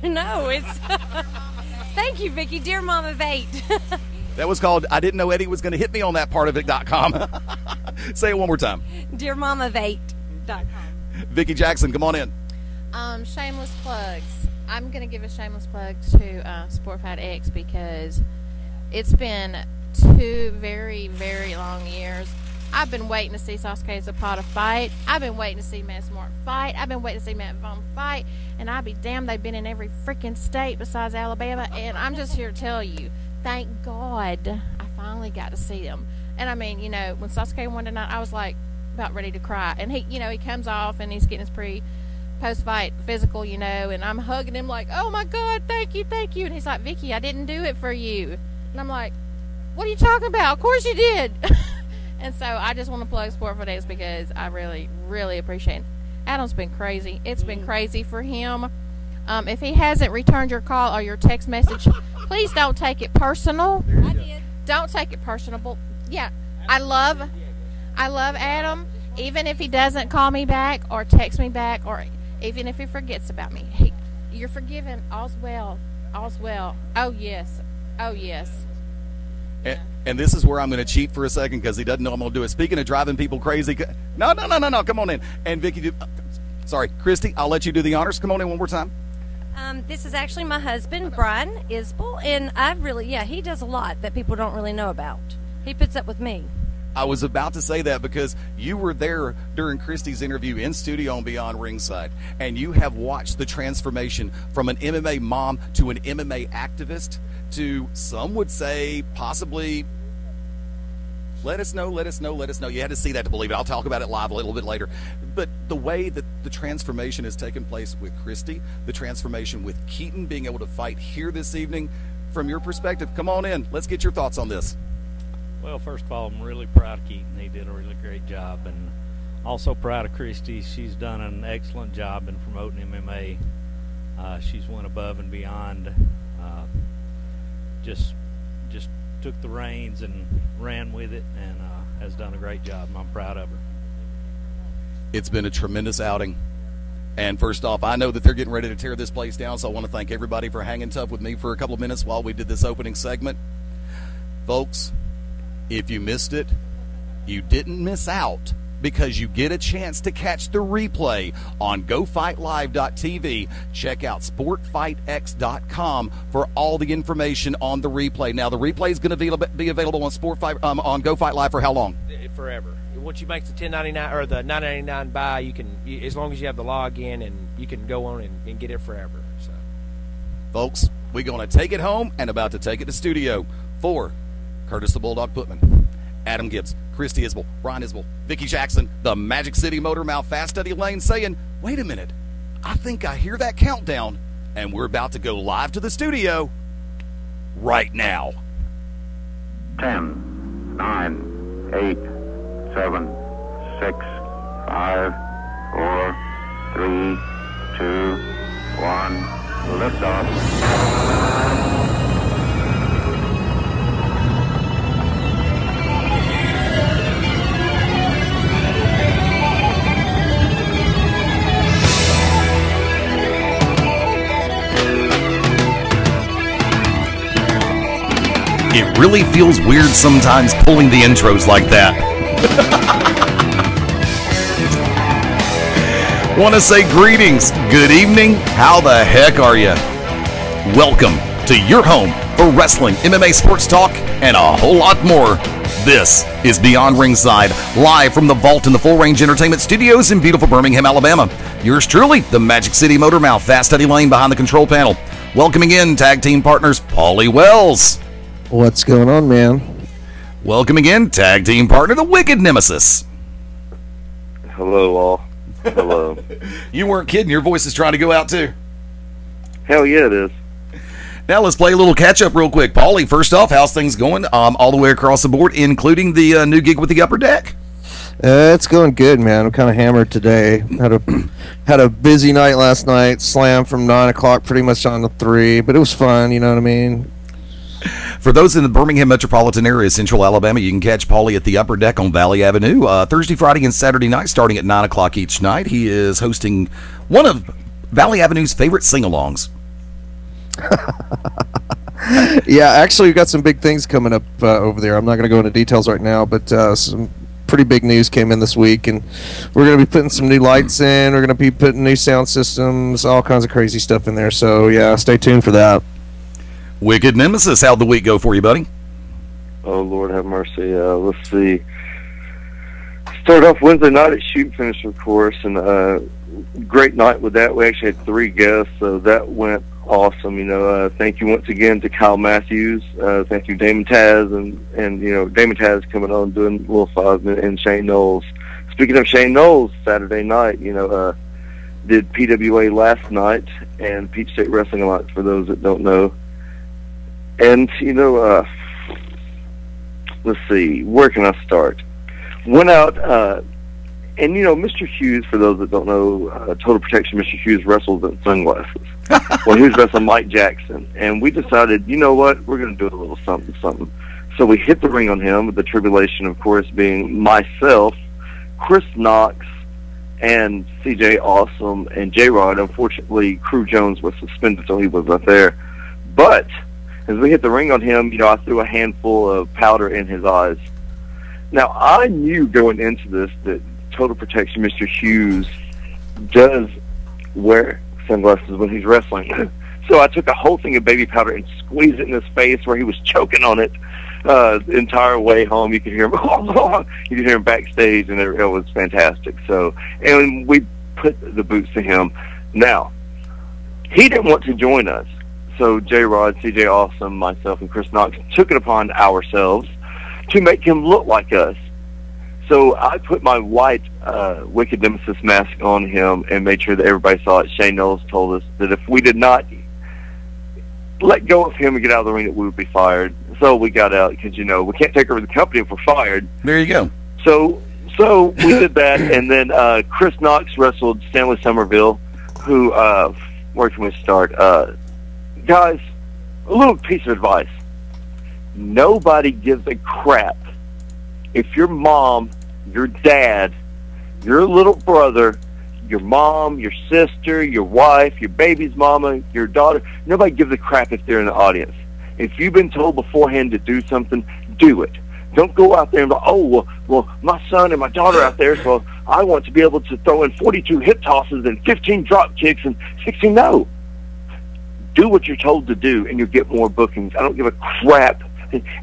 No, it's. Thank you, Vicki. Dear Mom of 8. That was called I Didn't Know Eddie Was Going to Hit Me on That Part of It.com. Say it one more time. Dear Mom of 8.com. Vicki Jackson, come on in. Shameless plugs. I'm going to give a shameless plug to Sport Fight X because it's been 2 very, very long years. I've been waiting to see Sasuke Zapata fight. I've been waiting to see Matt Smart fight. I've been waiting to see Matt Vaughn fight. And I'll be damned, they've been in every freaking state besides Alabama. And I'm just here to tell you, thank God I finally got to see them. And I mean, you know, when Sasuke won tonight, I was like about ready to cry. And he, you know, he comes off and he's getting his post-fight physical, you know, and I'm hugging him like, oh my God, thank you, thank you. And he's like, Vicki, I didn't do it for you. And I'm like, what are you talking about? Of course you did. And so I just want to plug Sport for Days because I really, really appreciate it. Adam's been crazy. It's been crazy for him. If he hasn't returned your call or your text message, please don't take it personal. I did. Don't take it personal. Yeah, I love Adam. Even if he doesn't call me back or text me back or even if he forgets about me, you're forgiven. All's well. All's well. Oh, yes. Oh, yes. And this is where I'm going to cheat for a second because he doesn't know I'm going to do it. Speaking of driving people crazy, no, come on in. And Vicki, sorry, Christy, I'll let you do the honors. Come on in one more time. This is actually my husband, Brian Isbell, and he does a lot that people don't really know about. He puts up with me. I was about to say that because you were there during Christy's interview in studio on Beyond Ringside, and you have watched the transformation from an MMA mom to an MMA activist to, some would say, possibly, let us know. You had to see that to believe it. I'll talk about it live a little bit later. But the way that the transformation has taken place with Christy, the transformation with Keaton being able to fight here this evening, from your perspective, come on in. Let's get your thoughts on this. Well, first of all, I'm really proud of Keaton. He did a really great job. And also proud of Christy. She's done an excellent job in promoting MMA. She's went above and beyond. Just took the reins and ran with it and has done a great job. I'm proud of her. It's been a tremendous outing. And first off, I know that they're getting ready to tear this place down, so I want to thank everybody for hanging tough with me for a couple of minutes while we did this opening segment. Folks, if you missed it, you didn't miss out because you get a chance to catch the replay on GoFightLive.tv. Check out SportFightX.com for all the information on the replay. Now, the replay is going to be available on on Go Fight Live for how long? Forever. Once you make the $10.99 or the $9.99 buy, you can, as long as you have the login, and you can go on and get it forever. So, folks, we're going to take it home and about to take it to studio for Curtis the Bulldog Putman, Adam Gibbs, Christy Isbell, Brian Isbell, Vicki Jackson, the Magic City Motor Mouth Fast Eddie Lane saying, wait a minute, I think I hear that countdown, and we're about to go live to the studio right now. 10, 9, 8, 7, 6, 5, 4, 3, 2, 1, liftoff. It really feels weird sometimes pulling the intros like that. Want to say greetings, good evening, how the heck are you? Welcome to your home for wrestling, MMA sports talk, and a whole lot more. This is Beyond Ringside, live from the Vault in the Full Range Entertainment Studios in beautiful Birmingham, Alabama. Yours truly, the Magic City Motor Mouth, Fast Eddie Lane behind the control panel. Welcoming in tag team partners, Paulie Wells. What's going on, man? Welcome again, tag team partner, the Wicked Nemesis. Hello, all. Hello. You weren't kidding. Your voice is trying to go out, too. Hell yeah, it is. Now let's play a little catch-up real quick. Paulie, first off, how's things going all the way across the board, including the new gig with the Upper Deck? It's going good, man. I'm kind of hammered today. Had a busy night last night. Slam from 9 o'clock pretty much on to 3, but it was fun, you know what I mean? For those in the Birmingham metropolitan area, Central Alabama, you can catch Paulie at the Upper Deck on Valley Avenue Thursday, Friday, and Saturday night, starting at 9 o'clock each night. He is hosting one of Valley Avenue's favorite sing-alongs, Yeah, actually, we've got some big things coming up over there. I'm not going to go into details right now, but some pretty big news came in this week, and we're going to be putting some new lights in. We're going to be putting new sound systems, all kinds of crazy stuff in there. So, yeah, stay tuned for that. Wicked Nemesis, how'd the week go for you, buddy? Oh, Lord have mercy. Let's see. Started off Wednesday night at Shoot Finish, of course, and great night with that. We actually had 3 guests, so that went awesome. Thank you once again to Kyle Matthews. Thank you, Damon Taz, and Damon Taz coming on doing Will Five and Shane Knowles. Speaking of Shane Knowles, Saturday night, did PWA last night and Peach State Wrestling Alliance for those that don't know. And let's see, where can I start? Went out, and Mr. Hughes, for those that don't know, Total Protection, Mr. Hughes wrestles in sunglasses. Well, he was wrestling Mike Jackson, and we decided, you know what, we're going to do a little something. So we hit the ring on him, with the tribulation, of course, being myself, Chris Knox, and CJ Awesome, and J-Rod. Unfortunately, Crew Jones was suspended, so he was not there. But as we hit the ring on him, I threw a handful of powder in his eyes. Now, I knew going into this that Total Protection Mr. Hughes does wear sunglasses when he's wrestling. So I took a whole thing of baby powder and squeezed it in his face where he was choking on it the entire way home. You could hear him, you could hear him backstage, and it was fantastic. So, and we put the boots to him. Now, he didn't want to join us. So J-Rod, CJ Awesome, myself, and Chris Knox took it upon ourselves to make him look like us. So I put my white Wicked Nemesis mask on him and made sure that everybody saw it. Shane Knowles told us that if we did not let go of him and get out of the ring, that we would be fired. So we got out because, we can't take over the company if we're fired. There you go. So we did that, and then Chris Knox wrestled Stanley Somerville, who, where can we start? Guys, a little piece of advice. Nobody gives a crap if your mom, your dad, your little brother, your mom, your sister, your wife, your baby's mama, your daughter, nobody gives a crap if they're in the audience. If you've been told beforehand to do something, do it. Don't go out there and go, oh, well, my son and my daughter out there, so I want to be able to throw in 42 hip tosses and 15 drop kicks and 16. No. Do what you're told to do, and you'll get more bookings. I don't give a crap.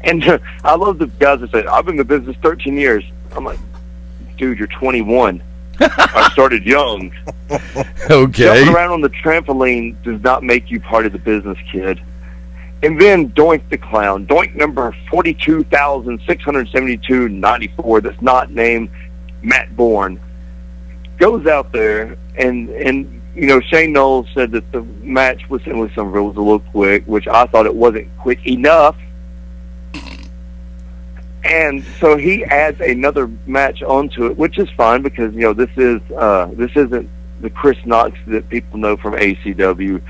And I love the guys that say, I've been in the business 13 years. I'm like, dude, you're 21. I started young. Okay. Jumping around on the trampoline does not make you part of the business, kid. And then Doink the Clown, Doink number 42,672.94, that's not named Matt Bourne, goes out there and Shane Knowles said that the match with Stanley Somerville was a little quick, which I thought it wasn't quick enough. And so he adds another match onto it, which is fine because this isn't the Chris Knox that people know from ACW.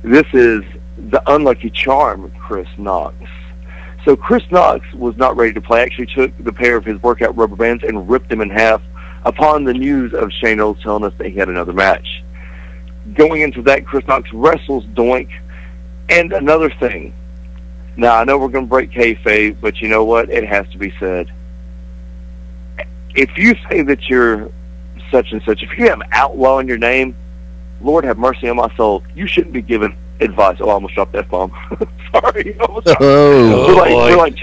This is the Unlucky Charm Chris Knox. So Chris Knox was not ready to play. Actually took the pair of his workout rubber bands and ripped them in half upon the news of Shane Knowles telling us that he had another match. Going into that, Chris Knox wrestles Doink. And another thing. Now, I know we're going to break kayfabe, but you know what? It has to be said. If you say that you're such and such, if you have outlaw in your name, Lord have mercy on my soul, you shouldn't be giving advice. Oh, I almost dropped that bomb. Sorry.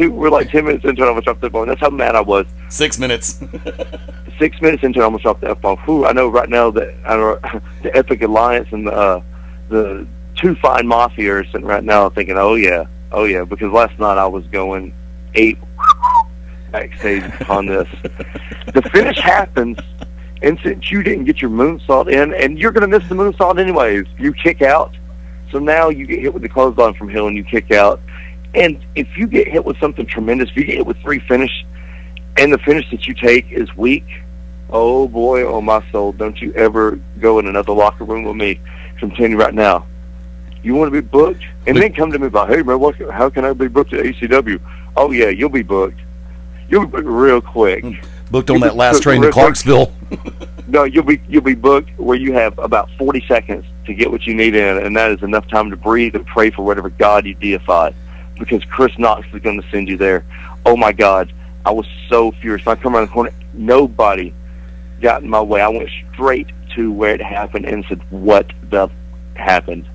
We're like 10 minutes into it, I almost dropped that bomb. That's how mad I was. 6 minutes. 6 minutes into it, I almost dropped that bomb. Whew, I know right now that the Epic Alliance and the Two Fine Mafia are sitting right now thinking, oh yeah, because last night I was going 8 backstage on this. The finish happens, and since you didn't get your moonsault in, and you're going to miss the moonsault anyways, you kick out. So now you get hit with the clothesline from Hill and you kick out. And if you get hit with something tremendous, if you get hit with 3 finish, and the finish that you take is weak, oh boy, oh my soul, don't you ever go in another locker room with me. I'm telling you right now. You want to be booked? And then come to me about, hey, man, how can I be booked at ACW? Oh, yeah, you'll be booked. You'll be booked real quick. Booked on that last train to Clarksville. No, you'll be booked where you have about 40 seconds to get what you need in, and that is enough time to breathe and pray for whatever God you deify, because Chris Knox is going to send you there. Oh my God, I was so furious. I come around the corner, nobody got in my way. I went straight to where it happened and said, what the happened?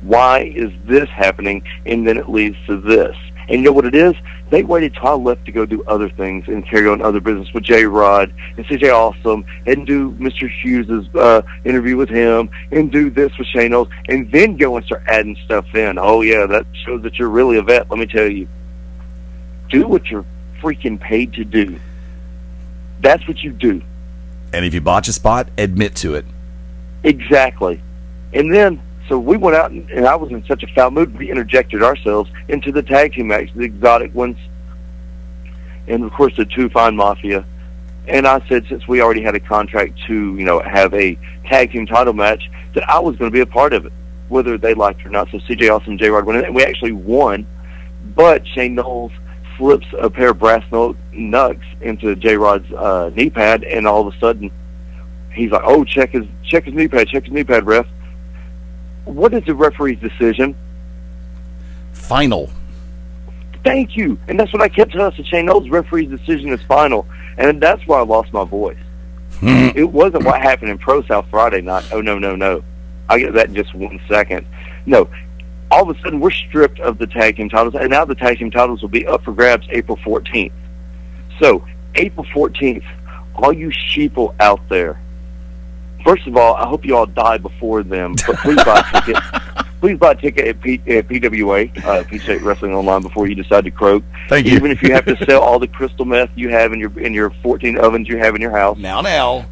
Why is this happening? And then it leads to this. And you know what it is? They waited till I left to go do other things and carry on other business with J-Rod and CJ Awesome and do Mr. Hughes' interview with him and do this with Shane Knowles and then go and start adding stuff in. Oh, yeah, that shows that you're really a vet. Let me tell you. Do what you're freaking paid to do. That's what you do. And if you botch a spot, admit to it. Exactly. And then, so we went out, and I was in such a foul mood, we interjected ourselves into the tag team match, the exotic ones, and of course the Two Fine Mafia. And I said, since we already had a contract to, have a tag team title match, that I was going to be a part of it, whether they liked it or not. So CJ Awesome and J-Rod went in, and we actually won, but Shane Knowles slips a pair of brass knucks into J-Rod's knee pad, and all of a sudden, he's like, oh, check his knee pad, ref. What is the referee's decision? Final. Thank you. And that's what I kept telling us. Shane Knowles' referee's decision is final. And that's why I lost my voice. It wasn't what happened in Pro South Friday night. Oh, no. I'll get that in just 1 second. No. All of a sudden, we're stripped of the tag team titles. And now the tag team titles will be up for grabs April 14th. So, April 14th, all you sheeple out there, first of all, I hope you all die before them, but please buy a ticket. Please buy a ticket at PWA, Peach State Wrestling Online, before you decide to croak. Thank you. Even if you have to sell all the crystal meth you have in your 14 ovens you have in your house. Now.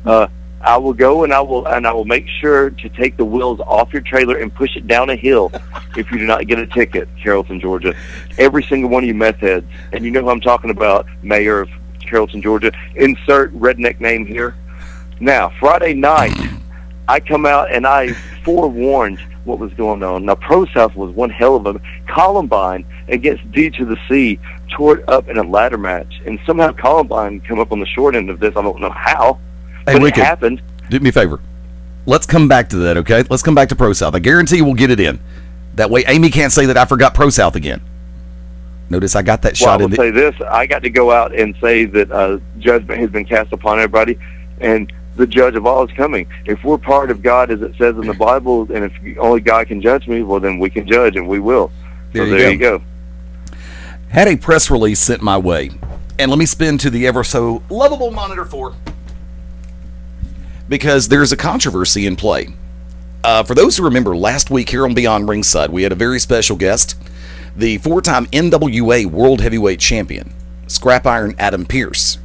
I will go and I will make sure to take the wheels off your trailer and push it down a hill if you do not get a ticket, Carrollton, Georgia. Every single one of you meth heads, and you know who I'm talking about, Mayor of Carrollton, Georgia. Insert redneck name here. Now, Friday night, I come out and I forewarned what was going on. Now, Pro South was one hell of a Columbine against D to the C, tore it up in a ladder match. And somehow Columbine come up on the short end of this. I don't know how, but it happened. Do me a favor. Let's come back to that, okay? Let's come back to Pro South. I guarantee we'll get it in. That way Amy can't say that I forgot Pro South again. Notice I got that shot in. I will say this. I got to go out and say that judgment has been cast upon everybody, and the judge of all is coming. If we're part of God, as it says in the Bible, and if only God can judge me, well, then we can judge, and we will. So there you go. Had a press release sent my way, and let me spin to the ever so lovable monitor 4, because there's a controversy in play. For those who remember, last week here on Beyond Ringside, we had a very special guest, the 4-time NWA World Heavyweight Champion, Scrap Iron Adam Pearce.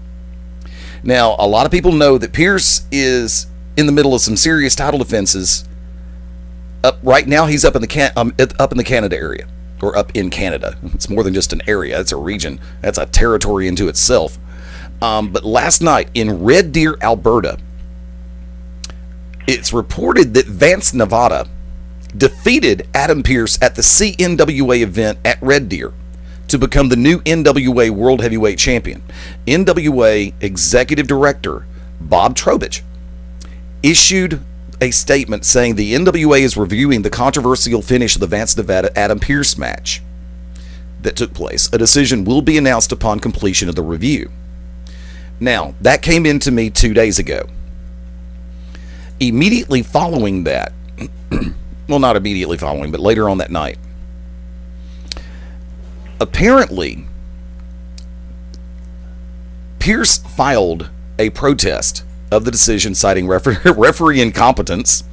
Now, a lot of people know that Pearce is in the middle of some serious title defenses. Right now, he's up in the Canada area, or up in Canada. It's more than just an area; it's a region. That's a territory into itself. But last night in Red Deer, Alberta, it's reported that Vance Nevada defeated Adam Pearce at the CNWA event at Red Deer to become the new NWA World Heavyweight Champion. NWA Executive Director Bob Trowbridge issued a statement saying the NWA is reviewing the controversial finish of the Vance Nevada Adam Pearce match that took place. A decision will be announced upon completion of the review. Now, that came into me 2 days ago. Immediately following that, well, not immediately following, but later on that night, apparently, Pearce filed a protest of the decision citing referee incompetence,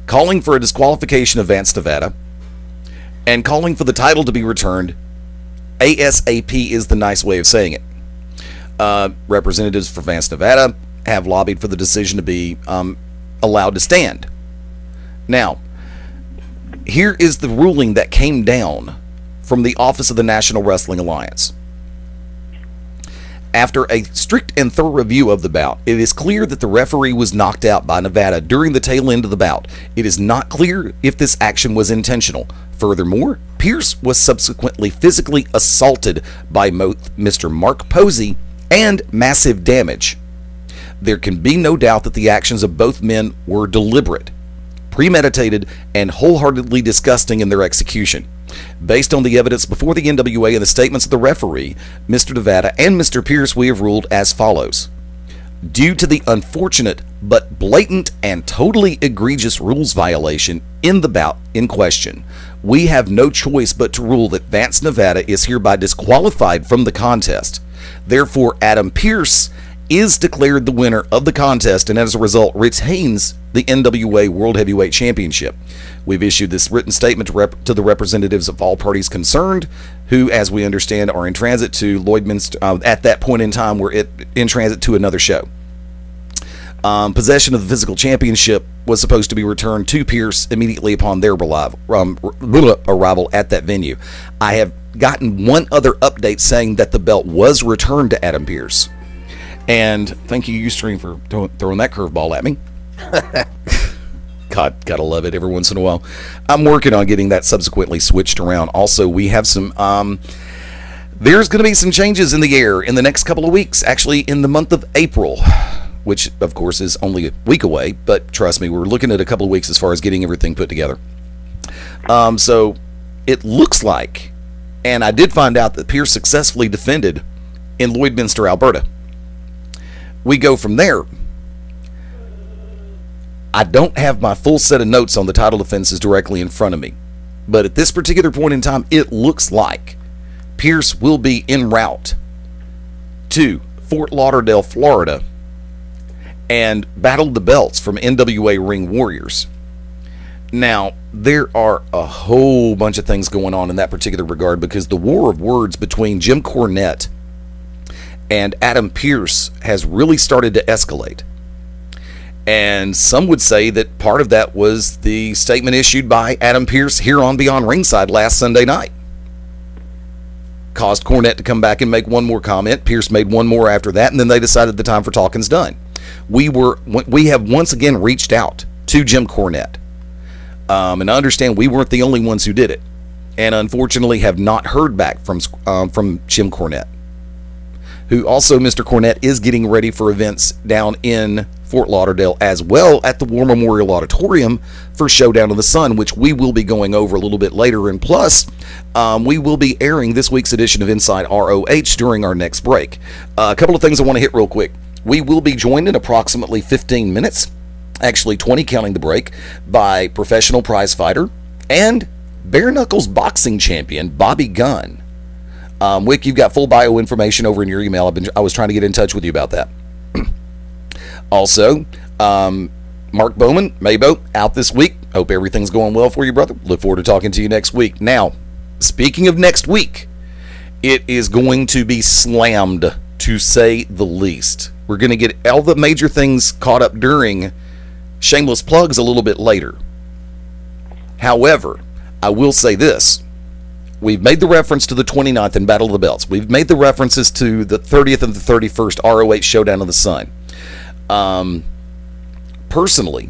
calling for a disqualification of Vance Nevada, and calling for the title to be returned. ASAP is the nice way of saying it. Representatives for Vance Nevada have lobbied for the decision to be allowed to stand. Now, here is the ruling that came down from the Office of the National Wrestling Alliance. After a strict and thorough review of the bout, it is clear that the referee was knocked out by Nevada during the tail end of the bout. It is not clear if this action was intentional. Furthermore, Pearce was subsequently physically assaulted by Mr. Mark Posey and massive damage. There can be no doubt that the actions of both men were deliberate. premeditated, and wholeheartedly disgusting in their execution. Based on the evidence before the NWA and the statements of the referee, Mr. Nevada and Mr. Pierce, we have ruled as follows. Due to the unfortunate but blatant and totally egregious rules violation in the bout in question, we have no choice but to rule that Vance Nevada is hereby disqualified from the contest. Therefore, Adam Pierce is declared the winner of the contest and as a result retains the NWA World Heavyweight Championship. We've issued this written statement to the representatives of all parties concerned, who, as we understand, are in transit to Lloydminster. At that point in time, we're in transit to another show. Possession of the physical championship was supposed to be returned to Pierce immediately upon their arrival at that venue. I have gotten one other update saying that the belt was returned to Adam Pierce. And thank you, Ustream, for throwing that curveball at me. God, gotta love it every once in a while. I'm working on getting that subsequently switched around. Also, we have some, there's going to be some changes in the air in the next couple of weeks, actually in the month of April, which, of course, is only a week away. But trust me, we're looking at a couple of weeks as far as getting everything put together. So it looks like, and I did find out that Pierce successfully defended in Lloydminster, Alberta. We go from there. I don't have my full set of notes on the title defenses directly in front of me, but at this particular point in time, it looks like Pierce will be en route to Fort Lauderdale, Florida, and battle the belts from NWA Ring Warriors. Now, there are a whole bunch of things going on in that particular regard because the war of words between Jim Cornette and Adam Pierce has really started to escalate. And some would say that part of that was the statement issued by Adam Pierce here on Beyond Ringside last Sunday night. Caused Cornette to come back and make one more comment. Pierce made one more after that, and then they decided the time for talking's done. We have once again reached out to Jim Cornette. And I understand we weren't the only ones who did it. And unfortunately have not heard back from Jim Cornette, who also, Mr. Cornette, is getting ready for events down in Fort Lauderdale as well at the War Memorial Auditorium for Showdown of the Sun, which we will be going over a little bit later. And plus, we will be airing this week's edition of Inside ROH during our next break. A couple of things I want to hit real quick. We will be joined in approximately 15 minutes, actually 20 counting the break, by professional prize fighter and bare knuckles boxing champion Bobby Gunn. Wick, you've got full bio information over in your email. I was trying to get in touch with you about that. Also, Mark Bowman, Maybo, out this week. Hope everything's going well for you, brother. Look forward to talking to you next week. Now, speaking of next week, it is going to be slammed, to say the least. We're going to get all the major things caught up during Shameless Plugs a little bit later. However, I will say this. We've made the reference to the 29th in Battle of the Belts. We've made the references to the 30th and the 31st ROH Showdown of the Sun. Personally,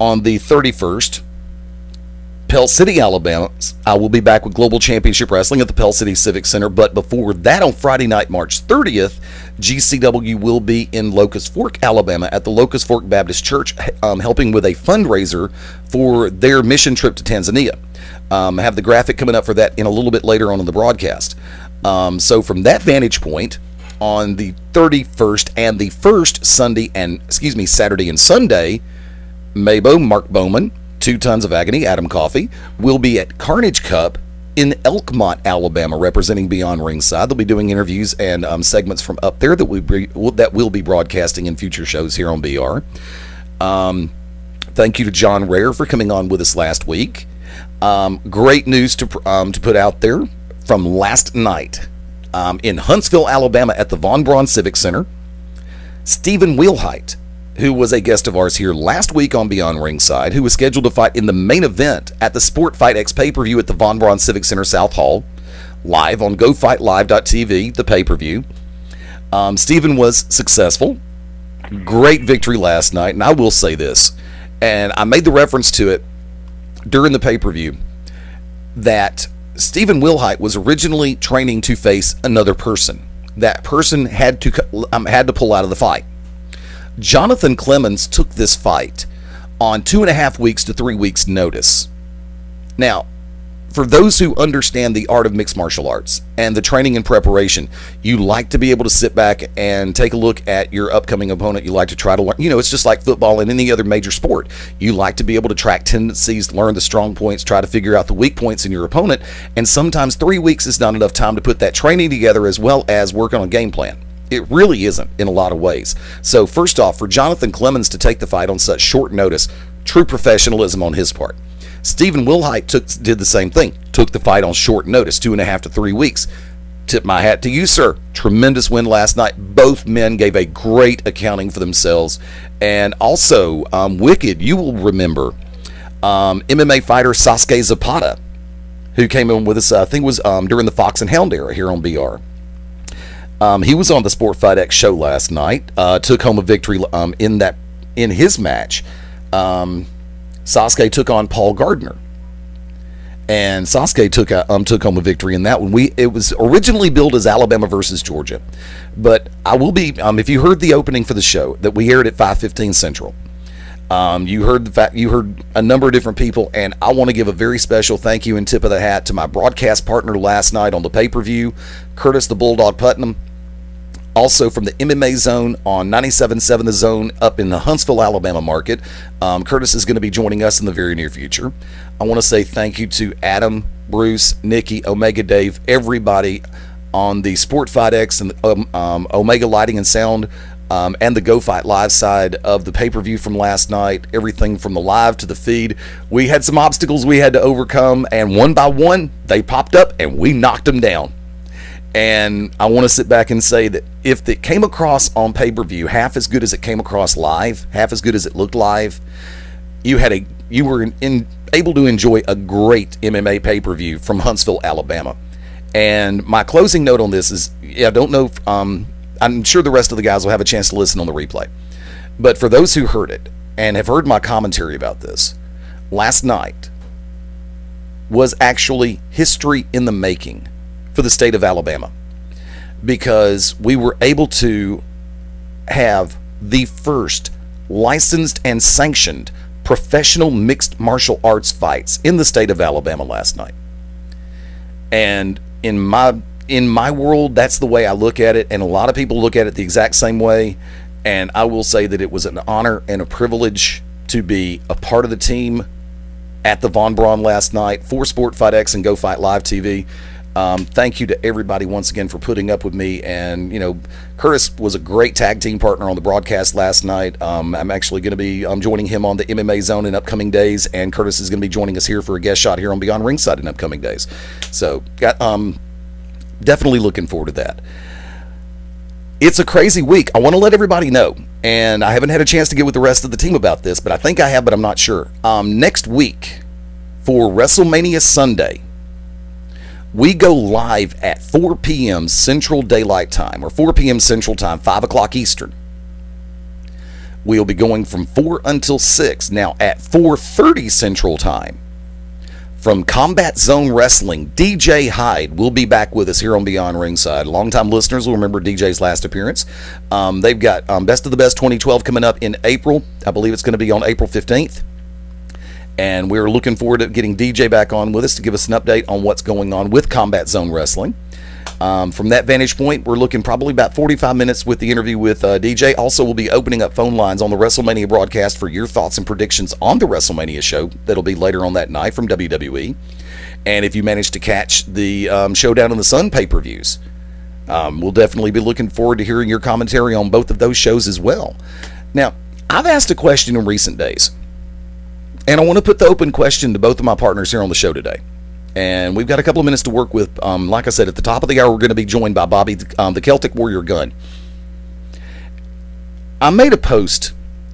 on the 31st, Pell City, Alabama, I will be back with Global Championship Wrestling at the Pell City Civic Center. But before that, on Friday night, March 30th, GCW will be in Locust Fork, Alabama at the Locust Fork Baptist Church, helping with a fundraiser for their mission trip to Tanzania. I have the graphic coming up for that in a little bit later on in the broadcast. So from that vantage point, on the 31st and the first Saturday and Sunday, Maybo, Mark Bowman, 2 Tons of Agony, Adam Coffey, will be at Carnage Cup in Elkmont, Alabama, representing Beyond Ringside. They'll be doing interviews and segments from up there that we'll be broadcasting in future shows here on BR. Thank you to John Rare for coming on with us last week. Great news to put out there from last night. In Huntsville, Alabama at the Von Braun Civic Center, Stephen Wheelheit, who was a guest of ours here last week on Beyond Ringside, who was scheduled to fight in the main event at the Sport Fight X pay-per-view at the Von Braun Civic Center South Hall, live on GoFightLive.tv, the pay-per-view. Stephen was successful. Great victory last night, and I will say this, and I made the reference to it during the pay-per-view, that Stephen Wilhite was originally training to face another person. That person had to pull out of the fight. Jonathan Clemens took this fight on 2.5 weeks to 3 weeks notice. Now, for those who understand the art of mixed martial arts and the training and preparation, you like to be able to sit back and take a look at your upcoming opponent. You like to try to learn, it's just like football and any other major sport. You like to be able to track tendencies, learn the strong points, try to figure out the weak points in your opponent. And sometimes 3 weeks is not enough time to put that training together as well as work on a game plan. It really isn't in a lot of ways. So first off, for Jonathan Clemens to take the fight on such short notice, true professionalism on his part. Stephen Wilhite did the same thing, took the fight on short notice, 2.5 to 3 weeks. Tip my hat to you, sir. Tremendous win last night. Both men gave a great accounting for themselves. And also, Wicked, you will remember MMA fighter Sasuke Zapata, who came in with us, I think it was during the Fox and Hound era here on BR. He was on the Sport Fight X show last night, took home a victory in his match. Sasuke took on Paul Gardner, and Sasuke took home a victory in that one. It was originally billed as Alabama versus Georgia, but I will be if you heard the opening for the show that we aired at 5:15 Central, you heard a number of different people, and I want to give a very special thank you and tip of the hat to my broadcast partner last night on the pay-per-view, Curtis the Bulldog Putnam. Also from the MMA Zone on 97.7 The Zone up in the Huntsville, Alabama market. Curtis is going to be joining us in the very near future. I want to say thank you to Adam, Bruce, Nikki, Omega Dave, everybody on the Sport Fight X and Omega Lighting and Sound and the Go Fight Live side of the pay-per-view from last night. Everything from the live to the feed. We had some obstacles we had to overcome, and one by one, they popped up and we knocked them down. And I want to sit back and say that if it came across on pay-per-view half as good as it came across live, half as good as it looked live, you were able to enjoy a great MMA pay-per-view from Huntsville, Alabama. And my closing note on this is, I don't know if, I'm sure the rest of the guys will have a chance to listen on the replay. But for those who heard it and have heard my commentary about this, last night was actually history in the making for the state of Alabama, because we were able to have the first licensed and sanctioned professional mixed martial arts fights in the state of Alabama last night. And in my world, that's the way I look at it, and a lot of people look at it the exact same way. And I will say that it was an honor and a privilege to be a part of the team at the Von Braun last night for Sport Fight X and Go Fight Live TV. Thank you to everybody once again for putting up with me. And, Curtis was a great tag team partner on the broadcast last night. I'm actually going to be joining him on the MMA Zone in upcoming days, and Curtis is going to be joining us here for a guest shot here on Beyond Ringside in upcoming days. So, definitely looking forward to that. It's a crazy week. I want to let everybody know, and I haven't had a chance to get with the rest of the team about this, but I think I have, but I'm not sure. Next week for WrestleMania Sunday, we go live at 4 p.m. Central Daylight Time, or 4 p.m. Central Time, 5 o'clock Eastern. We'll be going from 4 until 6. Now, at 4:30 Central Time, from Combat Zone Wrestling, DJ Hyde will be back with us here on Beyond Ringside. Longtime listeners will remember DJ's last appearance. They've got Best of the Best 2012 coming up in April. I believe it's going to be on April 15th. And we're looking forward to getting DJ back on with us to give us an update on what's going on with Combat Zone Wrestling. From that vantage point, we're looking probably about 45 minutes with the interview with DJ. Also, we'll be opening up phone lines on the WrestleMania broadcast for your thoughts and predictions on the WrestleMania show. That'll be later on that night from WWE. And if you manage to catch the Showdown in the Sun pay-per-views, we'll definitely be looking forward to hearing your commentary on both of those shows as well. Now, I've asked a question in recent days, and I want to put the open question to both of my partners here on the show today. And we've got a couple of minutes to work with. Like I said, at the top of the hour, we're going to be joined by Bobby, the Celtic Warrior Gun. I made a post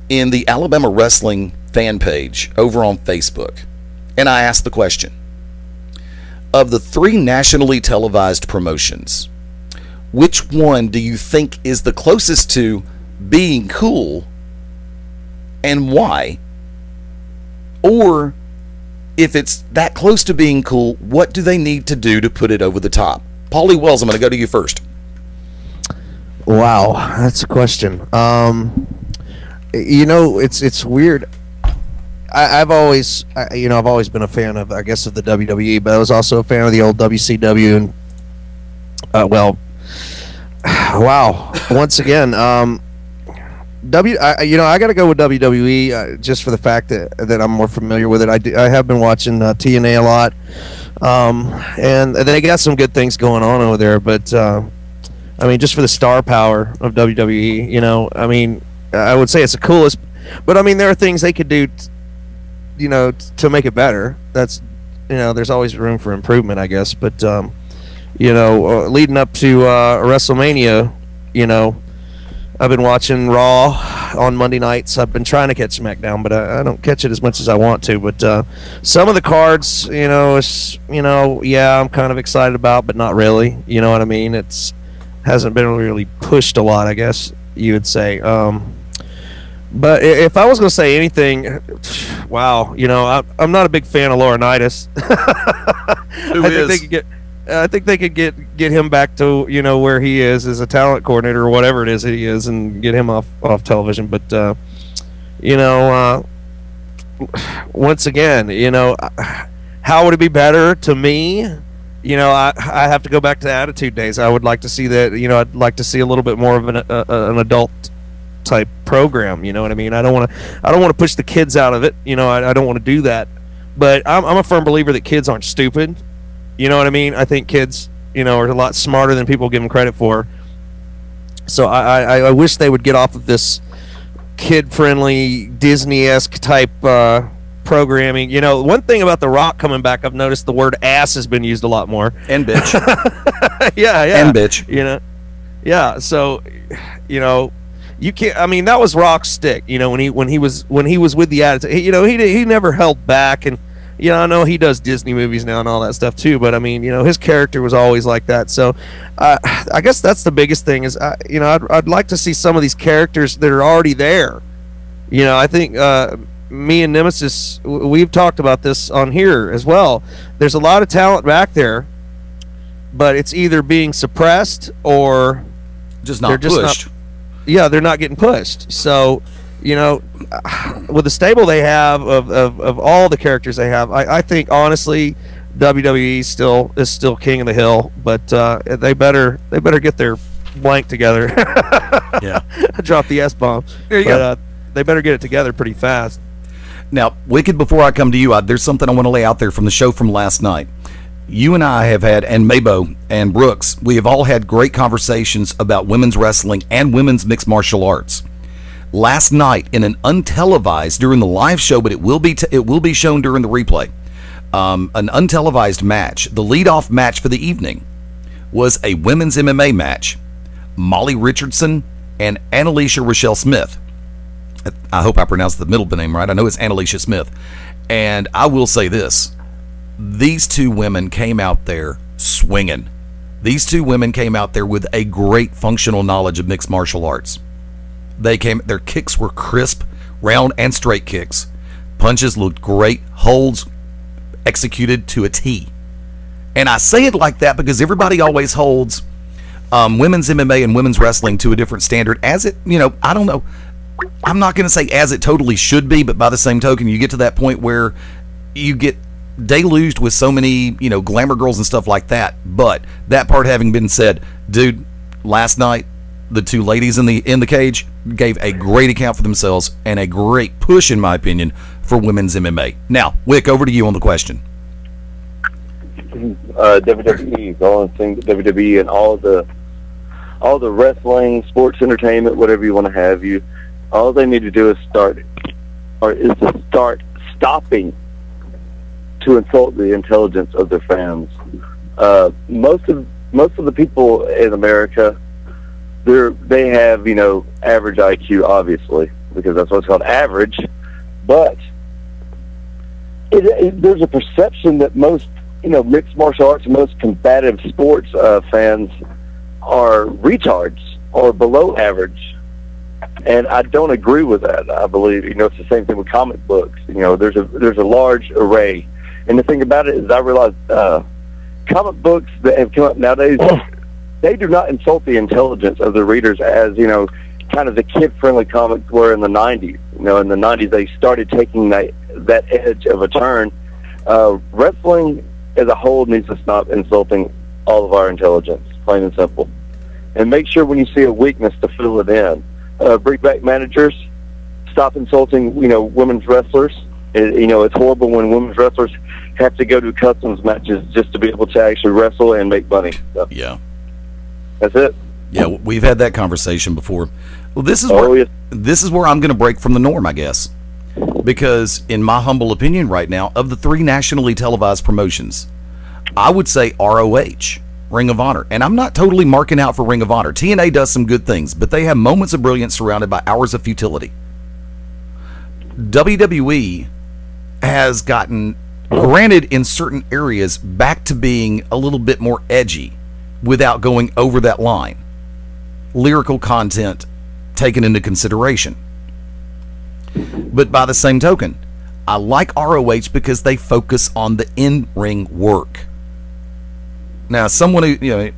in the Alabama Wrestling fan page over on Facebook, and I asked the question, of the 3 nationally televised promotions, which one do you think is the closest to being cool, and why? Or, if it's that close to being cool, what do they need to do to put it over the top? Paulie Wells, I'm going to go to you first. Wow, that's a question. It's weird. I've always been a fan of, I guess, of the WWE, but I was also a fan of the old WCW. And wow, once again, I got to go with WWE just for the fact that I'm more familiar with it. I have been watching TNA a lot, and they got some good things going on over there. But I mean, just for the star power of WWE, I would say it's the coolest. But I mean, there are things they could do, to make it better. That's, there's always room for improvement, I guess. But leading up to WrestleMania, I've been watching Raw on Monday nights. I've been trying to catch SmackDown, but I don't catch it as much as I want to. But some of the cards, I'm kind of excited about, but not really. You know what I mean? Hasn't been really pushed a lot, I guess you would say. But if I was going to say anything, wow, I'm not a big fan of Laurinaitis. I think they could get him back to where he is as a talent coordinator or whatever it is that he is, and get him off television. But once again, how would it be better to me? I have to go back to the Attitude Days. I would like to see that. I'd like to see a little bit more of an adult type program. You know what I mean? I don't want to push the kids out of it. I don't want to do that. But I'm a firm believer that kids aren't stupid. You know what I mean? I think kids, are a lot smarter than people give them credit for. So I wish they would get off of this kid-friendly, Disney-esque type programming. One thing about The Rock coming back, I've noticed the word ass has been used a lot more. And bitch. yeah. And bitch. Yeah. So, you can't. I mean, that was Rock's stick. When he was with the Attitude, he never held back. And I know he does Disney movies now and all that stuff too. But I mean, his character was always like that. So, I guess that's the biggest thing is, I'd like to see some of these characters that are already there. I think me and Nemesis, we've talked about this on here as well. There's a lot of talent back there, but it's either being suppressed or just not pushed. They're not getting pushed. So, with the stable they have of all the characters they have, I think honestly WWE is still king of the hill, but they better get their blank together. Yeah, I dropped the S-bomb. There you go. They better get it together pretty fast. Now, Wicked, before I come to you, there's something I want to lay out there from the show from last night. You and I have had, and Mabo and Brooks, we have all had great conversations about women's wrestling and women's mixed martial arts. Last night, in an untelevised during the live show, but it will be shown during the replay, an untelevised match. The leadoff match for the evening was a women's MMA match. Molly Richardson and Annalicia Rochelle Smith. I hope I pronounced the middle name right. I know it's Annalicia Smith. And I will say this. These two women came out there swinging. These two women came out there with a great functional knowledge of mixed martial arts. Their kicks were crisp, round and straight kicks. Punches looked great. Holds executed to a T. And I say it like that because everybody always holds women's MMA and women's wrestling to a different standard. As it, I don't know. I'm not going to say as it totally should be, but by the same token, you get to that point where you get deluged with so many, glamour girls and stuff like that. But that part having been said, dude, last night the two ladies in the cage gave a great account for themselves and a great push, in my opinion, for women's MMA. Now, Wick, over to you on the question. WWE, going to WWE and all the wrestling, sports entertainment, whatever you want to have, all they need to do is start stopping to insult the intelligence of their fans. Most of the people in America, they have average IQ, obviously, because that's what's called average. But there's a perception that most mixed martial arts and most combative sports fans are retards or below average. And I don't agree with that. I believe, it's the same thing with comic books. There's a large array. And the thing about it is I realize comic books that have come up nowadays, they do not insult the intelligence of the readers as, kind of the kid-friendly comics were in the 90s. In the 90s, they started taking the that edge of a turn. Wrestling as a whole needs to stop insulting all of our intelligence, plain and simple. And make sure when you see a weakness to fill it in. Bring back managers. Stop insulting, women's wrestlers. It's horrible when women's wrestlers have to go to customs matches just to be able to actually wrestle and make money. So, yeah. That's it. Yeah, we've had that conversation before. Well, this is where I'm going to break from the norm, I guess. Because in my humble opinion right now, of the 3 nationally televised promotions, I would say ROH, Ring of Honor. And I'm not totally marking out for Ring of Honor. TNA does some good things, but they have moments of brilliance surrounded by hours of futility. WWE has gotten, granted in certain areas, back to being a little bit more edgy without going over that line. Lyrical content taken into consideration. But by the same token, I like ROH because they focus on the in-ring work. Now, someone who,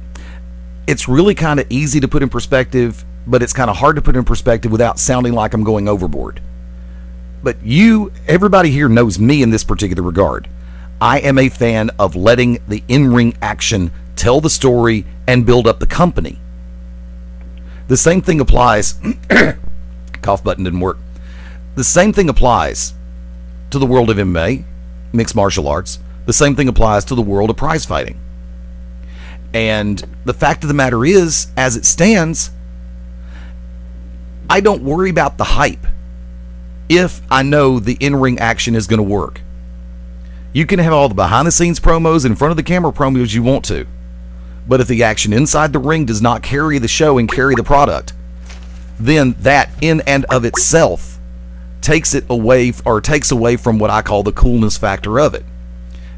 it's really kind of easy to put in perspective, but it's kind of hard to put in perspective without sounding like I'm going overboard. But everybody here knows me in this particular regard. I am a fan of letting the in-ring action tell the story and build up the company. The same thing applies, cough button didn't work. The same thing applies to the world of MMA, mixed martial arts. The same thing applies to the world of prize fighting. And the fact of the matter is, as it stands, I don't worry about the hype if I know the in-ring action is going to work. You can have all the behind-the-scenes promos, in front of the camera promos you want to. But if the action inside the ring does not carry the show and carry the product, then that in and of itself takes away from what I call the coolness factor of it.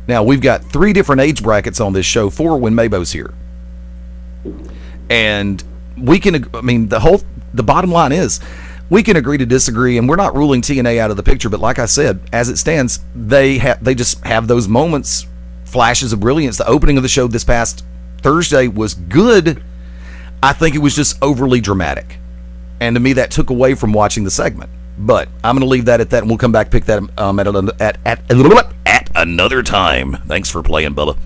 Now, we've got 3 different age brackets on this show, 4 when Mabo's here. And we can, the bottom line is, we can agree to disagree, and we're not ruling TNA out of the picture, but like I said, as it stands, they just have those moments, flashes of brilliance. The opening of the show this past Thursday was good. I think it was just overly dramatic. And to me, that took away from watching the segment. But I'm going to leave that at that, and we'll come back pick that at another time. Thanks for playing, Bubba.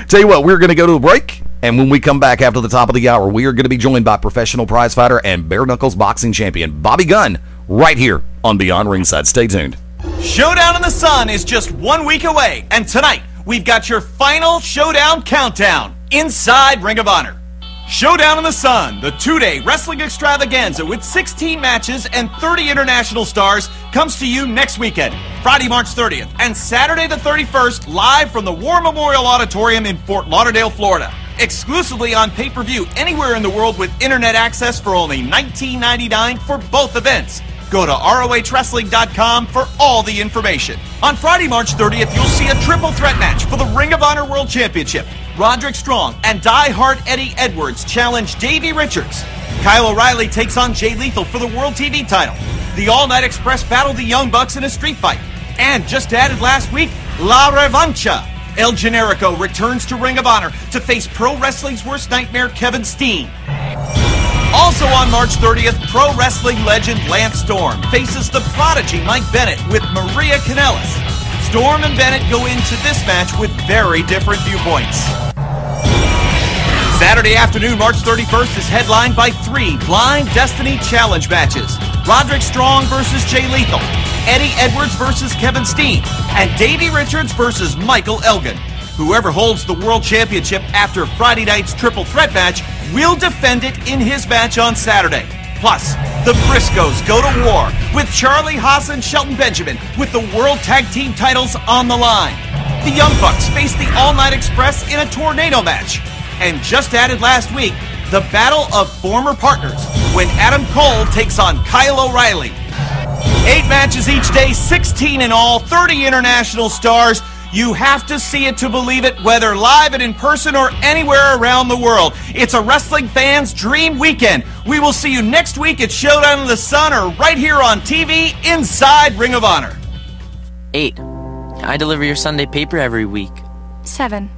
Tell you what, we're going to go to a break, and when we come back after the top of the hour, we are going to be joined by professional prize fighter and bare knuckles boxing champion Bobby Gunn right here on Beyond Ringside. Stay tuned. Showdown in the Sun is just 1 week away, and tonight we've got your final Showdown countdown inside Ring of Honor. Showdown in the Sun, the 2-day wrestling extravaganza with 16 matches and 30 international stars, comes to you next weekend, Friday, March 30th, and Saturday the 31st, live from the War Memorial Auditorium in Fort Lauderdale, Florida. Exclusively on pay-per-view anywhere in the world with internet access for only $19.99 for both events. Go to ROHWrestling.com for all the information. On Friday, March 30th, you'll see a triple threat match for the Ring of Honor World Championship. Roderick Strong and die-hard Eddie Edwards challenge Davey Richards. Kyle O'Reilly takes on Jay Lethal for the World TV title. The All Night Express battle the Young Bucks in a street fight. And just added last week, La Revancha. El Generico returns to Ring of Honor to face pro wrestling's worst nightmare, Kevin Steen. Also on March 30th, pro wrestling legend Lance Storm faces the prodigy Mike Bennett with Maria Kanellis. Storm and Bennett go into this match with very different viewpoints. Saturday afternoon, March 31st, is headlined by 3 Blind Destiny Challenge matches. Roderick Strong versus Jay Lethal, Eddie Edwards versus Kevin Steen, and Davey Richards versus Michael Elgin. Whoever holds the World Championship after Friday night's triple threat match will defend it in his match on Saturday. Plus, the Briscoes go to war with Charlie Haas and Shelton Benjamin with the World Tag Team titles on the line. The Young Bucks face the All Night Express in a tornado match. And just added last week, the Battle of Former Partners when Adam Cole takes on Kyle O'Reilly. 8 matches each day, 16 in all, 30 international stars. You have to see it to believe it, whether live and in person or anywhere around the world. It's a wrestling fan's dream weekend. We will see you next week at Showdown in the Sun or right here on TV inside Ring of Honor. 8. I deliver your Sunday paper every week. 7.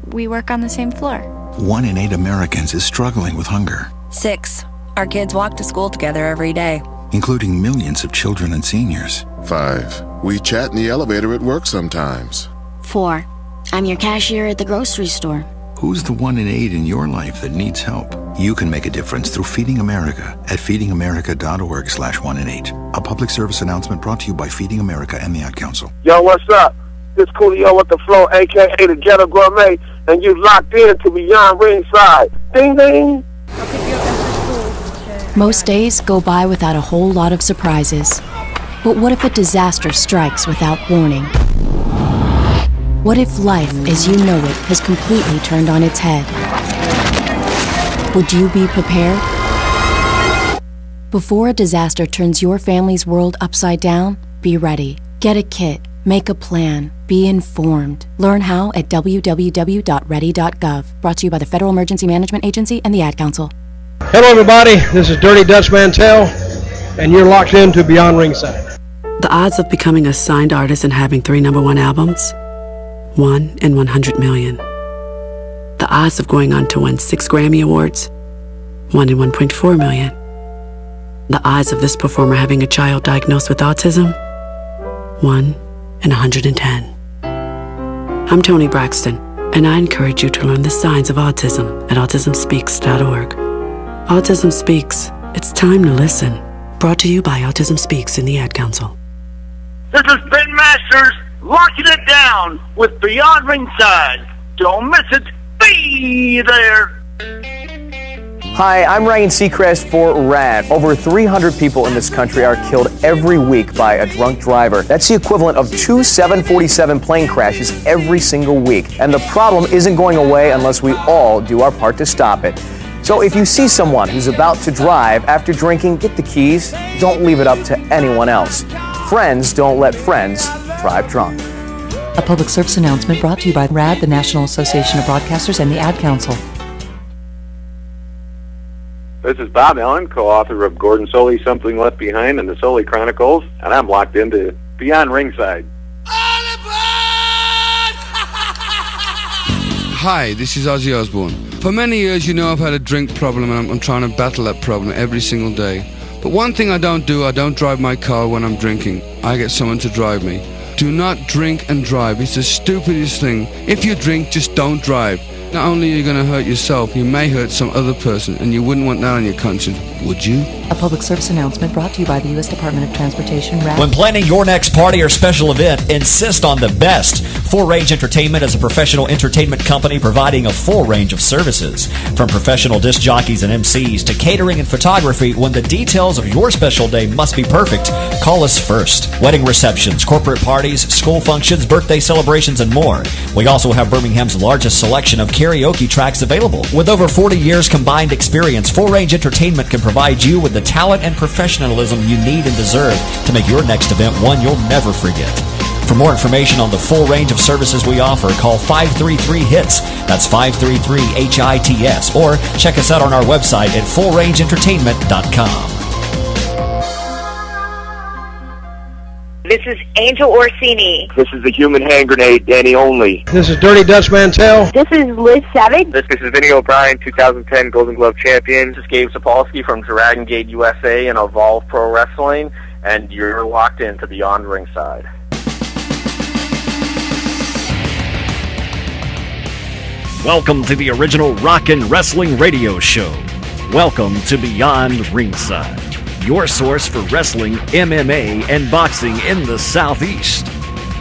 We work on the same floor. 1 in 8 Americans is struggling with hunger. 6. Our kids walk to school together every day. including millions of children and seniors. 5. We chat in the elevator at work sometimes. 4. I'm your cashier at the grocery store. Who's the 1 in 8 in your life that needs help? You can make a difference through Feeding America at feedingamerica.org/1 in 8. A public service announcement brought to you by Feeding America and the Ad Council. Yo, what's up? This Coolio with the Flow, a.k.a. the Ghetto Gourmet, and you locked in to Beyond Ringside. Ding, ding. Most days go by without a whole lot of surprises. But what if a disaster strikes without warning? What if life, as you know it, has completely turned on its head? Would you be prepared? Before a disaster turns your family's world upside down, be ready. Get a kit. Make a plan. Be informed. Learn how at www.ready.gov. Brought to you by the Federal Emergency Management Agency and the Ad Council. Hello, everybody. This is Dirty Dutch Mantel, and you're locked into Beyond Ringside. The odds of becoming a signed artist and having 3 #1 albums? 1 in 100 million. The odds of going on to win 6 Grammy Awards? 1 in 1.4 million. The odds of this performer having a child diagnosed with autism? 1 in 110. I'm Toni Braxton, and I encourage you to learn the signs of autism at autismspeaks.org. Autism Speaks. It's time to listen. Brought to you by Autism Speaks and the Ad Council. This is Ben Masters, locking it down with Beyond Ringside. Don't miss it. Be there. Hi, I'm Ryan Seacrest for RAD. Over 300 people in this country are killed every week by a drunk driver. That's the equivalent of 2 747 plane crashes every single week. And the problem isn't going away unless we all do our part to stop it. So if you see someone who's about to drive after drinking, get the keys. Don't leave it up to anyone else. Friends don't let friends drive drunk. A public service announcement brought to you by RAD, the National Association of Broadcasters, and the Ad Council. This is Bob Allen, co-author of Gordon Soley's Something Left Behind and the Soley Chronicles, and I'm locked into Beyond Ringside. Hi, this is Ozzy Osbourne. For many years, you know I've had a drink problem, and I'm trying to battle that problem every single day. But one thing I don't do, I don't drive my car when I'm drinking. I get someone to drive me. Do not drink and drive. It's the stupidest thing. If you drink, just don't drive. Not only are you going to hurt yourself, you may hurt some other person, and you wouldn't want that on your conscience, would you? A public service announcement brought to you by the U.S. Department of Transportation, RAD. When planning your next party or special event, insist on the best. Full Range Entertainment is a professional entertainment company providing a full range of services. From professional disc jockeys and MCs to catering and photography, when the details of your special day must be perfect, call us first. Wedding receptions, corporate parties, school functions, birthday celebrations, and more. We also have Birmingham's largest selection of karaoke tracks available. With over 40 years combined experience, Full Range Entertainment can provide you with the talent and professionalism you need and deserve to make your next event one you'll never forget. For more information on the full range of services we offer, call 533-HITS. That's 533-HITS. Or check us out on our website at fullrangeentertainment.com. This is Angel Orsini. This is the Human Hand Grenade, Danny Only. This is Dirty Dutch Mantel. This is Liz Savage. This is Vinny O'Brien, 2010 Golden Glove champion. This is Gabe Sapolsky from Dragon Gate USA and Evolve Pro Wrestling, and you're locked into Beyond Ringside. Welcome to the original Rockin' Wrestling Radio Show. Welcome to Beyond Ringside, your source for wrestling, MMA, and boxing in the Southeast.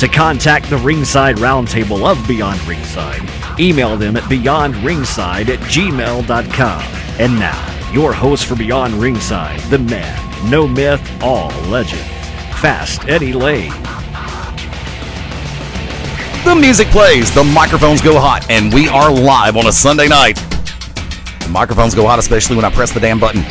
To contact the Ringside Roundtable of Beyond Ringside, email them at beyondringside@gmail.com. And now, your host for Beyond Ringside, the man, no myth, all legend, Fast Eddie Lane. The music plays, the microphones go hot, and we are live on a Sunday night. The microphones go hot, especially when I press the damn button.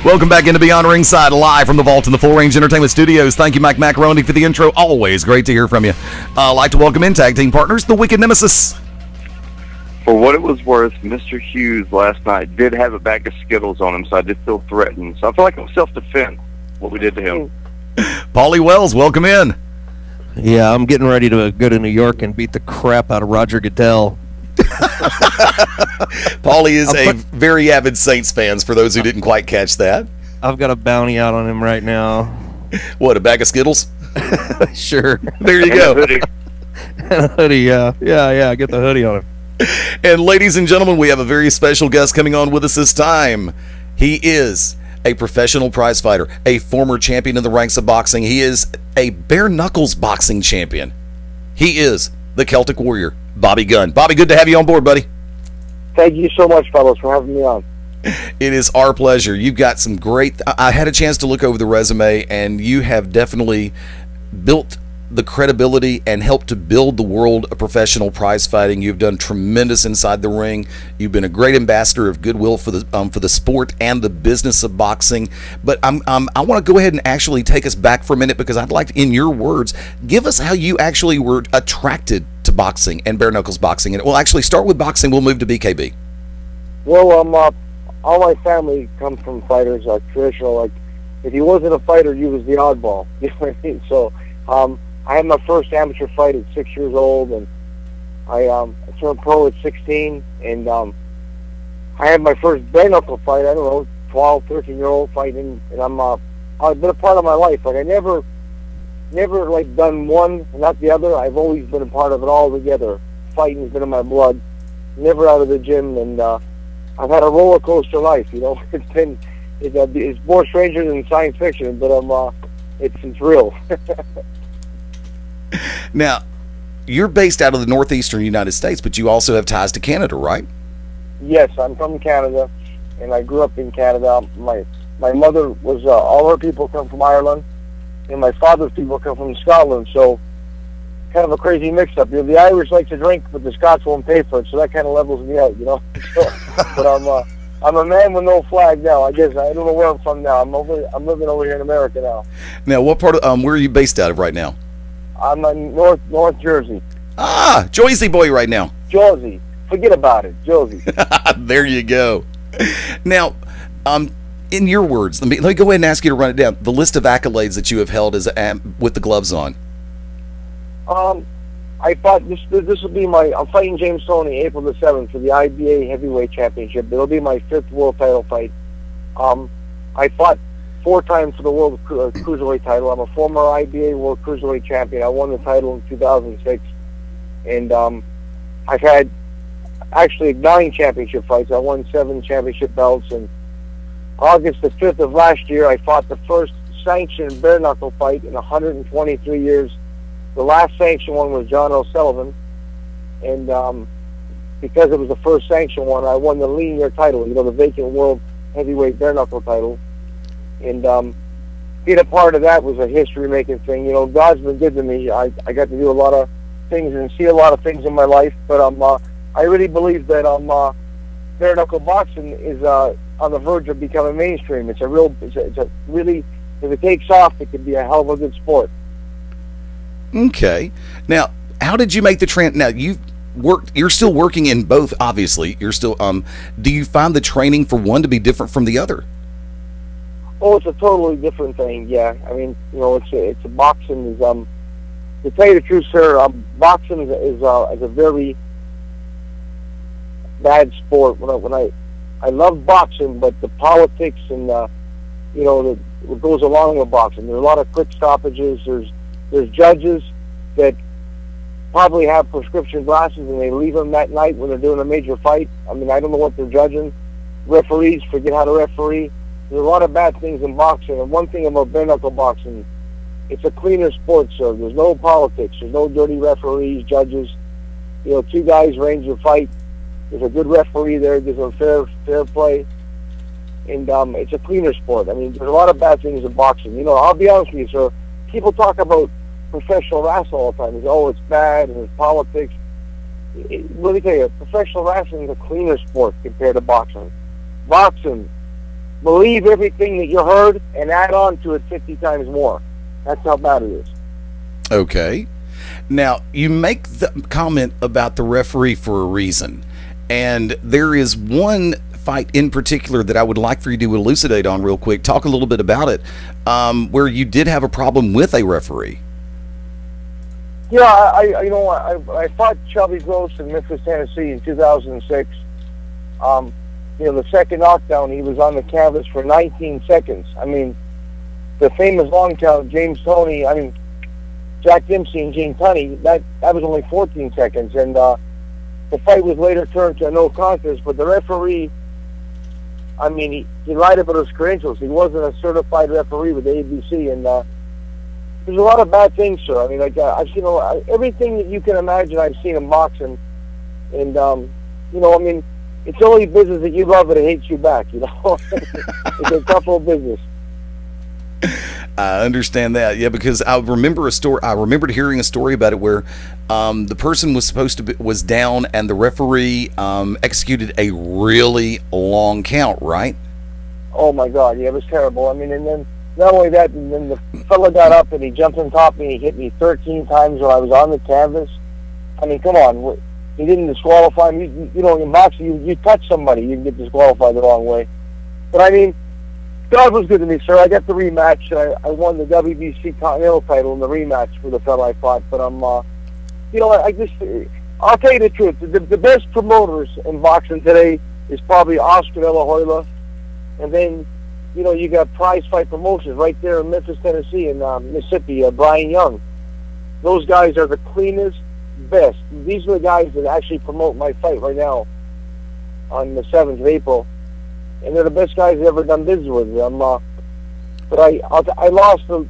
Welcome back into Beyond Ringside, live from the vault in the Full Range Entertainment Studios. Thank you, Mike Macaroni, for the intro. Always great to hear from you. I'd like to welcome in tag team partners, the Wicked Nemesis. For what it was worth, Mr. Hughes last night did have a bag of Skittles on him, so I did feel threatened. So I feel like it was self-defense, what we did to him. Paulie Wells, welcome in. Yeah, I'm getting ready to go to New York and beat the crap out of Roger Goodell. Paulie is a very avid Saints fan, for those who didn't quite catch that. I've got a bounty out on him right now. What, a bag of Skittles? Sure. There you go. And a hoodie, yeah. Get the hoodie on him. And ladies and gentlemen, we have a very special guest coming on with us this time. He is a professional prize fighter, a former champion in the ranks of boxing. He is a bare knuckles boxing champion. He is the Celtic Warrior, Bobby Gunn. Bobby, good to have you on board, buddy. Thank you so much, fellas, for having me on. It is our pleasure. You've got some great... I had a chance to look over the resume, and you have definitely built the credibility and helped to build the world of professional prize fighting. You've done tremendous inside the ring. You've been a great ambassador of goodwill for the sport and the business of boxing. But I want to go ahead and actually take us back for a minute, because I'd like to, in your words, give us how you actually were attracted to boxing and bare knuckles boxing. And we'll actually start with boxing. We'll move to BKB. Well, all my family comes from fighters, traditional. Like, if he wasn't a fighter, you was the oddball. You know what I mean? So, I had my first amateur fight at 6 years old, and I turned pro at 16, and I had my first bare knuckle fight. I don't know, 12, 13-year-old fighting, and I've been a part of my life. Like, I never like done one and not the other. I've always been a part of it all together. Fighting has been in my blood. Never out of the gym, and I've had a roller coaster life. You know, it's more stranger than science fiction, but it's real. Now, you're based out of the northeastern United States, but you also have ties to Canada, right? Yes, I'm from Canada, and I grew up in Canada. My mother was all her people come from Ireland, and my father's people come from Scotland. So, kind of a crazy mix-up. You know, the Irish like to drink, but the Scots won't pay for it. So that kind of levels me out, you know. But I'm a man with no flag now. I guess I don't know where I'm from now. I'm living over here in America now. Now, what part of where are you based out of right now? I'm in North Jersey. Ah, Jersey boy right now. Jersey. Forget about it. Jersey. There you go. Now, in your words, let me go ahead and ask you to run it down. The list of accolades that you have held as with the gloves on. I thought this will be I'm fighting James Toney April the 7th for the IBA Heavyweight Championship. It'll be my 5th world title fight. I fought 4 times for the World Cruiserweight title. I'm a former IBA World Cruiserweight Champion. I won the title in 2006. And I've had actually 9 championship fights. I won 7 championship belts. And August the 5th of last year, I fought the first sanctioned bare-knuckle fight in 123 years. The last sanctioned one was John O'Sullivan. And because it was the first sanctioned one, I won the linear title, you know, the vacant world heavyweight bare-knuckle title. And being a part of that was a history-making thing. You know, God's been good to me. I got to do a lot of things and see a lot of things in my life. But I really believe that bare-knuckle boxing is on the verge of becoming mainstream. It's a really, if it takes off, it could be a hell of a good sport. Okay. Now, how did you make the Now, you're still working in both, obviously. You're still, do you find the training for one to be different from the other? Oh, it's a totally different thing. Yeah, I mean, you know, it's a boxing is to tell you the truth, sir, boxing is a very bad sport. When I love boxing, but the politics and you know what goes along with boxing. There's a lot of quick stoppages. There's judges that probably have prescription glasses and they leave them that night when they're doing a major fight. I mean, I don't know what they're judging. Referees forget how to referee. There's a lot of bad things in boxing, and one thing about bare-knuckle boxing, it's a cleaner sport, sir. There's no politics. There's no dirty referees, judges. You know, 2 guys range a fight. There's a good referee there. There's a fair play. And it's a cleaner sport. I mean, there's a lot of bad things in boxing. You know, I'll be honest with you, sir. People talk about professional wrestling all the time. They say, oh, it's bad and it's politics. Let me tell you, professional wrestling is a cleaner sport compared to boxing. Boxing, believe everything that you heard and add on to it 50 times more. That's how bad it is. Okay. Now, you make the comment about the referee for a reason. And there is one fight in particular that I would like for you to elucidate on real quick. Talk a little bit about it, where you did have a problem with a referee. Yeah, I fought Shelby Gross in Memphis, Tennessee in 2006. The second knockdown, he was on the canvas for 19 seconds. I mean, the famous long count, Jack Dempsey and Gene Tunney, that was only 14 seconds. And the fight was later turned to a no contest, but the referee, he lied about his credentials. He wasn't a certified referee with the ABC, and there's a lot of bad things, sir. I've seen everything that you can imagine. I've seen in boxing, and it's only business that you love and it hates you back. It's a tough old business. I understand that, yeah, because I remember a story. I remembered hearing a story about it where the person was down, and the referee executed a really long count. Right? Oh my God, yeah, it was terrible. And then not only that, and then the fella got up and he jumped on top of me. He hit me 13 times while I was on the canvas. Come on, he didn't disqualify me. In boxing, you touch somebody, you can get disqualified the wrong way. But God was good to me, sir. I got the rematch. I won the WBC Continental title in the rematch for the fella I fought. But I'll tell you the truth. The best promoters in boxing today is probably Oscar De La Hoya, and then you got Prize Fight Promotions right there in Memphis, Tennessee, and Mississippi. Brian Young. Those guys are the cleanest, best. These are the guys that actually promote my fight right now on the 7th of April. And they're the best guys I've ever done business with. But I lost the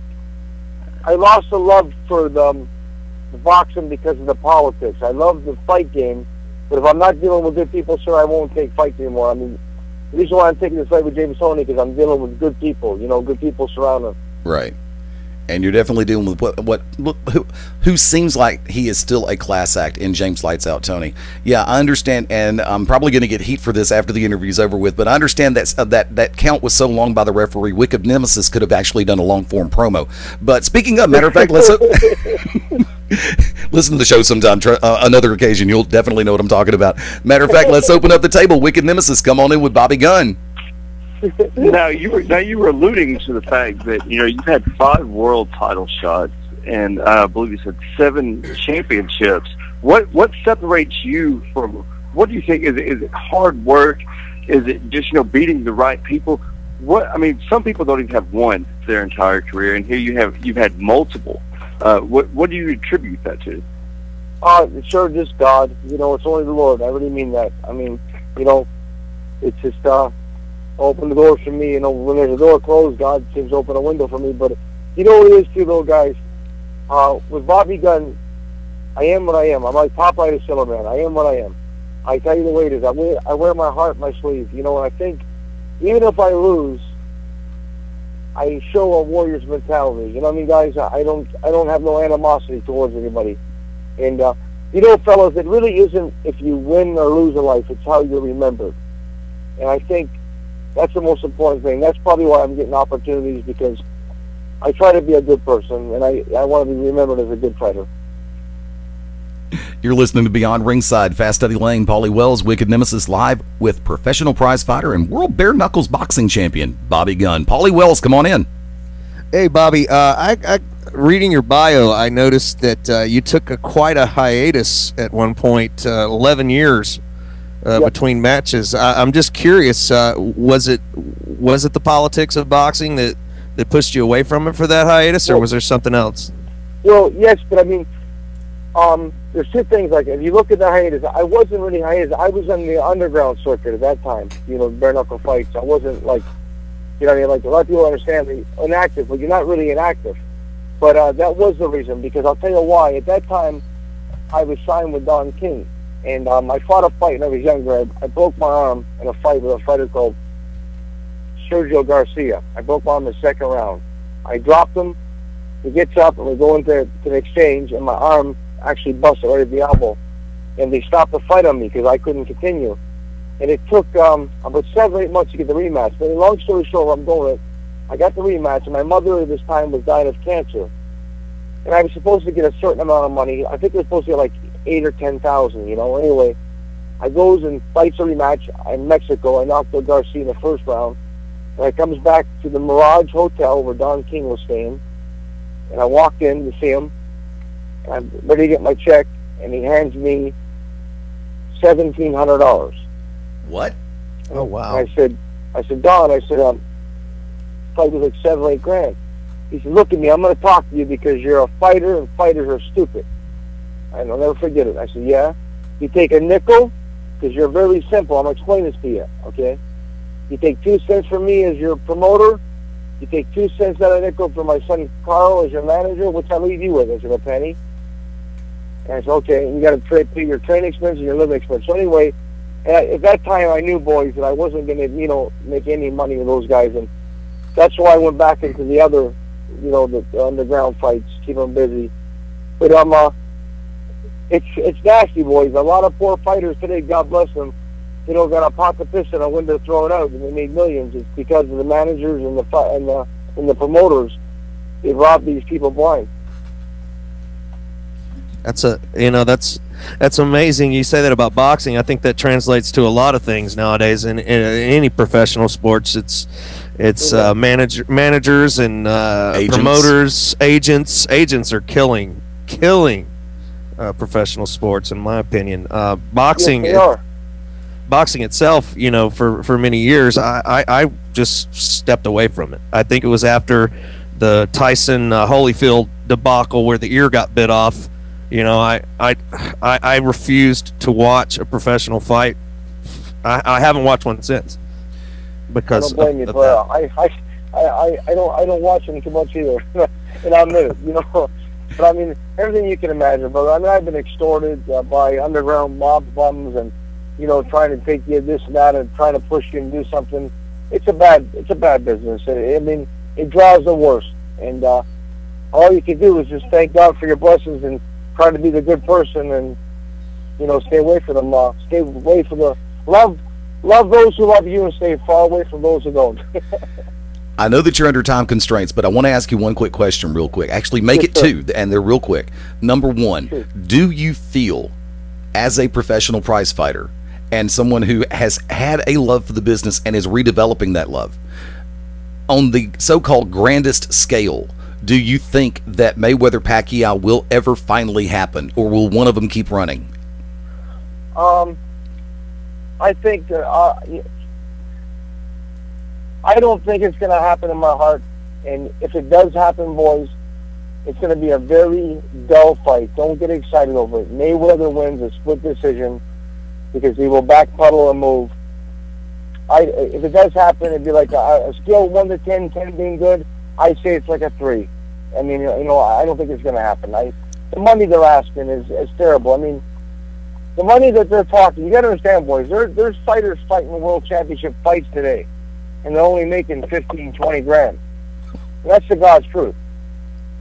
love for the boxing because of the politics. I love the fight game, but if I'm not dealing with good people, sir, I won't take fights anymore. The reason why I'm taking this fight with James Toney because I'm dealing with good people. Good people surround him. Right. And you're definitely dealing with who seems like he is still a class act in James Lights Out Toney. Yeah, I understand, and I'm probably going to get heat for this after the interview's over with, but I understand that count was so long by the referee, Wicked Nemesis could have actually done a long-form promo. But speaking of, matter of fact, let's listen to the show sometime, another occasion. You'll definitely know what I'm talking about. Matter of fact, let's open up the table. Wicked Nemesis, come on in with Bobby Gunn. Now you were alluding to the fact that you've had 5 world title shots, and I believe you said 7 championships. What separates you from? What do you think? Is it hard work? Is it just beating the right people? Some people don't even have one their entire career, and here you've had multiple. What do you attribute that to? Sure, just God. It's only the Lord. I really mean that. It's just open the doors for me. When there's a door closed, God seems to open a window for me. But what it is too, though, guys. With Bobby Gunn, I am what I am. I'm like Popeye the Sailor Man. I am what I am. I tell you the way it is. I wear my heart in my sleeve. And I think even if I lose, I show a warrior's mentality. Guys, I don't have no animosity towards anybody. And fellas, it really isn't if you win or lose in life. It's how you're remembered. And I think that's the most important thing. That's probably why I'm getting opportunities, because I try to be a good person, and I want to be remembered as a good fighter. You're listening to Beyond Ringside, Fast Eddie Lane, Paulie Wells, Wicked Nemesis, live with professional prize fighter and world bare knuckles boxing champion Bobby Gunn. Paulie Wells, come on in. Hey, Bobby. I reading your bio, I noticed that you took quite a hiatus at one point, 11 years. Between matches. I'm just curious, was it the politics of boxing that pushed you away from it for that hiatus, or was there something else? Well, yes, but there's two things. Like, if you look at the hiatus, I wasn't really hiatus. I was on the underground circuit at that time, bare knuckle fights. I wasn't like, like a lot of people understand me inactive, but you're not really inactive. But that was the reason, because I'll tell you why. At that time, I was signed with Don King. And I fought a fight when I was younger. I broke my arm in a fight with a fighter called Sergio Garcia. I broke my arm in the second round. I dropped him. He gets up, and we go into the exchange, and my arm actually busted right at the elbow. And they stopped the fight on me because I couldn't continue. And it took about 7 or 8 months to get the rematch. But long story short, where I'm going with, I got the rematch, and my mother at this time was dying of cancer. And I was supposed to get a certain amount of money. I think it was supposed to get like 8,000 or 10,000, Anyway, I goes and fights a rematch in Mexico. I knocked out Garcia in the first round. And I comes back to the Mirage Hotel where Don King was staying. And I walked in to see him. I'm ready to get my check, and he hands me $1,700. What? Oh, wow. And I said, Don, fight was like 7 or 8 grand. He said, look at me, I'm going to talk to you because you're a fighter and fighters are stupid. And I'll never forget it. I said, yeah. You take a nickel because you're very simple. I'm going to explain this to you, okay? You take 2 cents from me as your promoter. You take 2 cents out of nickel from my son Carl as your manager. What's I leave you with? I said, a penny. And I said, okay, and you got to pay your training expense and your living expense. So anyway, at that time I knew, boys, that I wasn't going to, make any money with those guys. And that's why I went back into the other, the underground fights, keep them busy. But it's nasty, boys. A lot of poor fighters today, God bless them, got a pot to piss in a window, throw it out, and they made millions. It's because of the managers and the promoters. They robbed these people blind. That's amazing. You say that about boxing. I think that translates to a lot of things nowadays. In any professional sports, it's managers and promoters, agents. Agents are killing professional sports, in my opinion. Boxing. Yes, they are. Boxing itself, for many years, I just stepped away from it. I think it was after the Tyson Holyfield debacle where the ear got bit off. I refused to watch a professional fight. I haven't watched one since because I don't blame you, but I don't watch them too much either, and I admit it, But I mean, everything you can imagine, brother. I mean, I've been extorted by underground mob bums and trying to take you this and that and trying to push you and do something. It's a bad business. I mean, it draws the worst, and all you can do is just thank God for your blessings and try to be the good person and stay away from them. Stay away from the love those who love you and stay far away from those who don't. I know that you're under time constraints, but I want to ask you one quick question real quick. Actually, make it two, and they're real quick. Number one, do you feel, as a professional prize fighter and someone who has had a love for the business and is redeveloping that love, on the so-called grandest scale, do you think that Mayweather-Pacquiao will ever finally happen, or will one of them keep running? I think that I don't think it's going to happen in my heart, and if it does happen, boys, it's going to be a very dull fight. Don't get excited over it. Mayweather wins a split decision because he will backpedal and move. If it does happen, it'd be like a scale 1 to 10, 10 being good. I say it's like a 3. I mean, I don't think it's going to happen. The money they're asking is terrible. I mean, the money that they're talking, you got to understand, boys, there's fighters fighting world championship fights today, and they're only making 15, 20 grand. And that's the God's truth.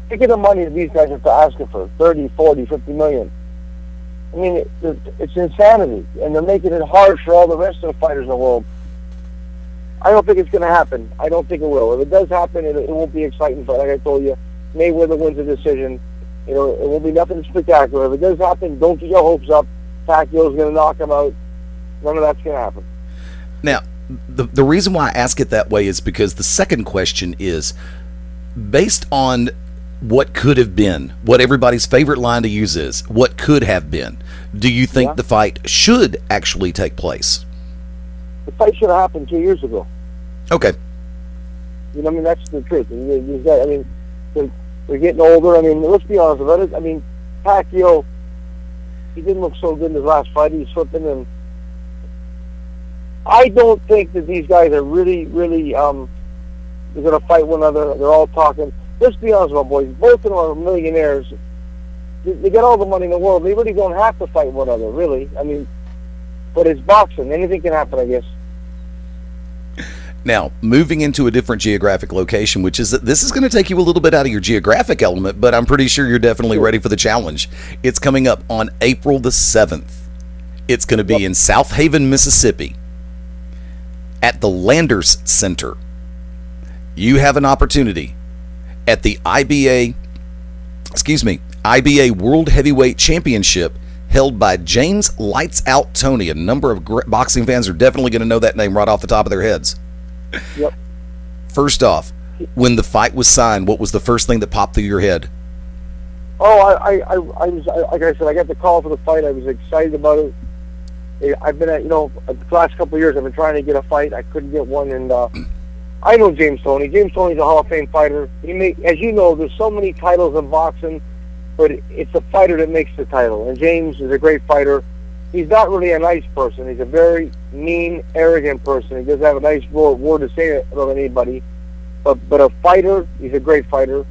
Think of the money that these guys are asking for, 30, 40, 50 million. I mean, it's insanity, and they're making it hard for all the rest of the fighters in the world. I don't think it's going to happen. I don't think it will. If it does happen, it won't be exciting. But like I told you, Mayweather wins the decision. It won't be nothing spectacular. If it does happen, don't get your hopes up. Pacquiao's going to knock him out. None of that's going to happen. Now, the reason why I ask it that way is because the second question is, based on what could have been, what everybody's favorite line to use is, what could have been, do you think the fight should actually take place? The fight should have happened 2 years ago. Okay. I mean, that's the truth. These guys, I mean, they're getting older. I mean, let's be honest about it. I mean, Pacquiao, he didn't look so good in his last fight. He's slipping, and I don't think that these guys are really, they're going to fight one another. They're all talking. Let's be honest about it, boys. Both of them are millionaires. They got all the money in the world. They really don't have to fight one another, really. I mean, but it's boxing. Anything can happen, I guess. Now, moving into a different geographic location, which is that this is going to take you a little bit out of your geographic element, but I'm pretty sure you're definitely ready for the challenge. It's coming up on April the 7th. It's going to be in South Haven, Mississippi, at the Landers Center. You have an opportunity at the IBA World Heavyweight Championship held by James Lights Out Tony. A number of boxing fans are definitely going to know that name right off the top of their heads. Yep. First off, when the fight was signed, what was the first thing that popped through your head? Oh, I was, like I said, I got the call for the fight. I was excited about it. I've been at, the last couple of years, I've been trying to get a fight. I couldn't get one, and I know James Toney. James Toney's a Hall of Fame fighter. As you know, there's so many titles in boxing, but it's the fighter that makes the title. And James is a great fighter. He's not really a nice person. He's a very mean, arrogant person. He doesn't have a nice word to say about anybody. But a fighter, he's a great fighter.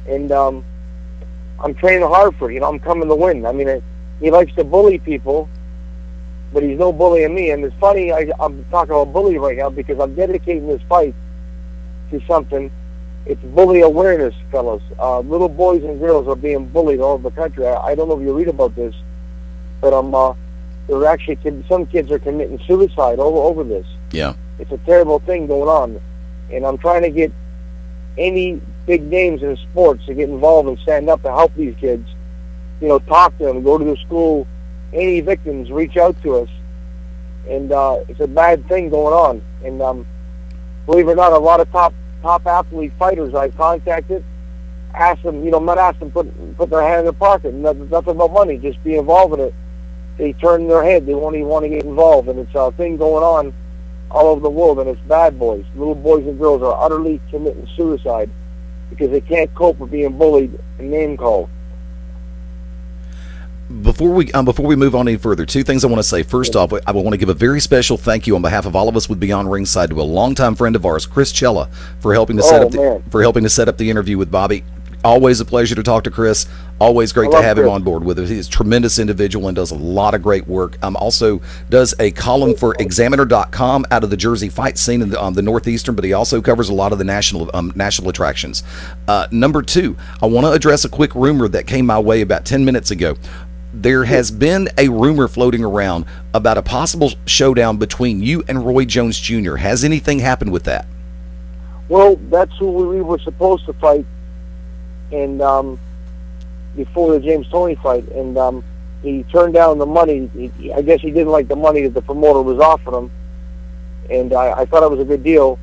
And I'm training hard for it. I'm coming to win. I mean, he likes to bully people, but he's no bullying me. And it's funny, I'm talking about bully right now because I'm dedicating this fight to something. It's bully awareness, fellas. Little boys and girls are being bullied all over the country. I don't know if you read about this, but they're actually, some kids are committing suicide over this. Yeah. It's a terrible thing going on. And I'm trying to get any big names in sports to get involved and stand up to help these kids. Talk to them, go to the school. Any victims, reach out to us. And it's a bad thing going on. And believe it or not, a lot of top athlete fighters I've contacted, asked them, not asked them put their hand in their pocket, nothing about money, just be involved in it. They turn their head, they won't even want to get involved, and it's a thing going on all over the world, and it's bad boys. Little boys and girls are utterly committing suicide because they can't cope with being bullied and name called. Before we move on any further, two things I want to say. First off, I want to give a very special thank you on behalf of all of us with Beyond Ringside to a longtime friend of ours, Chris Cella, for helping to set up the interview with Bobby. Always a pleasure to talk to Chris. Always great to have him on board with us. He's a tremendous individual and does a lot of great work. Also does a column for Examiner.com out of the Jersey fight scene in the Northeastern, but he also covers a lot of the national attractions. Number two, I want to address a quick rumor that came my way about 10 minutes ago. There has been a rumor floating around about a possible showdown between you and Roy Jones Jr. Has anything happened with that? Well, that's who we were supposed to fight, and before the James Toney fight, and he turned down the money. I guess he didn't like the money that the promoter was offering him, and I thought it was a good deal.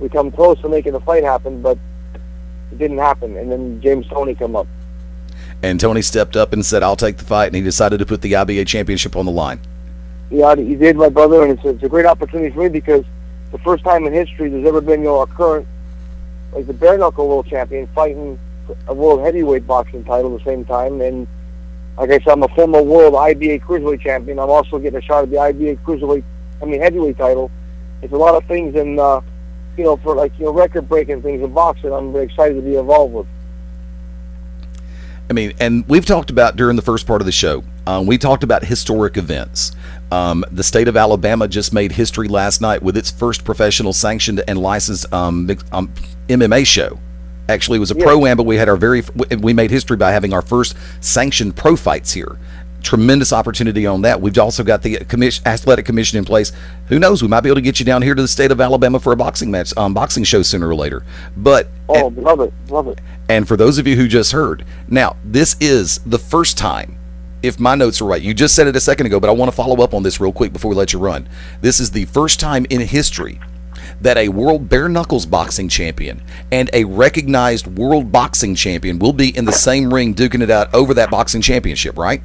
We come close to making the fight happen, but it didn't happen, and then James Toney come up. And Tony stepped up and said, I'll take the fight, and he decided to put the IBA championship on the line. Yeah, he did, my brother, and it's a great opportunity for me because the first time in history there's ever been a current, like the bare knuckle world champion fighting a world heavyweight boxing title at the same time. And like I said, I'm a former world IBA cruiserweight champion. I'm also getting a shot at the IBA heavyweight title. It's a lot of things, and for record-breaking things in boxing, I'm very excited to be involved with. I mean, and we've talked about during the first part of the show, we talked about historic events. The state of Alabama just made history last night with its first professional sanctioned and licensed MMA show. Actually, it was a pro-am, but we made history by having our first sanctioned pro fights here. Tremendous opportunity on that. We've also got the athletic commission in place. Who knows? We might be able to get you down here to the state of Alabama for a boxing match, boxing show sooner or later. But love it. And for those of you who just heard, now this is the first time, if my notes are right. You just said it a second ago, but I want to follow up on this real quick before we let you run. This is the first time in history that a world bare knuckles boxing champion and a recognized world boxing champion will be in the same ring duking it out over that boxing championship, right?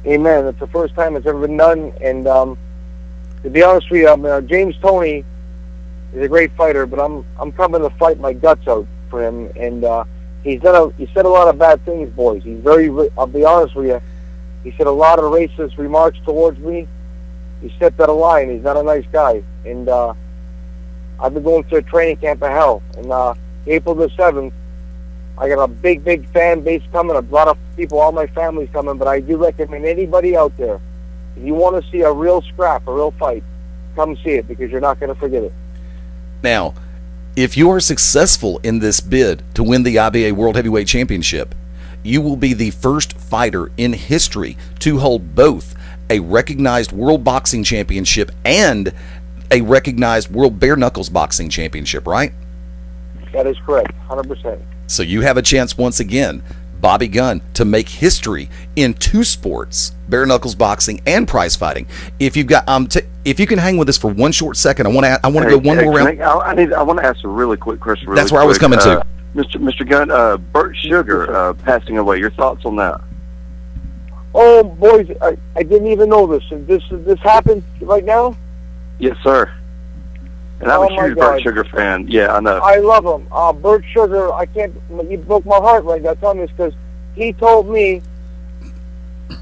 Amen. It's the first time it's ever been done, and to be honest with you, James Toney is a great fighter, but I'm coming to fight my guts out for him, and he said a lot of bad things, boys. He's I'll be honest with you, he said a lot of racist remarks towards me. He stepped out of line. He's not a nice guy, and I've been going through a training camp of hell, and April the 7th, I got a big fan base coming, a lot of people, all my family's coming, but I do recommend anybody out there, if you want to see a real scrap, a real fight, come see it, because you're not going to forget it. Now, if you are successful in this bid to win the IBA World Heavyweight Championship, you will be the first fighter in history to hold both a recognized World Boxing Championship and a recognized World Bare Knuckles Boxing Championship, right? That is correct, 100%. So you have a chance once again, Bobby Gunn, to make history in two sports, bare knuckles boxing and prize fighting. If you've got if you can hang with us for one short second, I want to go one more round. I want to ask a really quick question. That's where I was coming to. Mr. Gunn, Bert Sugar passing away. Your thoughts on that? Oh, boys, I didn't even know this. This happened right now? Yes, sir. And I'm a huge Bert Sugar fan. Yeah, I know. I love him. Bert Sugar, you broke my heart right now telling me this, because he told me,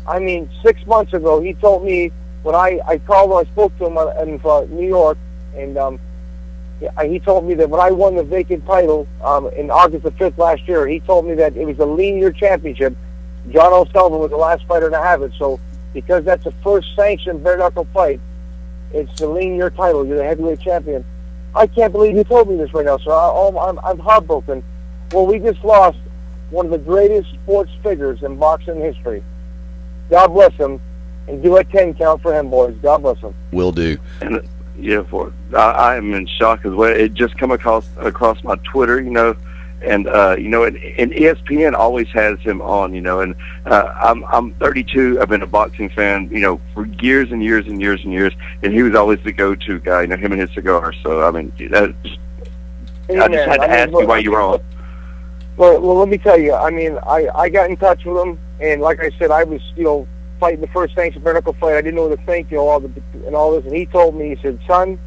6 months ago, he told me when I called him, I spoke to him in New York, and he told me that when I won the vacant title in August the 5th last year, he told me that it was a lean year championship. John O'Sullivan was the last fighter to have it, so because that's the first sanctioned bare-knuckle fight, it's the lean year title. You're the heavyweight champion. I can't believe you told me this right now, sir. I'm heartbroken. Well, we just lost one of the greatest sports figures in boxing history. God bless him, and do a 10 count for him, boys. God bless him. Will do. And I am in shock as well. It just come across my Twitter, and and ESPN always has him on, and I'm 32. I've been a boxing fan, for years and years and years and years, and he was always the go-to guy, him and his cigar. So I just had to ask you why you were on. Well, let me tell you. I got in touch with him, and like I said, I was fighting the first sanctioned bare-knuckle fight. I didn't know the thank you all this, and he told me, he said, son,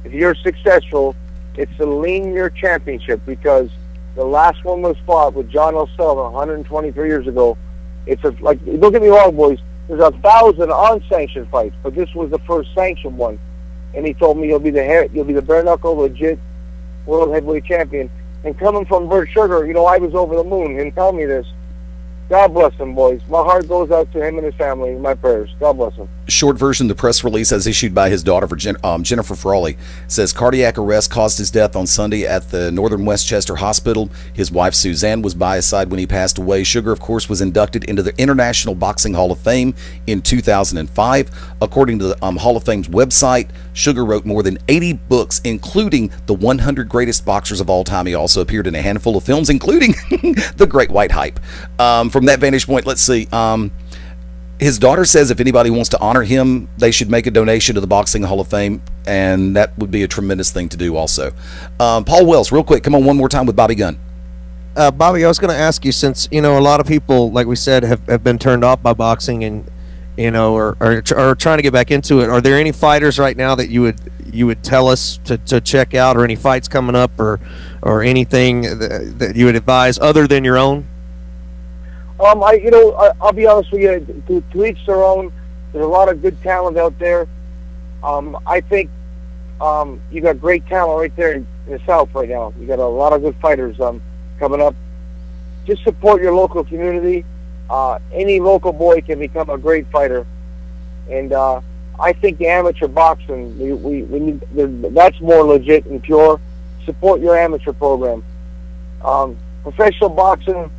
if you're successful, it's the lean year championship, because the last one was fought with John O'Sullivan 123 years ago. Don't get me wrong, boys, there's 1,000 unsanctioned fights, but this was the first sanctioned one. And he told me you'll be the bare-knuckle legit world heavyweight champion. And coming from Bert Sugar, I was over the moon. Him telling me this. God bless him, boys. My heart goes out to him and his family. My prayers. God bless him. Short version, the press release as issued by his daughter, Jennifer Frawley, says cardiac arrest caused his death on Sunday at the Northern Westchester Hospital. His wife, Suzanne, was by his side when he passed away. Sugar, of course, was inducted into the International Boxing Hall of Fame in 2005. According to the Hall of Fame's website, Sugar wrote more than 80 books, including the 100 Greatest Boxers of All Time. He also appeared in a handful of films, including The Great White Hype. From that vantage point, let's see. His daughter says if anybody wants to honor him, they should make a donation to the Boxing Hall of Fame, and that would be a tremendous thing to do also. Paul Wells, real quick, come on one more time with Bobby Gunn. Bobby, I was going to ask you, since, a lot of people, like we said, have been turned off by boxing and, are trying to get back into it. Are there any fighters right now that you would tell us to check out, or any fights coming up, or anything that you would advise other than your own? I'll be honest with you. To each their own. There's a lot of good talent out there. I think you got great talent right there in the South right now. You got a lot of good fighters coming up. Just support your local community. Any local boy can become a great fighter, and I think the amateur boxing we need, that's more legit and pure. Support your amateur program. Professional boxing,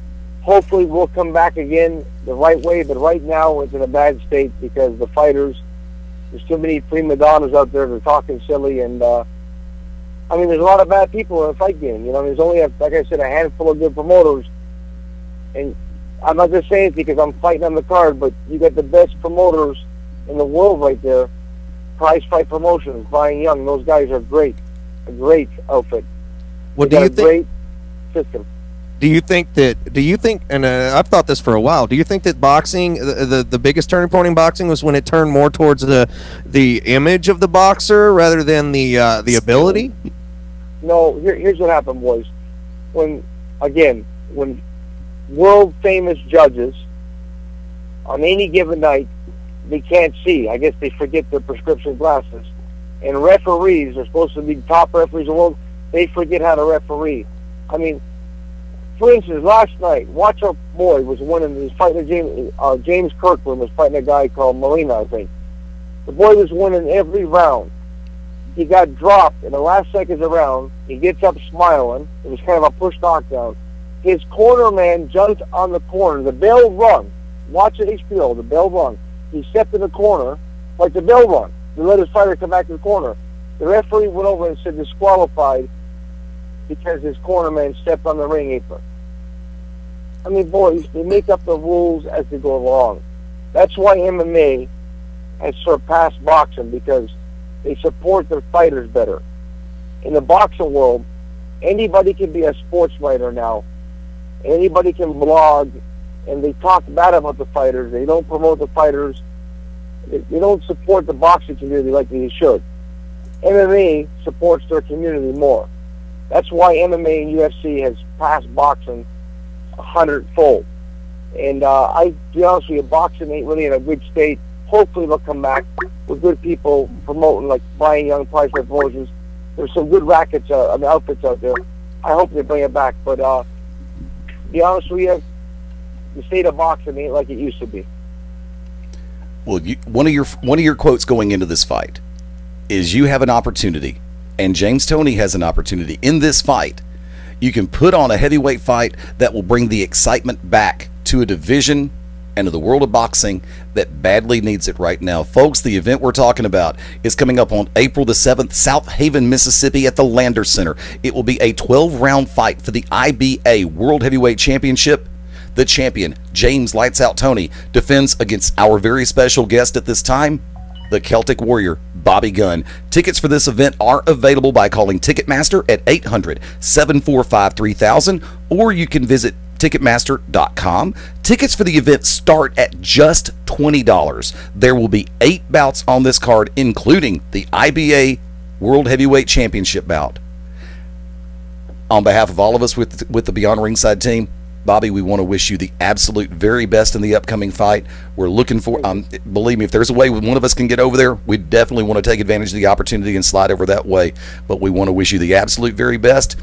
hopefully we'll come back again the right way, but right now it's in a bad state because the fighters, there's too many prima donnas out there that are talking silly, and there's a lot of bad people in the fight game. There's only, like I said, a handful of good promoters, and I'm not just saying it because I'm fighting on the card, but you got the best promoters in the world right there. Prize Fight Promotions, Brian Young, those guys are great, a great outfit. What do you think? Great system. Do you think, and I've thought this for a while, do you think that boxing, the biggest turning point in boxing was when it turned more towards the image of the boxer rather than the ability? No, here's what happened, boys. When world famous judges on any given night, they can't see. I guess they forget their prescription glasses. And referees are supposed to be top referees in the world. They forget how to referee. For instance, last night, Watch Out Boy was winning. He was fighting James Kirkland was fighting a guy called Molina, I think. The boy was winning every round. He got dropped in the last seconds of the round. He gets up smiling. It was kind of a push knockdown. His corner man jumped on the corner. The bell rung. Watch it, HBO. The bell rung. He stepped in the corner, like the bell rung. They let his fighter come back to the corner. The referee went over and said disqualified because his corner man stepped on the ring apron. Boys, they make up the rules as they go along. That's why MMA has surpassed boxing, because they support their fighters better. In the boxing world, anybody can be a sports writer now. Anybody can blog, and they talk bad about the fighters. They don't promote the fighters. They don't support the boxing community like they should. MMA supports their community more. That's why MMA and UFC has passed boxing 100-fold. And I be honest with you, boxing ain't really in a good state. Hopefully they'll come back with good people promoting, like Brian Young, Price Promotions. There's some good rackets, outfits out there. I hope they bring it back. But be honest with you, the state of boxing ain't like it used to be. Well, one of your quotes going into this fight is you have an opportunity, and James Toney has an opportunity in this fight. You can put on a heavyweight fight that will bring the excitement back to a division and to the world of boxing that badly needs it right now. Folks, the event we're talking about is coming up on April the 7th, South Haven, Mississippi at the Lander Center. It will be a 12-round fight for the IBA World Heavyweight Championship. The champion, James Lights Out Toney, defends against our very special guest at this time, the Celtic Warrior, Bobby Gunn. Tickets for this event are available by calling Ticketmaster at 800-745-3000, or you can visit Ticketmaster.com. Tickets for the event start at just $20. There will be 8 bouts on this card, including the IBA World Heavyweight Championship bout. On behalf of all of us with the Beyond Ringside team, Bobby, we want to wish you the absolute very best in the upcoming fight. We're looking for, believe me, if there's a way one of us can get over there, we definitely want to take advantage of the opportunity and slide over that way. But we want to wish you the absolute very best.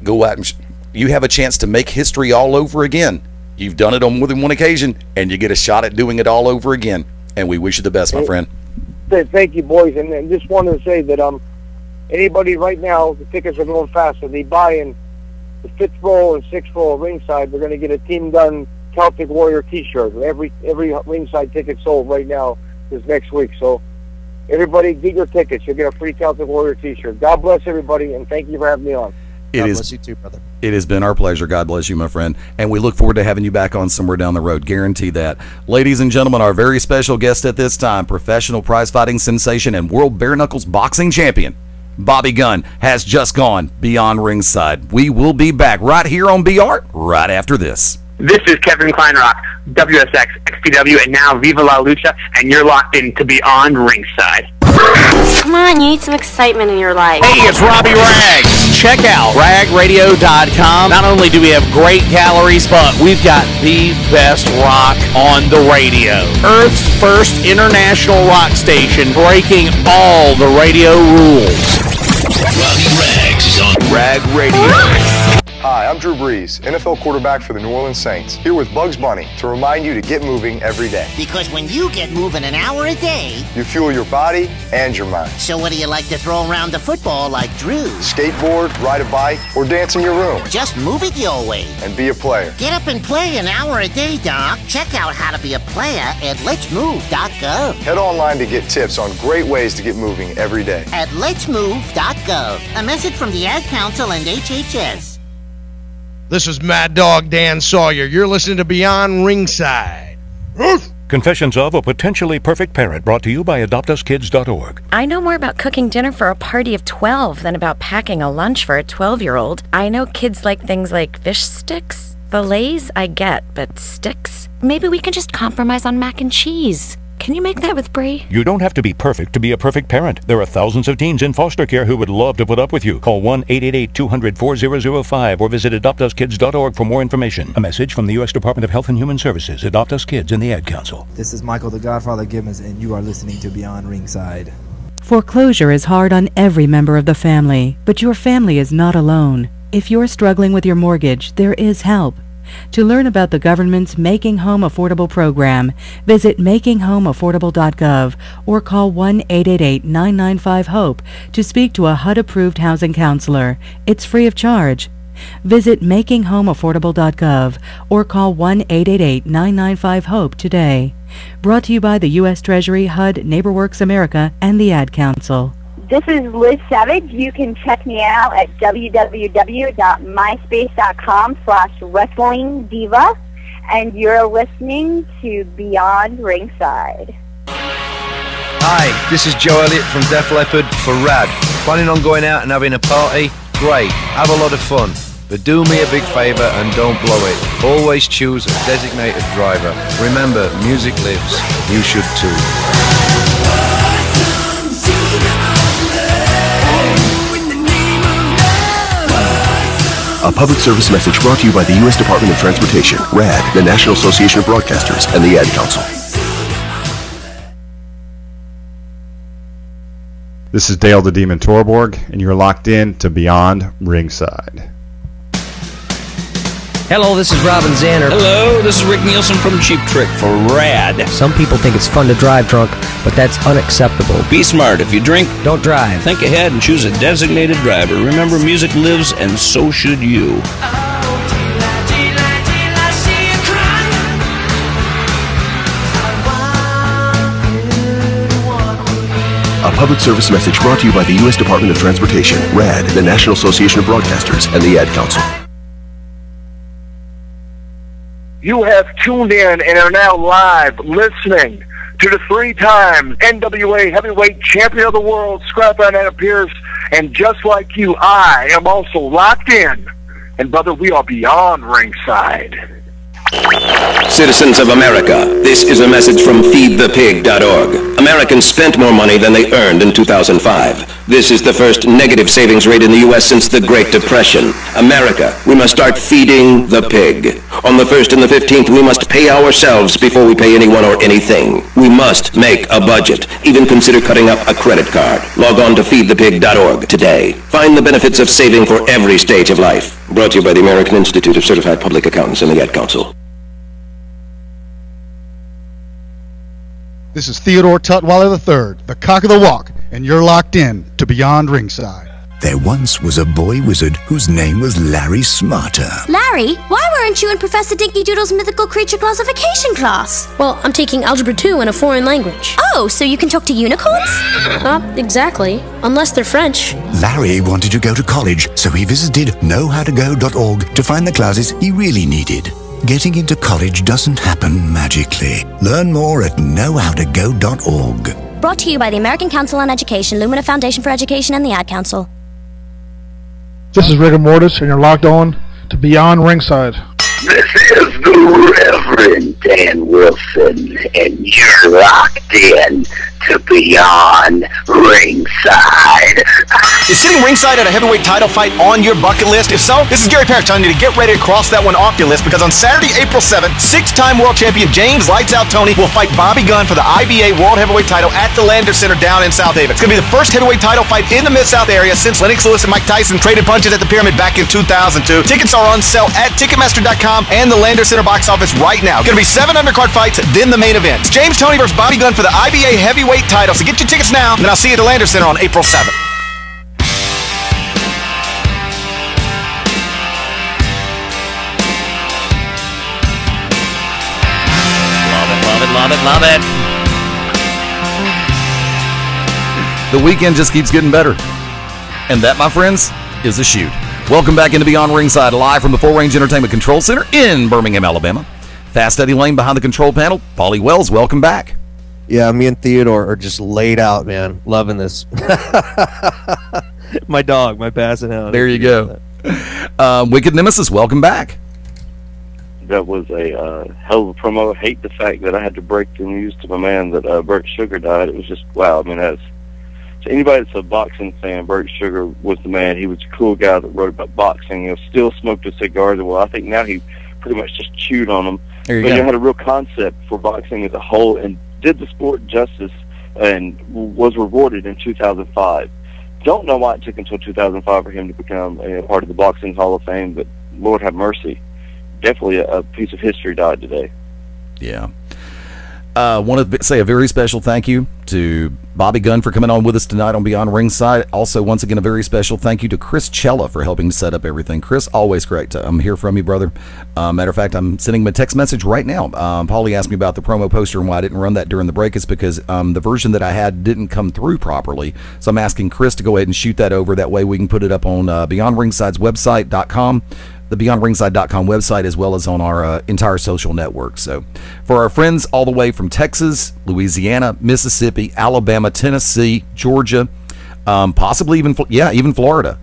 Go out and you have a chance to make history all over again. You've done it on more than one occasion, and you get a shot at doing it all over again. And we wish you the best, my friend. Thank you, boys. And just wanted to say that anybody right now, the tickets are going fast. So they buy in the 5th row and 6th row of Ringside, they're going to get a Team Gunn Celtic Warrior T-shirt. Every Ringside ticket sold right now is next week. So everybody, get your tickets. You'll get a free Celtic Warrior T-shirt. God bless everybody, and thank you for having me on. God bless you too, brother. It has been our pleasure. God bless you, my friend. And we look forward to having you back on somewhere down the road. Guarantee that. Ladies and gentlemen, our very special guest at this time, professional prize-fighting sensation and world bare knuckles boxing champion, Bobby Gunn, has just gone beyond ringside. We will be back right here on BR right after this. This is Kevin Kleinrock, WSX, XPW, and now Viva La Lucha, and you're locked in to Beyond Ringside. Come on, you need some excitement in your life. Hey, it's Robbie Ragg. Check out ragradio.com. Not only do we have great galleries, but we've got the best rock on the radio. Earth's first international rock station, breaking all the radio rules. Robbie Raggs is on Rag Radio. Hi, I'm Drew Brees, NFL quarterback for the New Orleans Saints, here with Bugs Bunny to remind you to get moving every day. Because when you get moving an hour a day, you fuel your body and your mind. So what do you like to throw around the football like Drew? Skateboard, ride a bike, or dance in your room. Just move it your way. And be a player. Get up and play an hour a day, Doc. Check out how to be a player at letsmove.gov. Head online to get tips on great ways to get moving every day. At letsmove.gov. A message from the Ad Council and HHS. This is Mad Dog Dan Sawyer. You're listening to Beyond Ringside. Confessions of a Potentially Perfect Parent, brought to you by AdoptUsKids.org. I know more about cooking dinner for a party of 12 than about packing a lunch for a 12-year-old. I know kids like things like fish sticks. Fillets, I get, but sticks? Maybe we can just compromise on mac and cheese. Can you make that with Brie? You don't have to be perfect to be a perfect parent. There are thousands of teens in foster care who would love to put up with you. Call 1-888-200-4005 or visit AdoptUsKids.org for more information. A message from the U.S. Department of Health and Human Services, Adopt Us Kids, and the Ad Council. This is Michael the Godfather Gibbons, and you are listening to Beyond Ringside. Foreclosure is hard on every member of the family, but your family is not alone. If you're struggling with your mortgage, there is help. To learn about the government's Making Home Affordable program, visit makinghomeaffordable.gov or call 1-888-995-HOPE to speak to a HUD-approved housing counselor. It's free of charge. Visit makinghomeaffordable.gov or call 1-888-995-HOPE today. Brought to you by the U.S. Treasury, HUD, NeighborWorks America, and the Ad Council. This is Liz Savage. You can check me out at www.myspace.com/wrestlingdiva, and you're listening to Beyond Ringside. Hi, this is Joe Elliott from Def Leppard for RAD. Planning on going out and having a party? great, have a lot of fun. But do me a big favor and don't blow it. Always choose a designated driver. Remember, music lives. You should too. A public service message brought to you by the U.S. Department of Transportation, RAD, the National Association of Broadcasters, and the Ad Council. This is Dale the Demon Torborg, and you're locked in to Beyond Ringside. Hello, this is Robin Zanner. Hello, this is Rick Nielsen from Cheap Trick for RAD. Some people think it's fun to drive drunk, but that's unacceptable. Be smart. If you drink, don't drive. Think ahead and choose a designated driver. Remember, music lives, and so should you. A public service message brought to you by the U.S. Department of Transportation, RAD, the National Association of Broadcasters, and the Ad Council. You have tuned in and are now live listening to the 3-time NWA Heavyweight Champion of the World, Scrapper Nana Pierce, and just like you, I am also locked in. And brother, we are beyond ringside. Citizens of America, this is a message from feedthepig.org. Americans spent more money than they earned in 2005. This is the first negative savings rate in the U.S. since the Great Depression. America, we must start feeding the pig. On the 1st and the 15th, we must pay ourselves before we pay anyone or anything. We must make a budget. Even consider cutting up a credit card. Log on to feedthepig.org today. Find the benefits of saving for every stage of life. Brought to you by the American Institute of Certified Public Accountants and the Ad Council. This is Theodore Tutwiler III, the cock of the walk, and you're locked in to Beyond Ringside. There once was a boy wizard whose name was Larry Smarter. Larry, why weren't you in Professor Dinky Doodle's mythical creature classification class? Well, I'm taking Algebra 2 in a foreign language. Oh, so you can talk to unicorns? Not exactly, unless they're French. Larry wanted to go to college, so he visited knowhowtogo.org to find the classes he really needed. Getting into college doesn't happen magically. Learn more at knowhowtogo.org. Brought to you by the American Council on Education, Lumina Foundation for Education, and the Ad Council. This is Rigor Mortis, and you're locked on to Beyond Ringside. This is the Reverend Dan Wilson, and you're locked in to Beyond Ringside. Is sitting ringside at a heavyweight title fight on your bucket list? If so, this is Gary Parrish telling you to get ready to cross that one off your list, because on Saturday, April 7th, 6-time world champion James Lights Out Tony will fight Bobby Gunn for the IBA World Heavyweight title at the Lander Center down in South Haven. It's going to be the first heavyweight title fight in the Mid-South area since Lennox Lewis and Mike Tyson traded punches at the Pyramid back in 2002. Tickets are on sale at Ticketmaster.com and the Lander Center box office right now. It's going to be 7 undercard fights, then the main event. It's James Toney versus Bobby Gunn for the IBA Heavyweight title. So get your tickets now, and then I'll see you at the Lander Center on April 7th. Love it. The weekend just keeps getting better. And that, my friends, is a shoot. Welcome back into Beyond Ringside, live from the Full Range Entertainment Control Center in Birmingham, Alabama. Fast Eddie Lane behind the control panel. Paulie Wells, welcome back. Yeah, me and Theodore are just laid out, man. Loving this. My dog, my passing out. There you go. Wicked Nemesis, welcome back. That was a hell of a promo. I hate the fact that I had to break the news to my man that Bert Sugar died. It was just, wow. I mean, that's, to anybody that's a boxing fan, Bert Sugar was the man. He was a cool guy that wrote about boxing. You know, still smoked a cigar. Well, I think now he pretty much just chewed on them. But he had a real concept for boxing as a whole and did the sport justice and was rewarded in 2005. Don't know why it took until 2005 for him to become a part of the Boxing Hall of Fame, but Lord have mercy. Definitely a piece of history died today. Yeah. Want to say a very special thank you to Bobby Gunn for coming on with us tonight on Beyond Ringside. Also, once again, a very special thank you to Chris Cella for helping set up everything. Chris, always great to hear from you, brother. Matter of fact, I'm sending him a text message right now. Paulie asked me about the promo poster and why I didn't run that during the break. It's because the version that I had didn't come through properly. So I'm asking Chris to go ahead and shoot that over. That way we can put it up on BeyondRingside's website.com. The BeyondRingside.com website, as well as on our entire social network. So for our friends all the way from Texas, Louisiana, Mississippi, Alabama, Tennessee, Georgia, possibly even Florida,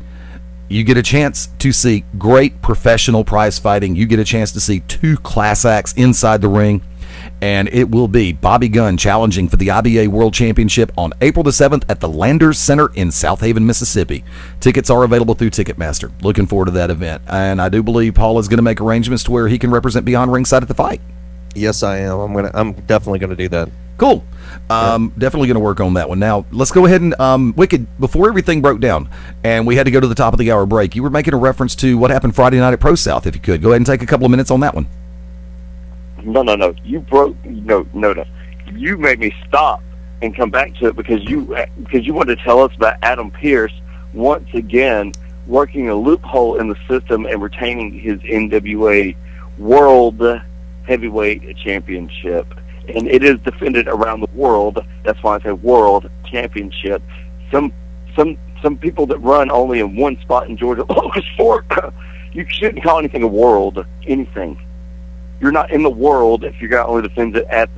You get a chance to see great professional prize fighting. You get a chance to see 2 class acts inside the ring. And it will be Bobby Gunn challenging for the IBA World Championship on April the 7th at the Landers Center in South Haven, Mississippi. Tickets are available through Ticketmaster. Looking forward to that event. And I do believe Paul is going to make arrangements to where he can represent Beyond Ringside at the fight. Yes, I am. I'm definitely going to do that. Cool. Definitely going to work on that one. Now, let's go ahead and, Wicked, before everything broke down and we had to go to the top of the hour break, you were making a reference to what happened Friday night at Pro South, if you could. Go ahead and take a couple of minutes on that one. No. You broke. No. You made me stop and come back to it because you wanted to tell us about Adam Pearce once again working a loophole in the system and retaining his NWA World Heavyweight Championship. And it is defended around the world. That's why I say World Championship. Some people that run only in one spot in Georgia, Locust Fork, you shouldn't call anything a world, anything. You're not in the world if your guy only defends it at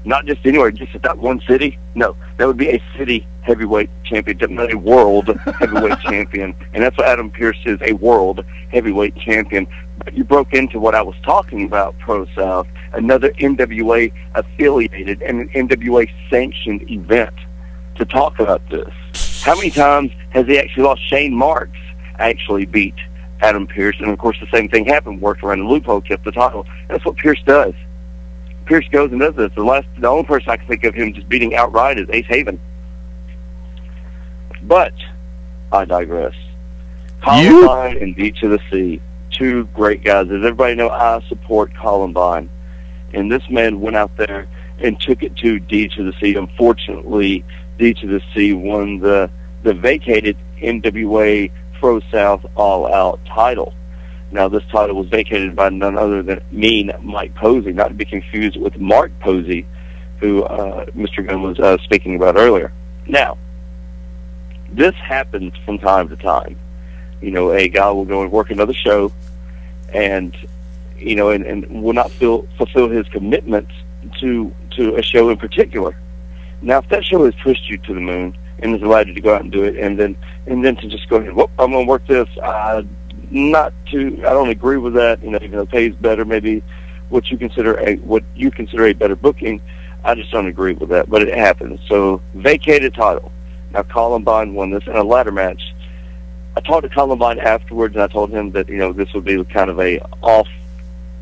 not just anywhere, just at that one city. No, that would be a city heavyweight championship, not a world heavyweight champion. And that's what Adam Pearce is, a world heavyweight champion. But you broke into what I was talking about, Pro South, another NWA affiliated and an NWA sanctioned event to talk about this. How many times has he actually lost? Shane Marks actually beat Adam Pearce, and of course the same thing happened, worked around the loophole, kept the title. That's what Pearce does. Pearce goes and does this. The only person I can think of him just beating outright is Ace Haven. But I digress. Columbine and D to the C, 2 great guys. As everybody know, I support Columbine, and this man went out there and took it to D to the C. Unfortunately, D to the C won the vacated NWA Pro South All Out title. Now, this title was vacated by none other than Mean Mike Posey, not to be confused with Mark Posey, who Mr. Gunn was speaking about earlier. Now, this happens from time to time. You know, a guy will go and work another show, and you know, and will not fulfill his commitment to a show in particular. Now, if that show has pushed you to the moon and has allowed you to go out and do it, and then to just go ahead, whoop, I'm going to work this. I don't agree with that. You know, even though it pays better, maybe what you consider a better booking. I just don't agree with that, but it happens. So, vacated title. Now, Columbine won this in a ladder match. I talked to Columbine afterwards, and I told him that, you know, this would be kind of a off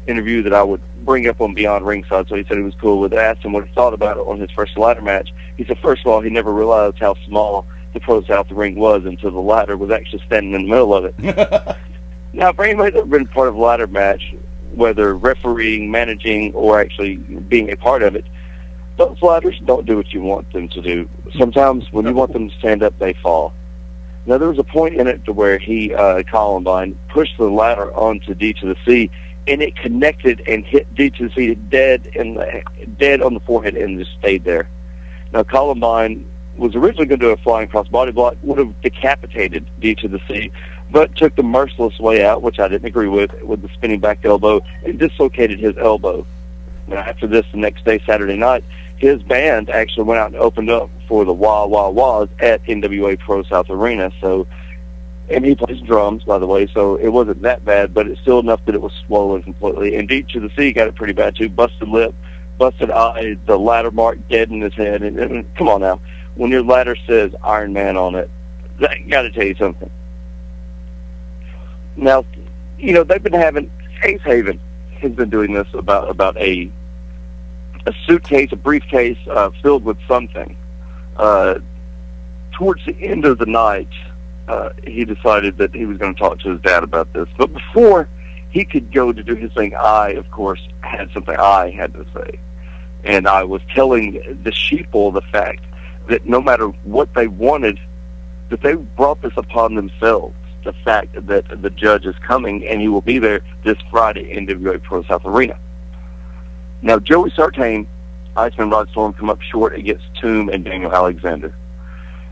interview that I would bring up on Beyond Ringside, so he said he was cool with it. I asked him what he thought about it on his first ladder match. He said, first of all, he never realized how small the Pro South ring was until the ladder was actually standing in the middle of it. Now, for anybody that's been part of a ladder match, whether refereeing, managing, or actually being a part of it, those ladders don't do what you want them to do. Sometimes when you want them to stand up, they fall. Now, there was a point in it to where Columbine, pushed the ladder onto D to the C, and it connected and hit D to the C dead on the forehead and just stayed there. Now, Columbine was originally going to do a flying cross body block, would have decapitated D to the C, but took the merciless way out, which I didn't agree with the spinning back elbow, and dislocated his elbow. Now, after this, the next day, Saturday night, his band actually went out and opened up for the Wah Wah Wahs at NWA Pro South Arena. So, and he plays drums, by the way, so it wasn't that bad, but it's still enough that it was swollen completely. And D to the C got it pretty bad too. Busted lip, busted eye, the ladder mark dead in his head. And come on now, when your ladder says Iron Man on it, that got to tell you something. Now, you know, they've been having, Ace Haven has been doing this about a suitcase, a briefcase filled with something. Towards the end of the night, he decided that he was going to talk to his dad about this. But before he could go to do his thing, I, of course, had something I had to say. And I was telling the sheeple the fact that no matter what they wanted, that they brought this upon themselves. The fact that the judge is coming and he will be there this Friday in NWA Pro South Arena. Now, Joey Sartain, Iceman Rod Storm come up short against Tomb and Daniel Alexander.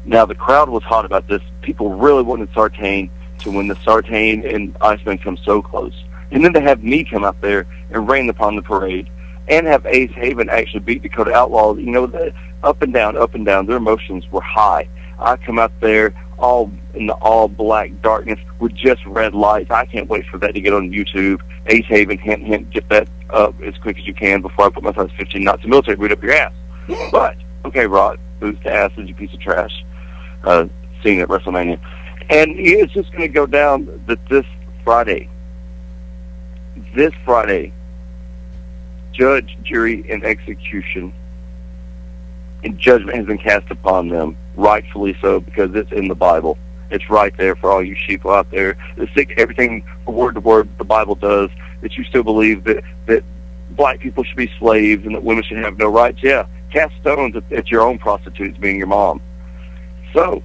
Now, the crowd was hot about this. People really wanted Sartain to win. The Sartain and Iceman come so close. And then to have me come out there and rain upon the parade and have Ace Haven actually beat Dakota Outlaw, you know, up and down, their emotions were high. I come out there all in the all black darkness with just red lights. I can't wait for that to get on YouTube. Ace Haven, hint, hint, get that up as quick as you can before I put my size 15 knots of military boot up your ass. But, okay, Rod, boots to acid, you piece of trash, seeing at WrestleMania. And it's just going to go down that this Friday, judge, jury, and execution, and judgment has been cast upon them, rightfully so, because it's in the Bible. It's right there for all you sheep out there that stick everything word to word the Bible does, that you still believe that black people should be slaves and that women should have no rights. Yeah, cast stones at your own prostitutes being your mom. So,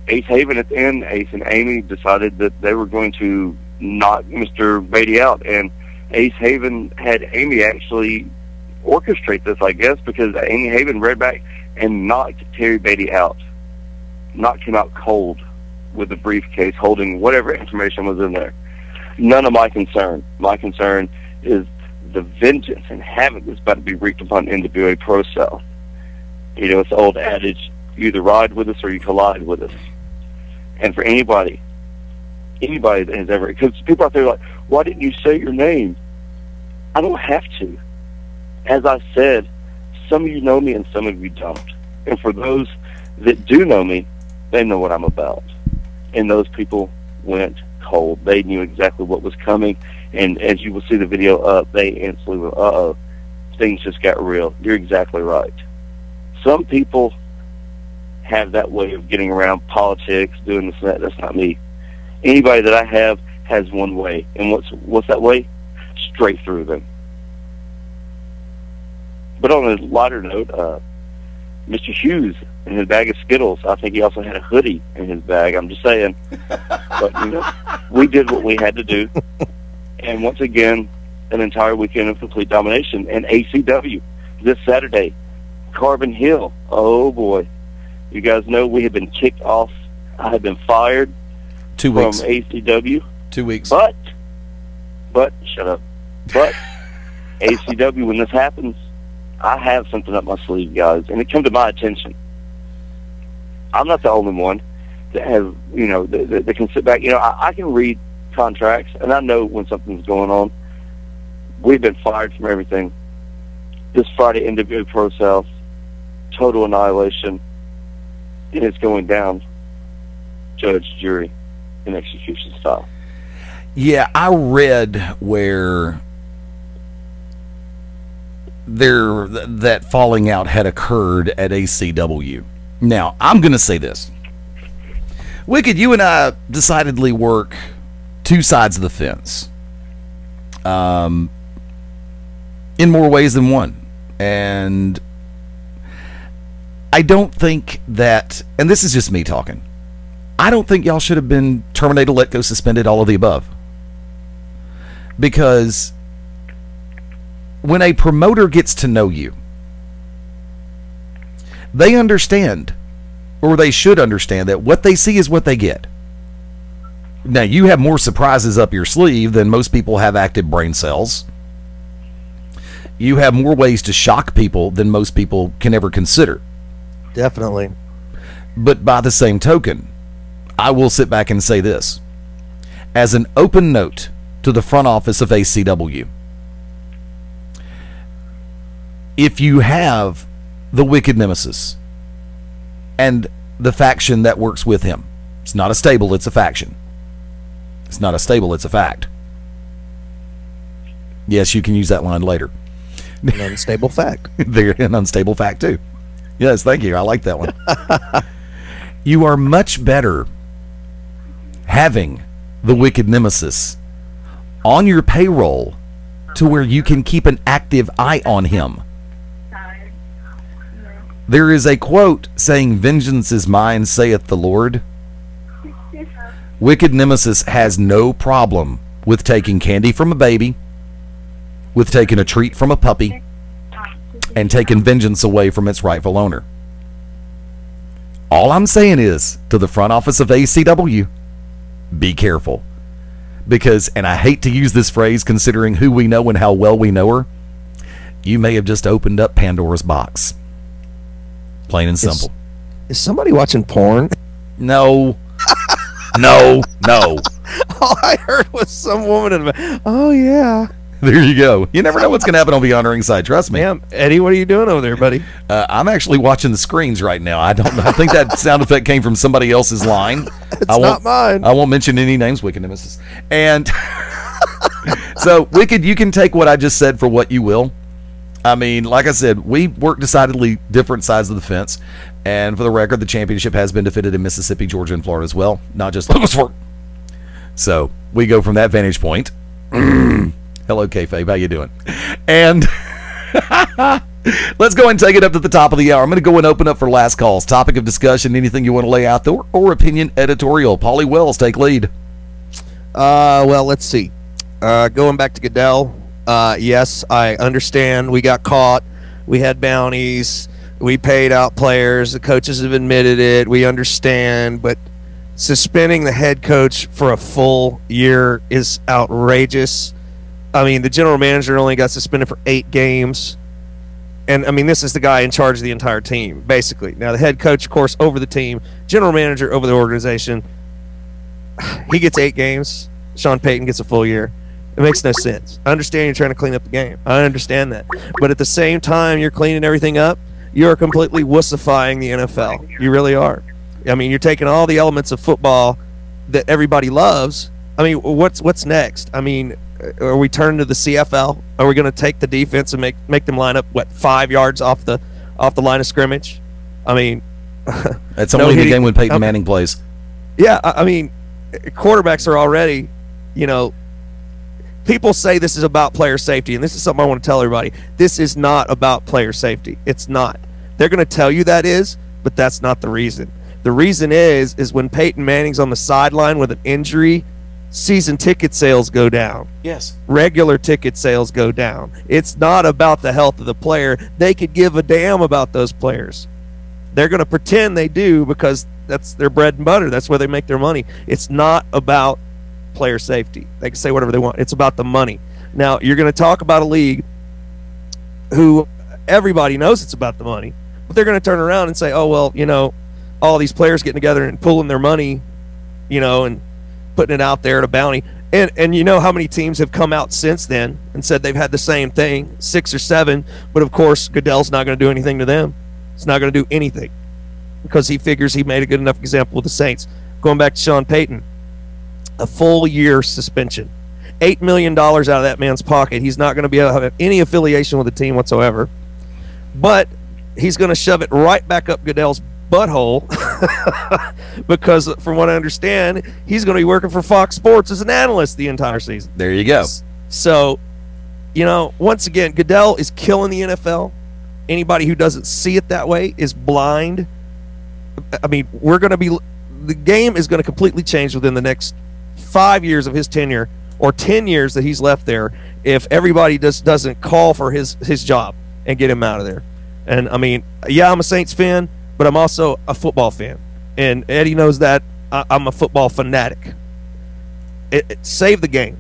Ace Haven at the end, Ace and Amy decided that they were going to knock Mr. Beatty out, and Ace Haven had Amy actually orchestrate this, I guess, because Amy Haven read back and knocked Terry Beatty out. Knocked him out cold with a briefcase holding whatever information was in there. None of my concern. My concern is the vengeance and havoc that's about to be wreaked upon NWA Pro South. You know, it's the old adage, you either ride with us or you collide with us. And for anybody that has ever, because people out there are like, why didn't you say your name? I don't have to. As I said, some of you know me and some of you don't. And for those that do know me, they know what I'm about. And those people went cold. They knew exactly what was coming. And as you will see the video up, they instantly went, uh-oh, things just got real. You're exactly right. Some people have that way of getting around politics, doing this and that. That's not me. Anybody that I have has one way. And what's that way? Straight through them. But on a lighter note, Mr. Hughes in his bag of Skittles, I think he also had a hoodie in his bag. I'm just saying. But, you know, we did what we had to do. And once again, an entire weekend of complete domination. And ACW this Saturday, Carbon Hill. Oh, boy. You guys know we have been kicked off. I have been fired 2 weeks from ACW. 2 weeks. But, shut up. But ACW, when this happens, I have something up my sleeve, guys, and it come to my attention. I'm not the only one that has, you know, that can sit back. You know, I can read contracts, and I know when something's going on. We've been fired from everything. This Friday, NWA Pro South, total annihilation, and it's going down judge, jury, and execution style. Yeah, I read where that falling out had occurred at ACW. Now, I'm going to say this. Wicked, you and I decidedly work two sides of the fence. In more ways than one. And I don't think that, and this is just me talking, I don't think y'all should have been terminated, let go, suspended, all of the above. Because when a promoter gets to know you, they understand, or they should understand, that what they see is what they get. Now, you have more surprises up your sleeve than most people have active brain cells. You have more ways to shock people than most people can ever consider. Definitely. But by the same token, I will sit back and say this. As an open note to the front office of ACW, if you have the Wicked Nemesis and the faction that works with him, it's not a stable, it's a faction. It's not a stable, it's a fact. Yes, you can use that line later. An unstable fact. They're an unstable fact too. Yes, thank you. I like that one. You are much better having the Wicked Nemesis on your payroll to where you can keep an active eye on him. There is a quote saying, "Vengeance is mine, saith the Lord." Wicked Nemesis has no problem with taking candy from a baby, with taking a treat from a puppy, and taking vengeance away from its rightful owner. All I'm saying is, to the front office of ACW, be careful. Because, and I hate to use this phrase considering who we know and how well we know her, you may have just opened up Pandora's box. Plain and simple. Is somebody watching porn? No. No. All I heard was some woman in the oh, yeah. There you go. You never know what's going to happen on Beyond Ringside. Trust me. Damn, Eddie, what are you doing over there, buddy? I'm actually watching the screens right now. I think that sound effect came from somebody else's line. It's not mine. I won't mention any names, Wicked Nemesis. And so, Wicked, you can take what I just said for what you will. I mean, like I said, we work decidedly different sides of the fence. And for the record, the championship has been defended in Mississippi, Georgia, and Florida as well, not just Lewisburg. So we go from that vantage point. Hello, Kayfabe. How you doing? And let's go and take it up to the top of the hour. I'm going to go and open up for last calls. Topic of discussion, anything you want to lay out there, or opinion editorial. Paulie Wells, take lead. Well, let's see. Going back to Goodell, yes, I understand. We got caught. We had bounties. We paid out players. The coaches have admitted it. We understand. But suspending the head coach for a full year is outrageous. I mean, the general manager only got suspended for 8 games. And, I mean, this is the guy in charge of the entire team, basically. Now, the head coach, of course, over the team. General manager over the organization. He gets 8 games. Sean Payton gets a full year. It makes no sense. I understand you're trying to clean up the game. I understand that. But at the same time you're cleaning everything up, you're completely wussifying the NFL. You really are. I mean, you're taking all the elements of football that everybody loves. I mean, what's next? I mean, are we turning to the CFL? Are we going to take the defense and make them line up 5 yards off the line of scrimmage? I mean, it's only the game when Peyton Manning plays. Yeah, I mean, quarterbacks are already, people say this is about player safety, and this is something I want to tell everybody. This is not about player safety. It's not. They're going to tell you that is, but that's not the reason. The reason is when Peyton Manning's on the sideline with an injury, season ticket sales go down. Yes. Regular ticket sales go down. It's not about the health of the player. They could give a damn about those players. They're going to pretend they do because that's their bread and butter. That's where they make their money. It's not about player safety. They can say whatever they want. It's about the money. Now, you're going to talk about a league who everybody knows it's about the money, but they're going to turn around and say, oh, well, all these players getting together and pulling their money, and putting it out there at a bounty. And you know how many teams have come out since then and said they've had the same thing, 6 or 7, but of course Goodell's not going to do anything to them. He's not going to do anything because he figures he made a good enough example with the Saints. Going back to Sean Payton, a full year suspension. $8 million out of that man's pocket. He's not going to be able to have any affiliation with the team whatsoever, but he's going to shove it right back up Goodell's butthole because from what I understand, he's going to be working for Fox Sports as an analyst the entire season. There you go. So, once again, Goodell is killing the NFL. Anybody who doesn't see it that way is blind. I mean, the game is going to completely change within the next 5 years of his tenure or 10 years that he's left there if everybody doesn't call for his job and get him out of there. And I mean, yeah, I'm a Saints fan, but I'm also a football fan. And Eddie knows that. I'm a football fanatic. Save the game.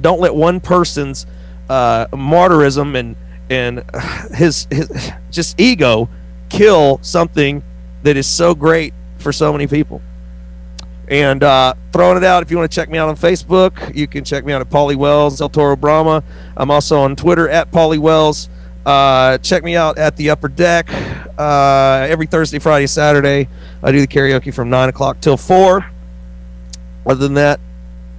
Don't let one person's martyrism and his just ego kill something that is so great for so many people. And throwing it out, if you want to check me out on Facebook, you can check me out at Paulie Wells, El Toro Brahma. I'm also on Twitter at Paulie Wells. Check me out at the Upper Deck every Thursday, Friday, Saturday. I do the karaoke from 9 o'clock till 4. Other than that,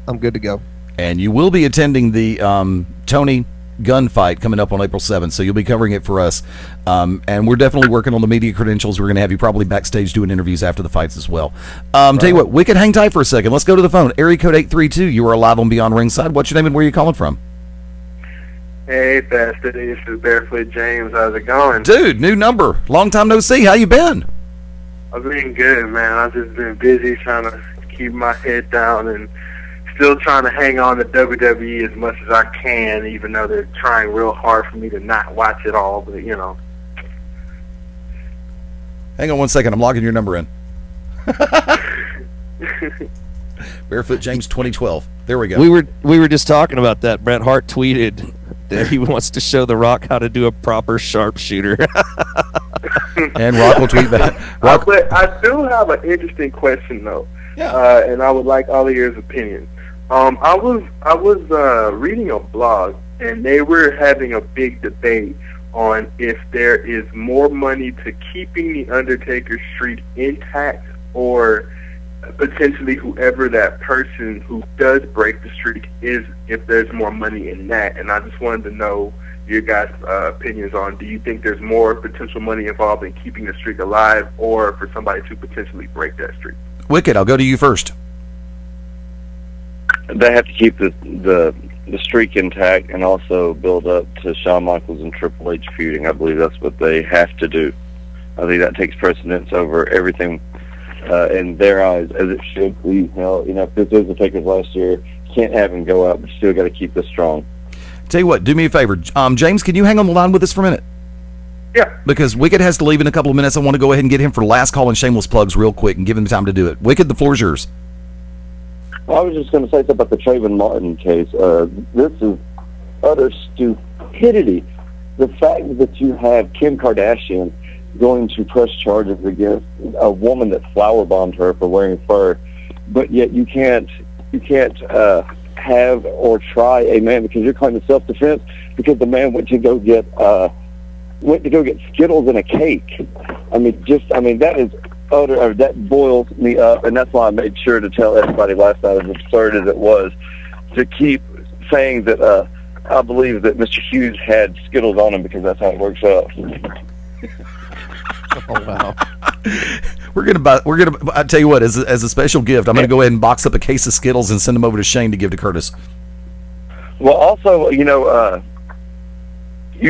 I'm good to go. And you will be attending the Tony gunfight coming up on April 7th, so you'll be covering it for us. And we're definitely working on the media credentials. We're going to have you probably backstage doing interviews after the fights as well. Tell you what, Wicked, hang tight for a second. Let's go to the phone. Area code 832. You are live on Beyond Ringside. What's your name and where are you calling from? Hey, Pastor, this is Barefoot James. How's it going? Dude, new number. Long time no see. How you been? I've been good, man. I've just been busy trying to keep my head down and still trying to hang on to WWE as much as I can, even though they're trying real hard for me to not watch it all, but, Hang on one second. I'm logging your number in. Barefoot James 2012. There we go. We were just talking about that. Bret Hart tweeted that he wants to show The Rock how to do a proper sharpshooter. And Rock will tweet back. Rock. But I do have an interesting question though, and I would like all of your opinion. I was reading a blog, and they were having a big debate on if there is more money to keeping the Undertaker streak intact, or potentially whoever that person who does break the streak is, if there's more money in that. And I just wanted to know your guys' opinions on, do you think there's more potential money involved in keeping the streak alive, or for somebody to potentially break that streak? Wicked, I'll go to you first. They have to keep the streak intact and also build up to Shawn Michaels and Triple H feuding. I believe that's what they have to do. I think that takes precedence over everything in their eyes, as it should be. If this is the Taker's last year, can't have him go out, but still got to keep this strong. Tell you what, do me a favor. James, can you hang on the line with us for a minute? Yeah. Because Wicked has to leave in a couple of minutes. I want to go ahead and get him for last call and shameless plugs real quick and give him time to do it. Wicked, the floor's yours. Well, I was just going to say something about the Trayvon Martin case. This is utter stupidity. The fact that you have Kim Kardashian going to press charges against a woman that flower bombed her for wearing fur, but yet you can't have or try a man because you're claiming self-defense because the man went to go get Skittles and a cake. That is utter. That boils me up, and that's why I made sure to tell everybody last night, as absurd as it was, to keep saying that I believe that Mr. Hughes had Skittles on him because that's how it works out. Oh wow. I tell you what, as a special gift, I'm gonna go ahead and box up a case of Skittles and send them over to Shane to give to Curtis. Well, also, you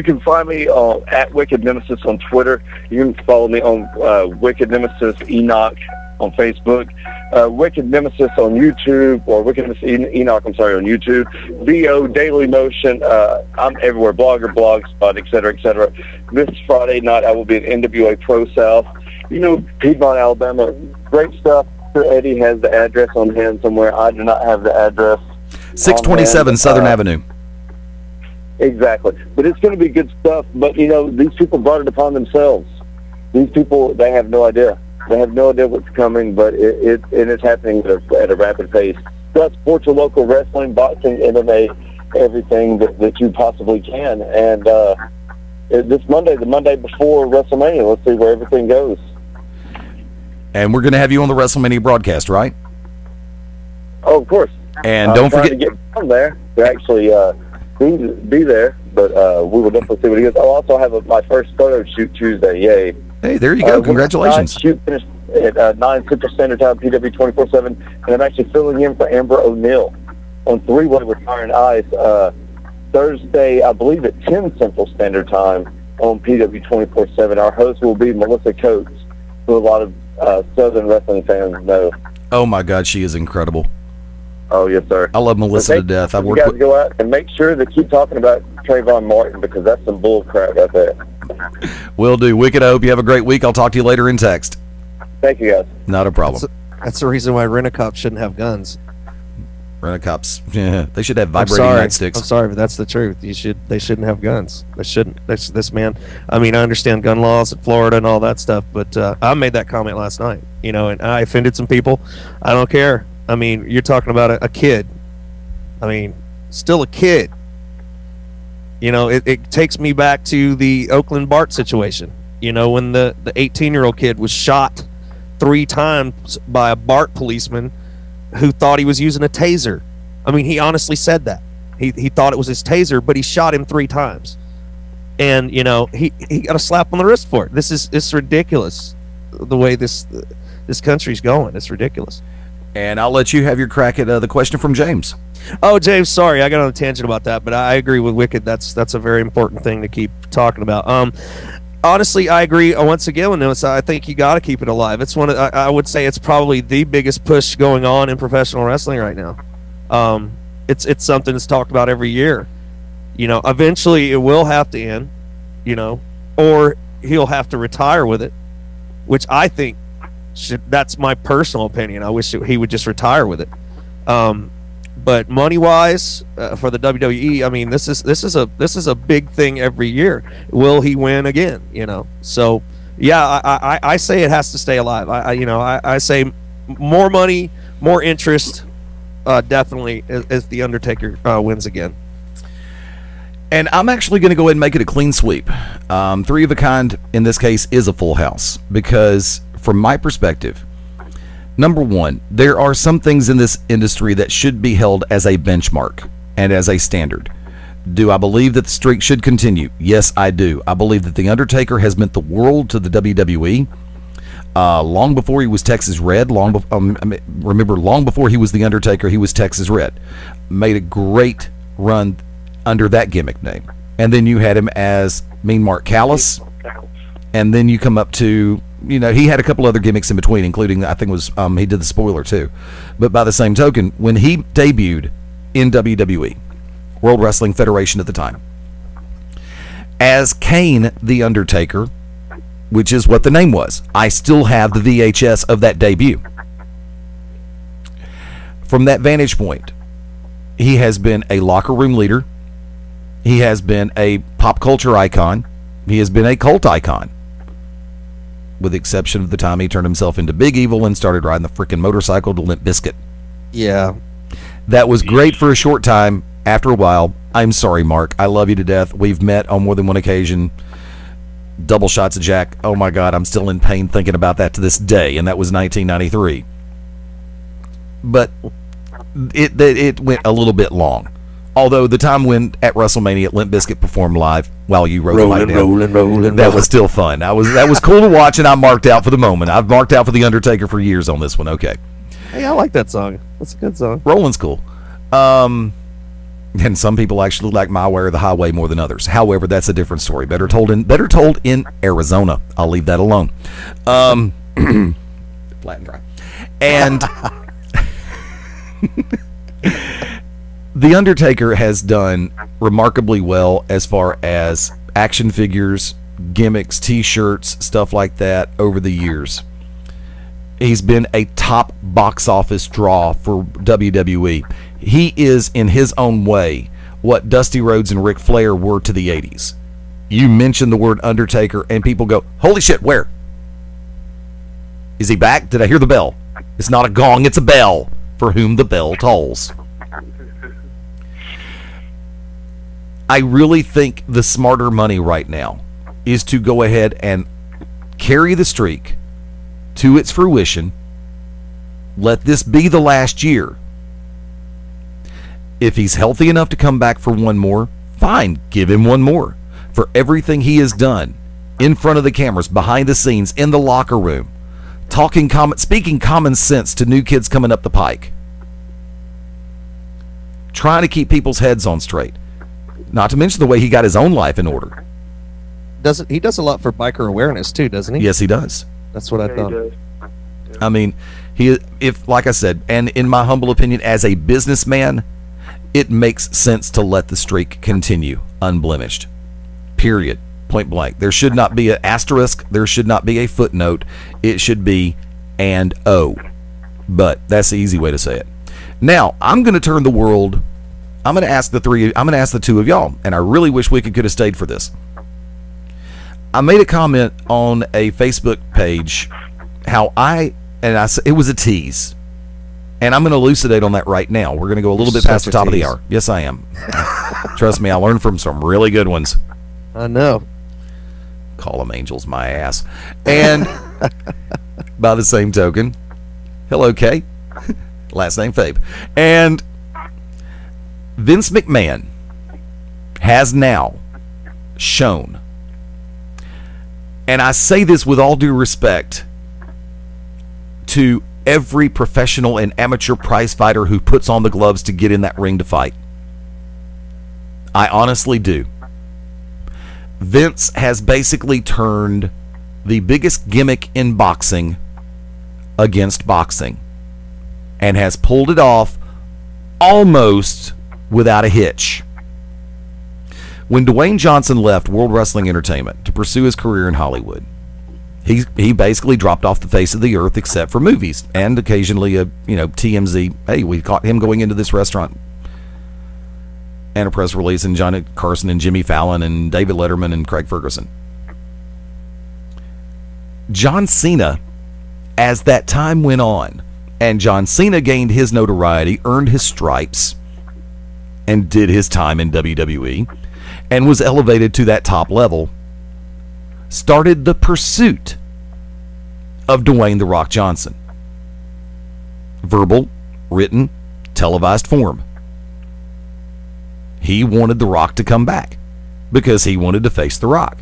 can find me at Wicked Nemesis on Twitter. You can follow me on Wicked Nemesis Enoch on Facebook, Wicked Nemesis on YouTube, or Wicked Nemesis Enoch, on YouTube, VO, Daily Motion, I'm everywhere, Blogger, Blogspot, etc. This Friday night I will be at NWA Pro South, Piedmont, Alabama. Great stuff. Eddie has the address on hand somewhere. I do not have the address. 627 Southern Avenue. Exactly. But it's going to be good stuff. But, these people brought it upon themselves. These people, they have no idea. They have no idea what's coming, but it's happening at a rapid pace. So support your local wrestling, boxing, MMA, everything that you possibly can. And this Monday, the Monday before WrestleMania, let's see where everything goes. And we're going to have you on the WrestleMania broadcast, right? Oh, of course. And don't forget to get down there to actually be there, but we will definitely see what he goes. I'll also have my first photo shoot Tuesday. Yay! Hey, there you go. Congratulations. Shoot finished at 9 Central Standard Time, PW 24/7, and I'm actually filling in for Amber O'Neil on three-way with Iron Ice Thursday, I believe at 10 Central Standard Time on PW 24/7. Our host will be Melissa Coates, who a lot of Southern wrestling fans know. Oh my God, she is incredible. Oh yes, sir. I love Melissa to death. I've worked with. Go out and make sure to keep talking about Trayvon Martin because that's some bull crap right there. Will do. Wicked, I hope you have a great week. I'll talk to you later in text. Thank you, guys. Not a problem. That's the reason why rent-a-cops shouldn't have guns. Rent-a-cops, yeah, they should have vibrating nightsticks. I'm sorry, but that's the truth. They shouldn't have guns. They shouldn't. This man. I mean, I understand gun laws in Florida and all that stuff, but I made that comment last night. And I offended some people. I don't care. I mean, you're talking about a kid. I mean, still a kid. It takes me back to the Oakland Bart situation. When the 18-year-old kid was shot 3 times by a Bart policeman who thought he was using a taser. I mean, he honestly said that. He thought it was his taser, but he shot him 3 times. And, he got a slap on the wrist for it. It's ridiculous the way this country's going. It's ridiculous. And I'll let you have your crack at the question from James. Oh, James, sorry, I got on a tangent about that, but I agree with Wicked. That's a very important thing to keep talking about. Honestly, I agree. Once again with this, I think you got to keep it alive. It's I would say it's probably the biggest push going on in professional wrestling right now. It's something that's talked about every year. Eventually it will have to end. Or he'll have to retire with it, which I think. That's my personal opinion. I wish he would just retire with it. But money-wise, for the WWE, I mean, this is a big thing every year. Will he win again? So Yeah, I say it has to stay alive. I say more money, more interest, definitely, if the Undertaker wins again. And I'm actually going to go ahead and make it a clean sweep. 3 of a Kind, in this case, is a full house. Because, from my perspective, number one, there are some things in this industry that should be held as a benchmark and as a standard. Do I believe that the streak should continue? Yes, I do. I believe that The Undertaker has meant the world to the WWE. Long before he was Texas Red, long before he was The Undertaker, he was Texas Red. Made a great run under that gimmick name. And then you had him as Mean Mark Callis. And then you come up to, he had a couple other gimmicks in between, including, I think it was, he did the spoiler too. But by the same token, when he debuted in WWE, World Wrestling Federation at the time, as Kane the Undertaker, which is what the name was. I still have the VHS of that debut. From that vantage point, he has been a locker room leader. He has been a pop culture icon. He has been a cult icon. With the exception of the time he turned himself into Big Evil and started riding the freaking motorcycle to Limp Bizkit. Yeah. That was great for a short time. After a while, I'm sorry, Mark. I love you to death. We've met on more than one occasion. Double shots of Jack. Oh my God, I'm still in pain thinking about that to this day, and that was 1993. But it went a little bit long. Although the time when at WrestleMania Limp Bizkit performed live while you wrote rolling, that was still fun. That was cool to watch, and I marked out for the moment. I've marked out for The Undertaker for years on this one. Okay. Hey, I like that song. That's a good song. Rolling's cool. And some people actually like My Way or the Highway more than others. However, that's a different story. Better told in Arizona. I'll leave that alone. Flat and dry. And The Undertaker has done remarkably well as far as action figures, gimmicks, T-shirts, stuff like that over the years. He's been a top box office draw for WWE. He is, in his own way, what Dusty Rhodes and Ric Flair were to the 80s. You mention the word Undertaker, and people go, holy shit, where? Is he back? Did I hear the bell? It's not a gong, it's a bell, for whom the bell tolls. I really think the smarter money right now is to go ahead and carry the streak to its fruition. Let this be the last year. If he's healthy enough to come back for one more, fine, give him one more. For everything he has done in front of the cameras, behind the scenes, in the locker room, speaking common sense to new kids coming up the pike, trying to keep people's heads on straight. Not to mention the way he got his own life in order. He does a lot for biker awareness too, doesn't he? Yes, he does. That's what I thought. I mean, like I said, and in my humble opinion, as a businessman, it makes sense to let the streak continue unblemished. Period. Point blank. There should not be an asterisk. There should not be a footnote. It should be and oh. But that's the easy way to say it. Now, I'm going to turn the world. I'm going to ask the two of y'all, and I really wish we could have stayed for this. I made a comment on a Facebook page how I said it was a tease. And I'm going to elucidate on that right now. We're going to go a little bit past the top of the hour. Yes, I am. Trust me, I learned from some really good ones. I know. Call them angels, my ass. And by the same token, hello, Kay. Last name Fabe. And Vince McMahon has now shown, and I say this with all due respect to every professional and amateur prize fighter who puts on the gloves to get in that ring to fight. I honestly do. Vince has basically turned the biggest gimmick in boxing against boxing and has pulled it off almost without a hitch. When Dwayne Johnson left World Wrestling Entertainment to pursue his career in Hollywood, he basically dropped off the face of the earth except for movies and occasionally a TMZ. Hey, we caught him going into this restaurant, and a press release, and Johnny Carson and Jimmy Fallon and David Letterman and Craig Ferguson. John Cena, as that time went on, and John Cena gained his notoriety, earned his stripes, and did his time in WWE, and was elevated to that top level, started the pursuit of Dwayne "The Rock" Johnson. Verbal, written, televised form. He wanted The Rock to come back because he wanted to face The Rock.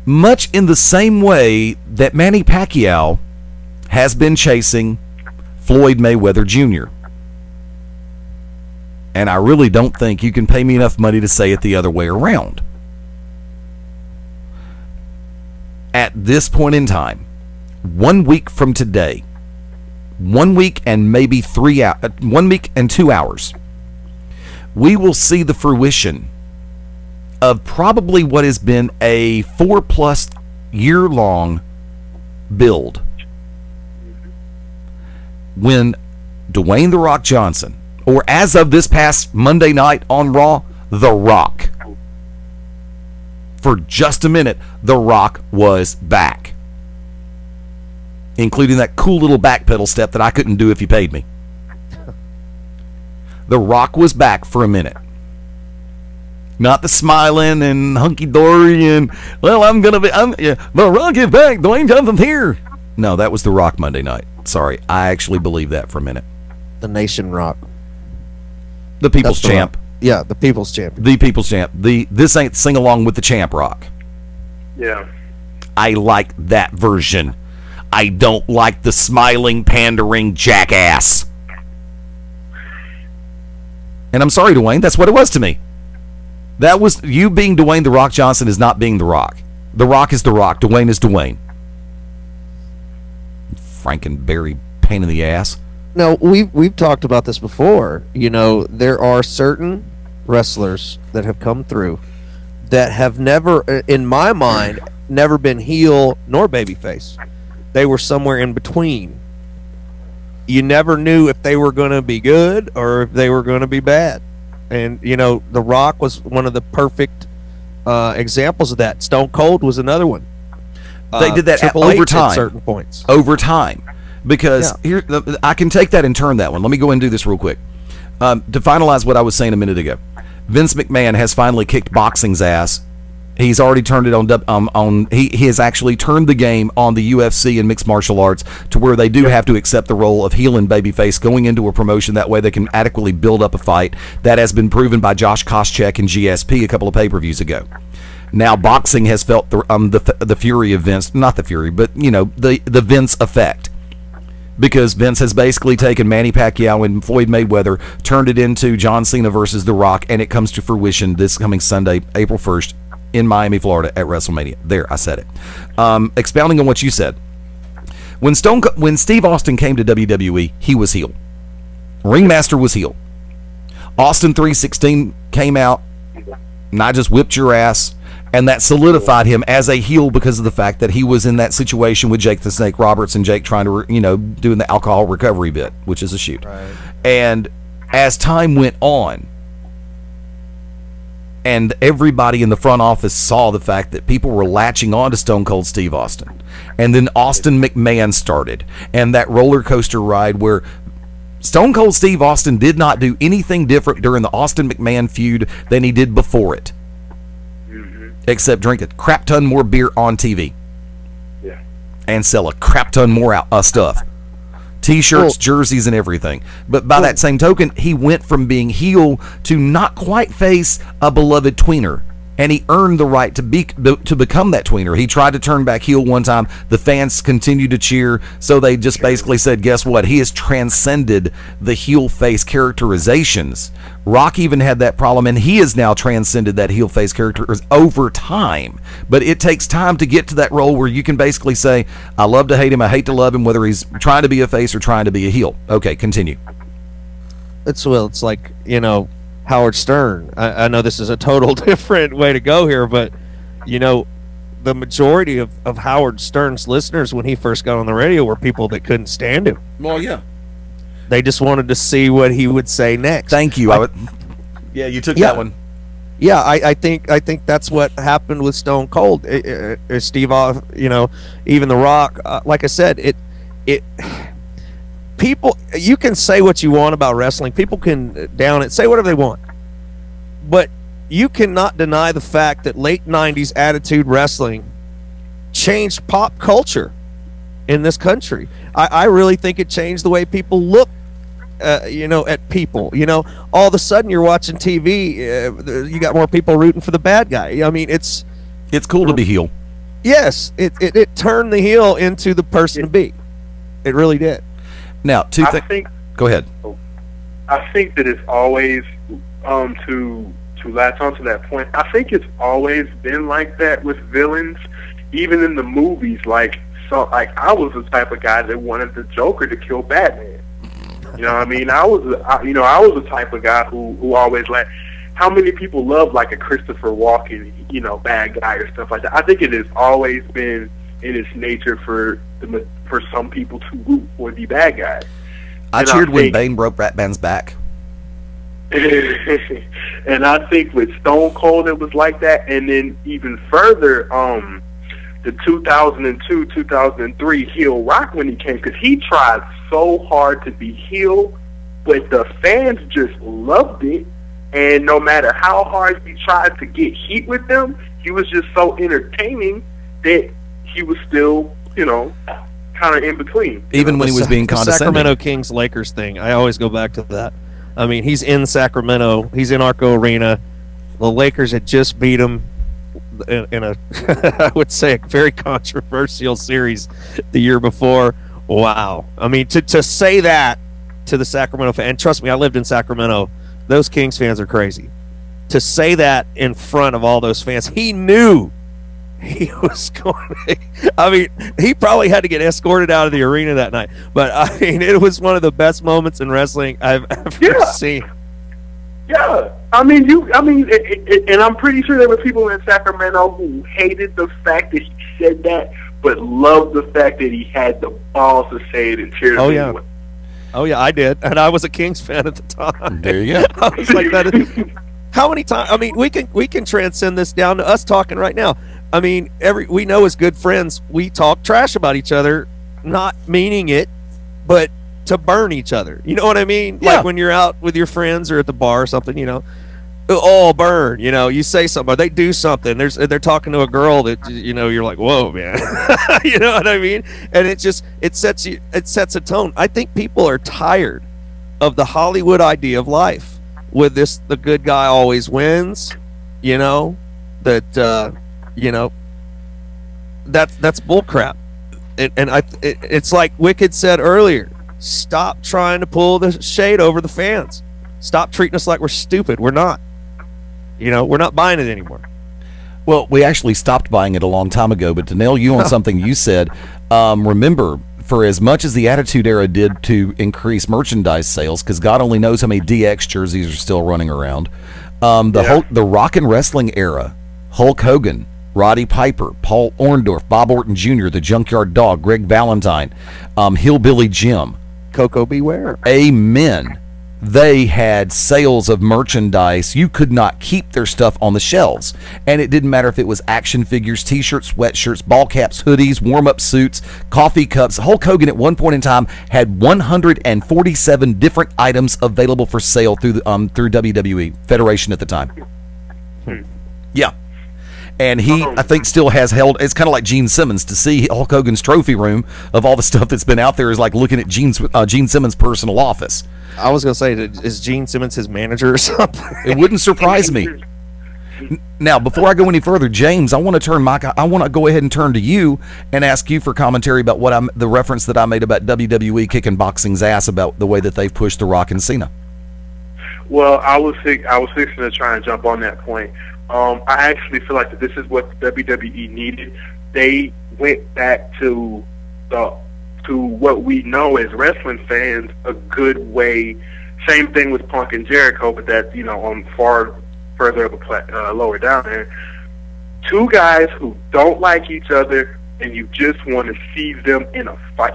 Much in the same way that Manny Pacquiao has been chasing Floyd Mayweather Jr. And I really don't think you can pay me enough money to say it the other way around. At this point in time, 1 week from today, 1 week and maybe 1 week and 2 hours, we will see the fruition of probably what has been a 4+ year long build. When Dwayne "The Rock" Johnson, or as of this past Monday night on Raw, The Rock, for just a minute, The Rock was back, including that cool little backpedal step that I couldn't do if you paid me. The Rock was back for a minute. Not the smiling and hunky-dory and, well, The Rock is back, Dwayne Johnson's here. No, that was The Rock Monday night. Sorry, I actually believe that for a minute. The Nation Rock. The People's Champ. Yeah, the People's Champion. The People's Champ. This ain't Sing Along with the Champ Rock. Yeah. I like that version. I don't like the smiling, pandering jackass. And I'm sorry, Dwayne, that's what it was to me. That was you being Dwayne "The Rock" Johnson is not being The Rock. The Rock is The Rock. Dwayne is Dwayne. Frankenberry pain in the ass. No, we've talked about this before. You know, there are certain wrestlers that have come through that have never, in my mind, never been heel nor babyface. They were somewhere in between. You never knew if they were going to be good or if they were going to be bad. And, you know, The Rock was one of the perfect examples of that. Stone Cold was another one. They did that Triple over H time. at certain points. Over time. Because here, I can take that and turn that one. Let me go and do this real quick. To finalize what I was saying a minute ago, Vince McMahon has finally kicked boxing's ass. He's already turned it on. He has actually turned the game on the UFC and mixed martial arts to where they do have to accept the role of heel and babyface going into a promotion. That way they can adequately build up a fight. That has been proven by Josh Koscheck and GSP a couple of pay-per-views ago. Now boxing has felt the fury of Vince, not the fury, but you know the Vince effect. Because Vince has basically taken Manny Pacquiao and Floyd Mayweather, turned it into John Cena versus The Rock, and it comes to fruition this coming Sunday, April 1st, in Miami, Florida, at WrestleMania. There, I said it. Expounding on what you said, when Steve Austin came to WWE, he was heel. Ringmaster was heel. Austin 316 came out, and I just whipped your ass. And that solidified him as a heel because of the fact that he was in that situation with Jake the Snake Roberts and Jake trying to, doing the alcohol recovery bit, which is a shoot. Right. And as time went on, and everybody in the front office saw the fact that people were latching on to Stone Cold Steve Austin. And then Austin McMahon started. And that roller coaster ride where Stone Cold Steve Austin did not do anything different during the Austin McMahon feud than he did before it. Except drink a crap ton more beer on TV. Yeah. And sell a crap ton more stuff. T-shirts, jerseys, and everything. But by that same token, he went from being heel to not quite face a beloved tweener. And he earned the right to become that tweener. He tried to turn back heel one time. The fans continued to cheer, so they just basically said, guess what? He has transcended the heel-face characterizations. Rock even had that problem, and he has now transcended that heel-face character over time. But it takes time to get to that role where you can basically say, I love to hate him, I hate to love him, whether he's trying to be a face or trying to be a heel. Okay, continue. It's like, Howard Stern. I know this is a total different way to go here, but, the majority of Howard Stern's listeners when he first got on the radio were people that couldn't stand him. Well, yeah. They just wanted to see what he would say next. Thank you. Yeah, you took that one. yeah, I think that's what happened with Stone Cold. Steve, even The Rock. Like I said, it people, you can say what you want about wrestling. People can down it, say whatever they want, but you cannot deny the fact that late '90s Attitude Wrestling changed pop culture in this country. I really think it changed the way people look. At people, all of a sudden you're watching TV, you got more people rooting for the bad guy. I mean, it's cool to be heel. Yes, it turned the heel into the person to be. It really did. Now, go ahead. I think that it's always to latch onto that point. I think it's always been like that with villains, even in the movies. Like I was the type of guy that wanted the Joker to kill Batman. You know what I mean? I was the type of guy who always how many people love like a Christopher Walken, bad guy or stuff like that. I think it has always been in its nature for some people to root for the bad guy. I cheered when Bane broke Batman's back. And I think with Stone Cold it was like that, and then even further, the 2002, 2003 heel Rock when he came, because he tried so hard to be heel, but the fans just loved it, and no matter how hard he tried to get heat with them, he was just so entertaining that he was still, kind of in between. Even when he was being condescending. The Sacramento Kings Lakers thing, I always go back to that. I mean, he's in Sacramento, he's in Arco Arena, the Lakers had just beat him in a I would say a very controversial series the year before. Wow. I mean, to say that to the Sacramento fan, and trust me, I lived in Sacramento, those Kings fans are crazy. To say that in front of all those fans, he knew he was going to, I mean, he probably had to get escorted out of the arena that night. But, I mean, it was one of the best moments in wrestling I've ever seen. Yeah, and I'm pretty sure there were people in Sacramento who hated the fact that he said that, but loved the fact that he had the balls to say it and cheer him anyway. Oh yeah, I did, and I was a Kings fan at the time. There you go. I was like that. How many times? I mean, we can transcend this down to us talking right now. I mean, we know as good friends, we talk trash about each other, not meaning it, but to burn each other. You know what I mean? Yeah. Like when you're out with your friends or at the bar or something, all burn. You say something, or they do something. They're talking to a girl that you're like, whoa, man. You know what I mean? And it sets a tone. I think people are tired of the Hollywood idea of life with this: the good guy always wins. That's bullcrap. It's like Wicked said earlier. Stop trying to pull the shade over the fans. Stop treating us like we're stupid. We're not. We're not buying it anymore. Well, we actually stopped buying it a long time ago, but to nail you on something you said, remember, for as much as the Attitude Era did to increase merchandise sales, because God only knows how many DX jerseys are still running around, the Rock and Wrestling Era, Hulk Hogan, Roddy Piper, Paul Orndorff, Bob Orton Jr., the Junkyard Dog, Greg Valentine, Hillbilly Jim, Coco Beware. Amen. They had sales of merchandise. You could not keep their stuff on the shelves. And it didn't matter if it was action figures, t-shirts, sweatshirts, ball caps, hoodies, warm-up suits, coffee cups. Hulk Hogan at one point in time had 147 different items available for sale through WWE Federation at the time. Yeah. And he, I think, still has held. It's kind of like Gene Simmons. To see Hulk Hogan's trophy room of all the stuff that's been out there is like looking at Gene Simmons' personal office. I was going to say, is Gene Simmons his manager or something? It wouldn't surprise me. Now, before I go any further, James, I want to go ahead and turn to you and ask you for commentary about the reference that I made about WWE kicking boxing's ass about the way that they've pushed The Rock and Cena. Well, I was fixing to try and jump on that point. I actually feel like that this is what the WWE needed. They went back to what we know as wrestling fans, a good way. Same thing with Punk and Jericho, but that's on far further up lower down there. Two guys who don't like each other, and you just want to see them in a fight.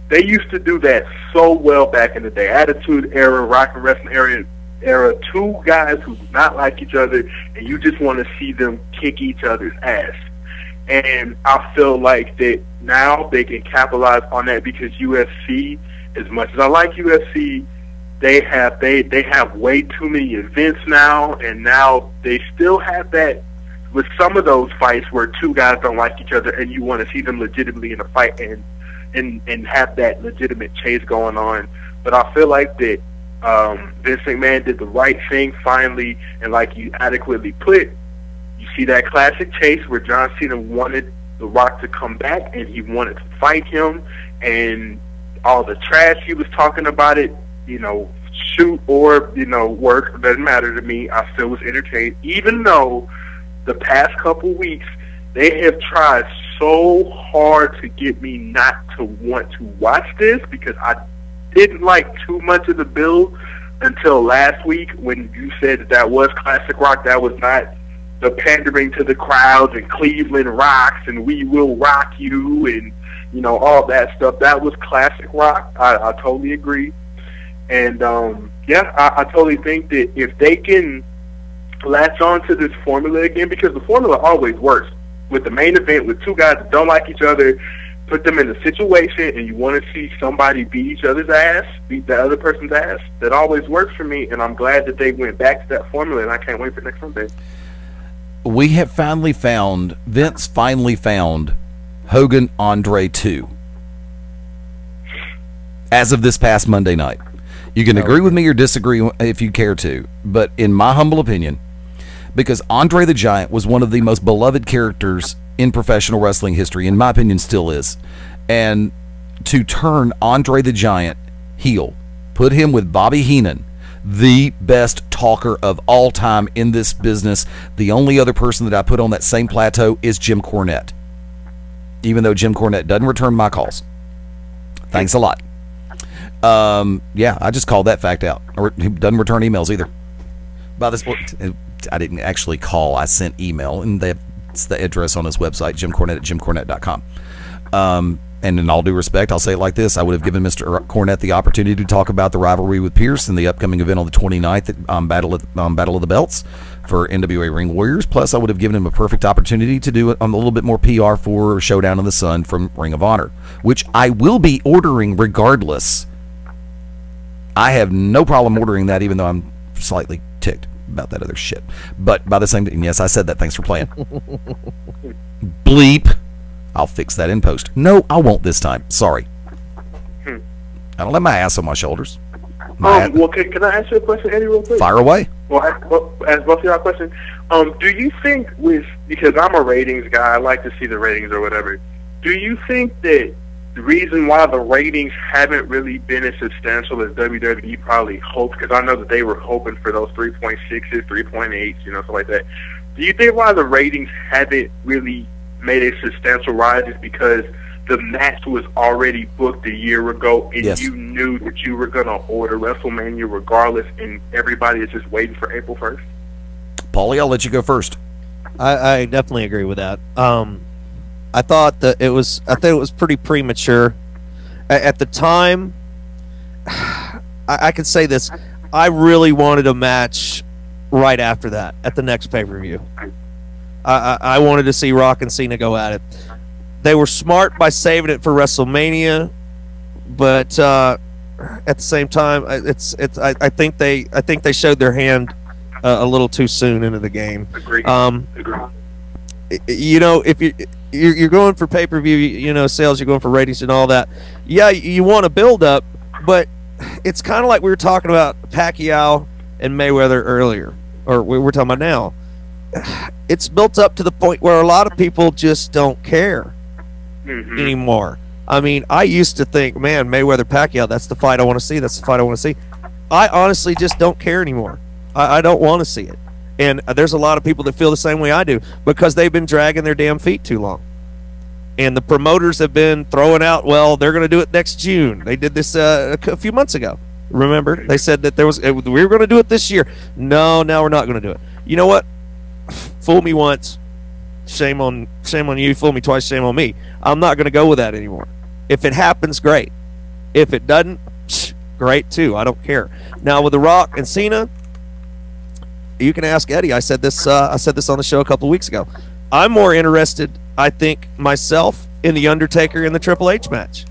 They used to do that so well back in the day. Attitude Era, Rock and Wrestling Era, era two guys who do not like each other, and you just want to see them kick each other's ass. And I feel like that now they can capitalize on that because UFC, as much as I like UFC, they have way too many events now, and now they still have that with some of those fights where two guys don't like each other, and you want to see them legitimately in a fight and have that legitimate chase going on. But I feel like that Vince McMahon did the right thing finally, and like you adequately put, you see that classic chase where John Cena wanted The Rock to come back, and he wanted to fight him, and all the trash he was talking about it, shoot or, work, doesn't matter to me. I still was entertained, even though the past couple weeks they have tried so hard to get me not to want to watch this, because I didn't like too much of the build until last week when you said that was classic rock. That was not the pandering to the crowds and Cleveland rocks and we will rock you and all that stuff. That was classic rock. I totally agree. And I totally think that if they can latch on to this formula again, because the formula always works with the main event with two guys that don't like each other, put them in a situation and you want to see somebody beat each other's ass, beat the other person's ass, that always works for me, and I'm glad that they went back to that formula, and I can't wait for next Sunday. We have Vince finally found Hogan Andre 2 as of this past Monday night. You can agree with me or disagree if you care to, but in my humble opinion, because Andre the Giant was one of the most beloved characters in professional wrestling history, in my opinion still is, and to turn Andre the Giant heel, put him with Bobby Heenan, the best talker of all time in this business. The only other person that I put on that same plateau is Jim Cornette, even though Jim Cornette doesn't return my calls. Thanks a lot. I just called that fact out. Or he doesn't return emails either. By this point, I didn't actually call. I sent email, and it's the address on his website, jimcornette@jimcornette.com. And in all due respect, I'll say it like this. I would have given Mr. Cornette the opportunity to talk about the rivalry with Pierce and the upcoming event on the 29th at Battle of the Belts for NWA Ring Warriors. Plus, I would have given him a perfect opportunity to do a little bit more PR for Showdown in the Sun from Ring of Honor, which I will be ordering regardless. I have no problem ordering that, even though I'm slightly ticked about that other shit. But by the same time, yes, I said that. Thanks for playing. Bleep. I'll fix that in post. No, I won't this time. Sorry. I don't have my ass on my shoulders. Well, can I ask you a question, Eddie, real quick? Fire away. Well, ask both of y'all a question. Do you think because I'm a ratings guy, I like to see the ratings or whatever, do you think that the reason why the ratings haven't really been as substantial as WWE probably hoped, because I know that they were hoping for those 3.6s, 3.8s, stuff like that. Do you think why the ratings haven't really made a substantial rise is because the match was already booked a year ago, and you knew that you were going to order WrestleMania regardless, and everybody is just waiting for April 1st? Paulie, I'll let you go first. I definitely agree with that. I thought that it was pretty premature. At the time, I could say this, I really wanted a match right after that, at the next pay-per-view. I wanted to see Rock and Cena go at it. They were smart by saving it for WrestleMania, but at the same time, I think they showed their hand a little too soon into the game. Agreed. If you're going for pay-per-view, sales, you're going for ratings and all that. Yeah, you want to build up, but it's kind of like we were talking about Pacquiao and Mayweather earlier, or we're talking about now. It's built up to the point where a lot of people just don't care anymore. I mean, I used to think, man, Mayweather Pacquiao, that's the fight I want to see. That's the fight I want to see. I honestly just don't care anymore. I don't want to see it. And there's a lot of people that feel the same way I do, because they've been dragging their damn feet too long. And the promoters have been throwing out, well, they're going to do it next June. They did this a few months ago. Remember? They said that we were going to do it this year. No, now we're not going to do it. You know what? Fool me once, shame on you. Fool me twice, shame on me. I'm not going to go with that anymore. If it happens, great. If it doesn't, great too. I don't care. Now with The Rock and Cena, You can ask Eddie. I said this on the show a couple of weeks ago. I'm more interested, I think, myself, in the Undertaker and the Triple H match.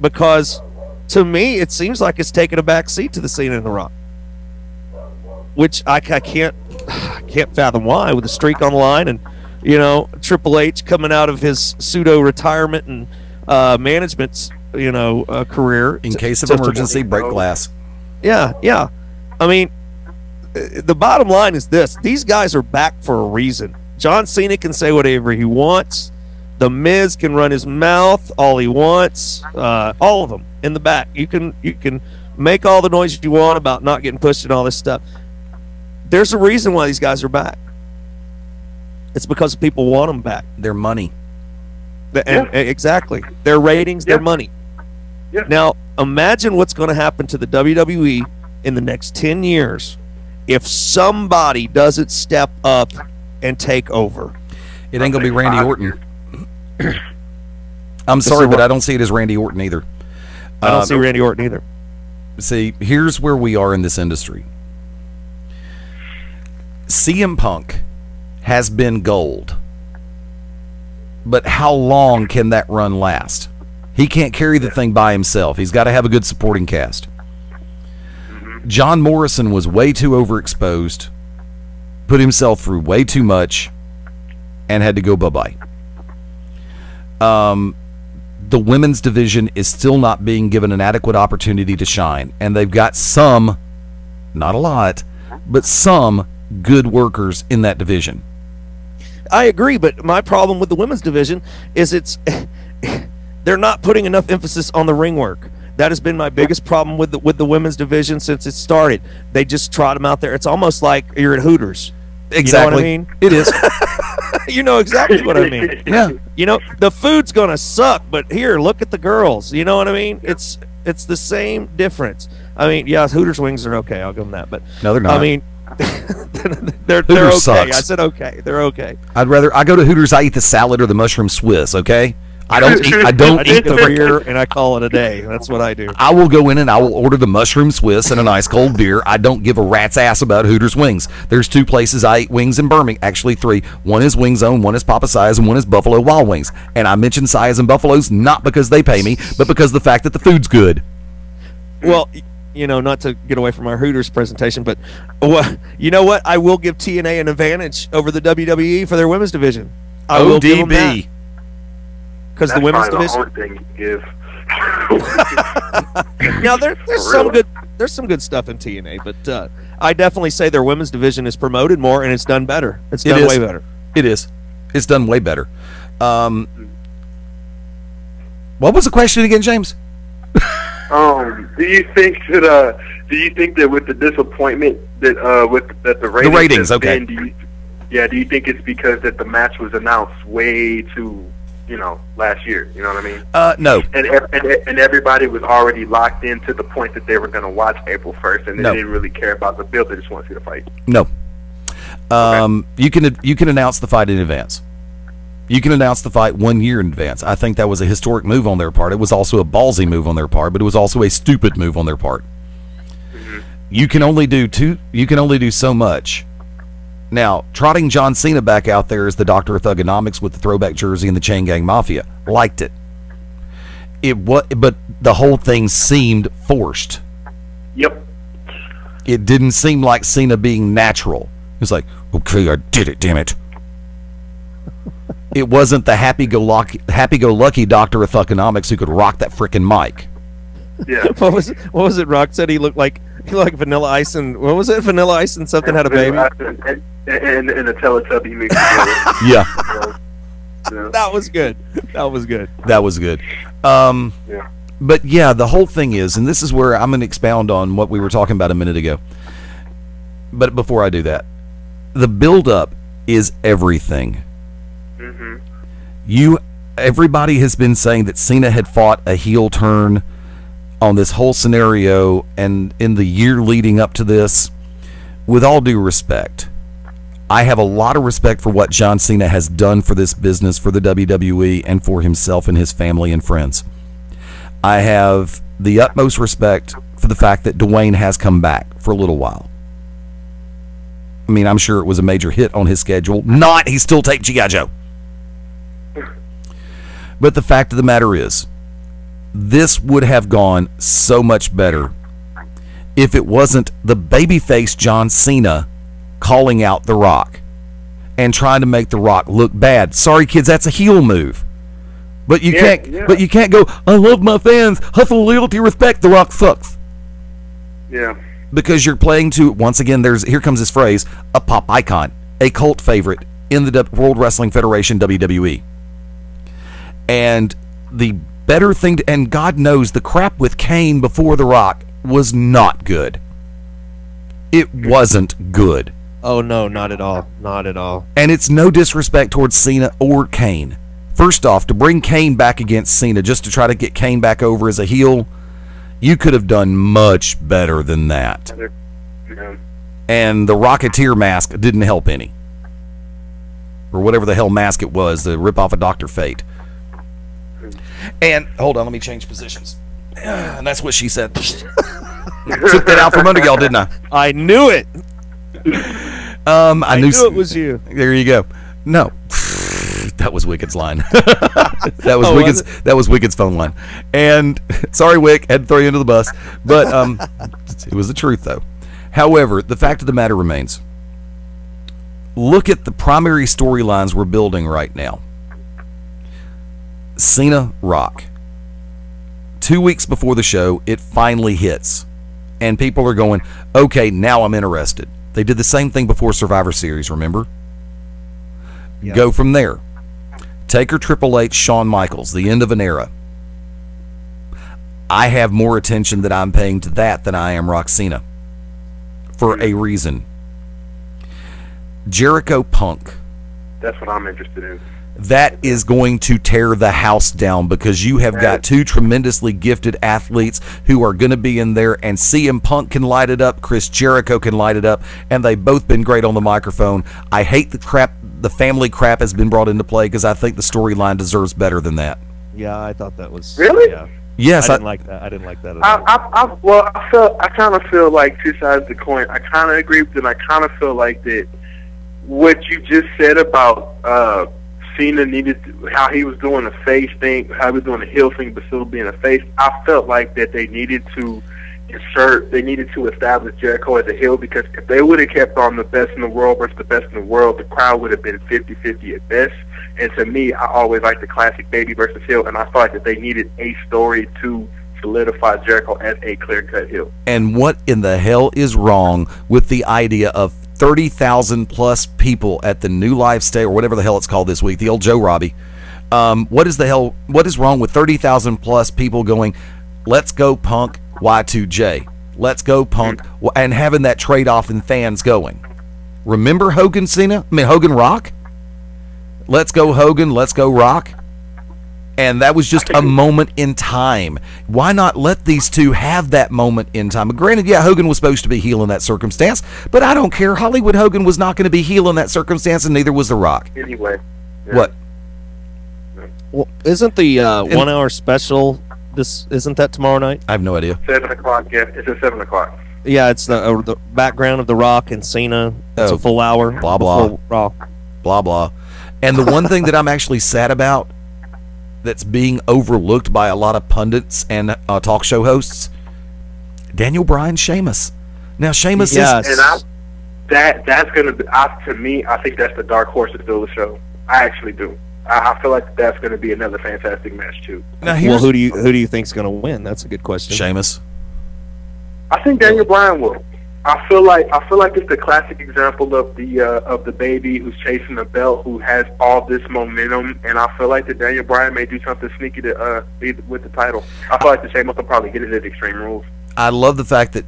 Because to me, it seems like it's taken a back seat to the Cena and the Rock, which I can't fathom why, with the streak on the line and Triple H coming out of his pseudo retirement and management's career in case of emergency, break glass. Yeah. I mean, the bottom line is this: these guys are back for a reason. John Cena can say whatever he wants. The Miz can run his mouth all he wants. All of them in the back. You can make all the noise you want about not getting pushed and all this stuff. There's a reason why these guys are back. It's because people want them back. Their money. Exactly. Their ratings, their money. Yeah. Now, imagine what's going to happen to the WWE in the next 10 years if somebody doesn't step up and take over. It ain't going to be Randy Orton. I'm sorry, but I don't see it as Randy Orton either. I don't see Randy Orton either. See, here's where we are in this industry. CM Punk has been gold. But how long can that run last? He can't carry the thing by himself. He's got to have a good supporting cast. John Morrison was way too overexposed, put himself through way too much, and had to go bye-bye. The women's division is still not being given an adequate opportunity to shine, and they've got some, not a lot, but some good workers in that division. I agree, but my problem with the women's division is they're not putting enough emphasis on the ring work. That has been my biggest problem with the women's division since it started. They just trot them out there. It's almost like you're at Hooters. Exactly. You know what I mean? It is. You know exactly what I mean. Yeah. The food's gonna suck, but here, look at the girls. You know what I mean? It's the same difference. I mean, yeah, Hooters wings are okay. I'll give them that, but no, they're not. I mean, they're okay. Hooters sucks. I said okay. They're okay. I go to Hooters. I eat the salad or the mushroom Swiss. Okay. I don't eat the beer, and I call it a day. That's what I do. I will go in and I will order the mushroom Swiss and a nice cold beer. I don't give a rat's ass about Hooters wings. There's 2 places I eat wings in Birmingham. Actually 3. One is Wing Zone, one is Papa Size, and one is Buffalo Wild Wings. And I mention Size and Buffalo's not because they pay me, but because of the fact that the food's good. Well, not to get away from our Hooters presentation, but you know what? I will give TNA an advantage over the WWE for their women's division. I will give them that. Because the women's division. That's the only thing you give. Now there's some good stuff in TNA, but I definitely say their women's division is promoted more and it's done better. It's done way better. It is. It's done way better. What was the question again, James? Do you think that with the disappointment that that the ratings okay. Do you think it's because that the match was announced way too last year? You know what I mean? No. And everybody was already locked in to the point that they were going to watch April 1st, and they didn't really care about the build. They just want to see the fight. No. You can announce the fight in advance. You can announce the fight 1 year in advance. I think that was a historic move on their part. It was also a ballsy move on their part, but it was also a stupid move on their part. Mm-hmm. You can only do so much. Now, trotting John Cena back out there as the Doctor of Thugonomics with the throwback jersey and the Chain Gang Mafia, liked it. But the whole thing seemed forced. Yep. It didn't seem like Cena being natural. It was like, okay, I did it, damn it. It wasn't the happy-go-lucky Doctor of Thugonomics who could rock that frickin' mic. Yeah. What was it? Rock said he looked like Vanilla Ice and what was it? Vanilla Ice and something had a baby. And the Teletubby mix. Yeah. That was good. Yeah. But yeah, the whole thing is, and this is where I'm going to expound on what we were talking about a minute ago. But before I do that, the build-up is everything. Mm-hmm. Everybody has been saying that Cena had fought a heel turn on this whole scenario, and in the year leading up to this, with all due respect, I have a lot of respect for what John Cena has done for this business, for the WWE, and for himself and his family and friends. I have the utmost respect for the fact that Dwayne has come back for a little while. mean, I'm sure it was a major hit on his schedule. Not, he still taped G.I. Joe. But the fact of the matter is, this would have gone so much better if it wasn't the babyface John Cena calling out The Rock and trying to make The Rock look bad. Sorry, kids, that's a heel move. But you can't. But you can't go, I love my fans, hustle, loyalty, respect. The Rock sucks. Yeah. Because you're playing to, once again, here comes this phrase, a pop icon, a cult favorite in the World Wrestling Federation, WWE. And the better thing, and God knows the crap with Kane before The Rock was not good. It wasn't good. Oh, no, not at all. Not at all. And it's no disrespect towards Cena or Kane. First off, to bring Kane back against Cena just to try to get Kane back over as a heel, you could have done much better than that. Yeah. And the Rocketeer mask didn't help any. Or whatever the hell mask it was, the rip-off of Dr. Fate. And, hold on, let me change positions. And that's what she said. Took that out from under y'all, didn't I? I knew it. I knew it was you. There you go. No. That was Wicked's line. That was Wicked's phone line. And sorry, Wick, had to throw you under the bus, but it was the truth, though. However, the fact of the matter remains: look at the primary storylines we're building right now. Cena, Rock. 2 weeks before the show, it finally hits, and people are going, "Okay, now I'm interested." They did the same thing before Survivor Series. Remember? Yeah. Go from there. Taker, Triple H, Shawn Michaels, the end of an era. I have more attention that I'm paying to that than I am Rock Cena. For a reason. Jericho Punk. That's what I'm interested in. That is going to tear the house down because you have got two tremendously gifted athletes who are going to be in there, and CM Punk can light it up, Chris Jericho can light it up, and they've both been great on the microphone. I hate the family crap has been brought into play because I think the storyline deserves better than that. Yeah, I thought that was... Really? Yeah. Yes. I didn't like that. I didn't like that at all. I kind of feel like two sides of the coin. I kind of agree with it, and I kind of feel like that what you just said about Cena how he was doing the face thing, how he was doing the heel thing, but still being a face. I felt like that they needed to establish Jericho as a heel, because if they would have kept on the best in the world versus the best in the world, the crowd would have been 50-50 at best. And to me, I always like the classic baby versus heel, and I thought that they needed a story to solidify Jericho as a clear-cut heel. And what in the hell is wrong with the idea of 30,000 plus people at the New Life State, or whatever the hell it's called this week, the old Joe Robbie? What is wrong with 30,000 plus people going, let's go Punk, Y2J, let's go Punk, and having that trade-off in fans going? Remember Hogan Rock? Let's go Hogan, let's go Rock. And that was just a moment in time. Why not let these two have that moment in time? Granted, yeah, Hogan was supposed to be heel in that circumstance, but I don't care. Hollywood Hogan was not going to be heel in that circumstance, and neither was The Rock. Anyway. Yeah. What? Well, isn't the 1 hour special, isn't that tomorrow night? I have no idea. 7 o'clock, yeah. It's at 7 o'clock. Yeah, it's the background of The Rock and Cena. It's a full hour. Blah, blah. Full Raw. Blah, blah. And the one thing that I'm actually sad about that's being overlooked by a lot of pundits and talk show hosts, Daniel Bryan, Sheamus. Now, Sheamus is... And that's going to be, to me, I think that's the dark horse to fill the show. I actually do. I feel like that's going to be another fantastic match, too. Now, who do you think's going to win? That's a good question. Sheamus. I think Daniel Bryan will. I feel like it's the classic example of the baby who's chasing the belt, who has all this momentum, and I feel like that Daniel Bryan may do something sneaky to lead with the title. I feel like the Sheamus will probably get it at Extreme Rules. I love the fact that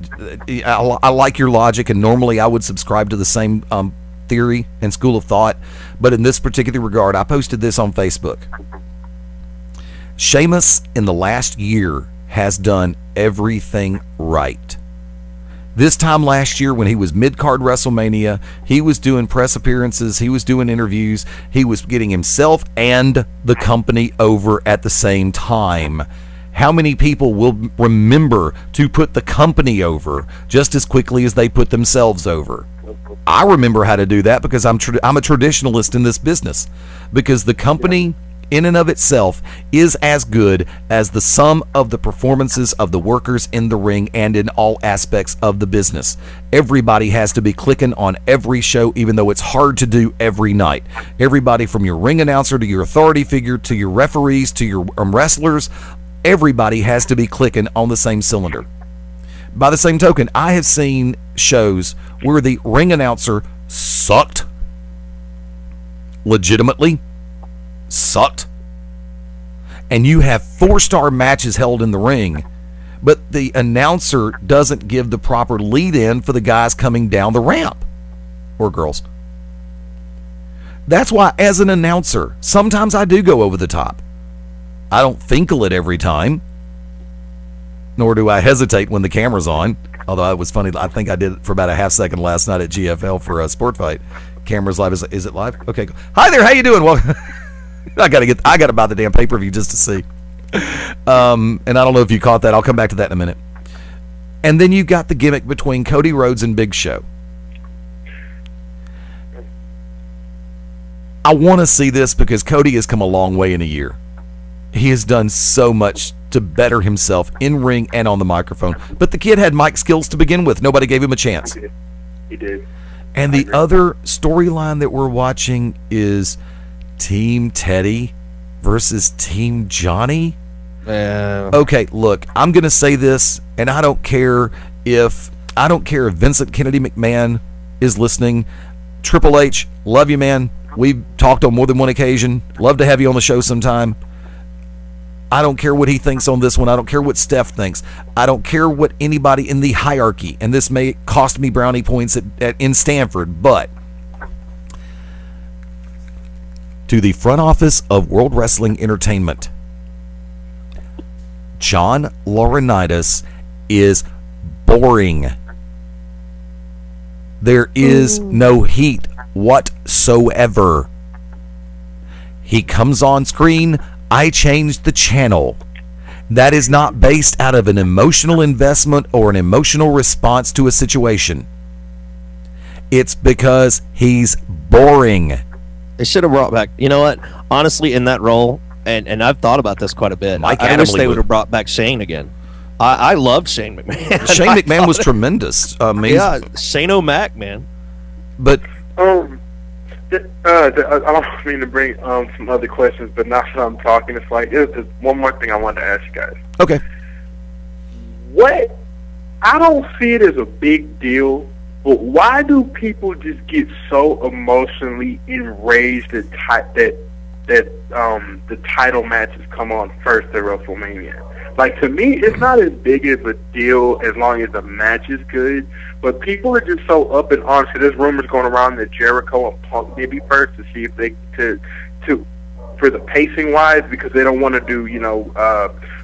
I like your logic, and normally I would subscribe to the same theory and school of thought, but in this particular regard, I posted this on Facebook. Sheamus in the last year has done everything right. This time last year, when he was mid-card WrestleMania, he was doing press appearances, he was doing interviews, he was getting himself and the company over at the same time. How many people will remember to put the company over just as quickly as they put themselves over? I remember how to do that because I'm a traditionalist in this business, because the company in and of itself is as good as the sum of the performances of the workers in the ring and in all aspects of the business. Everybody has to be clicking on every show, even though it's hard to do every night. Everybody from your ring announcer to your authority figure to your referees to your wrestlers, everybody has to be clicking on the same cylinder. By the same token, I have seen shows where the ring announcer sucked, legitimately sucked, and you have 4-star matches held in the ring, but the announcer doesn't give the proper lead-in for the guys coming down the ramp, or girls. That's why, as an announcer, sometimes I do go over the top. I don't finkle it every time, nor do I hesitate when the camera's on. Although it was funny, I think I did it for about a half second last night at GFL for a sport fight. Camera's live. Is it live? Okay. Hi there. How you doing? Well, I gotta buy the damn pay-per-view just to see. And I don't know if you caught that. I'll come back to that in a minute. And then you got the gimmick between Cody Rhodes and Big Show. I want to see this because Cody has come a long way in a year. He has done so much to better himself in ring and on the microphone. But the kid had mic skills to begin with. Nobody gave him a chance. He did. And the other storyline that we're watching is Team Teddy versus Team Johnny. Okay, look, I'm going to say this, and I don't care if Vincent Kennedy McMahon is listening. Triple H, love you, man. We've talked on more than one occasion. Love to have you on the show sometime. I don't care what he thinks on this one. I don't care what Steph thinks. I don't care what anybody in the hierarchy, and this may cost me brownie points in Stanford, but to the front office of World Wrestling Entertainment, John Laurinaitis is boring. There is no heat whatsoever. He comes on screen, I changed the channel. That is not based out of an emotional investment or an emotional response to a situation. It's because he's boring. They should have brought back, you know what? Honestly, in that role, and I've thought about this quite a bit. I wish they would have brought back Shane again. I loved Shane McMahon. Shane McMahon was tremendous. Yeah, Shane O'Mac, man. But I don't mean to bring some other questions, but now that I'm talking, it's like there's just one more thing I wanted to ask you guys. Okay. What? I don't see it as a big deal, but why do people just get so emotionally enraged that the title matches come on first at WrestleMania? Like, to me, it's not as big of a deal as long as the match is good, but people are just so up in arms. So there's rumors going around that Jericho and Punk may be first to see if they for the pacing wise, because they don't want to do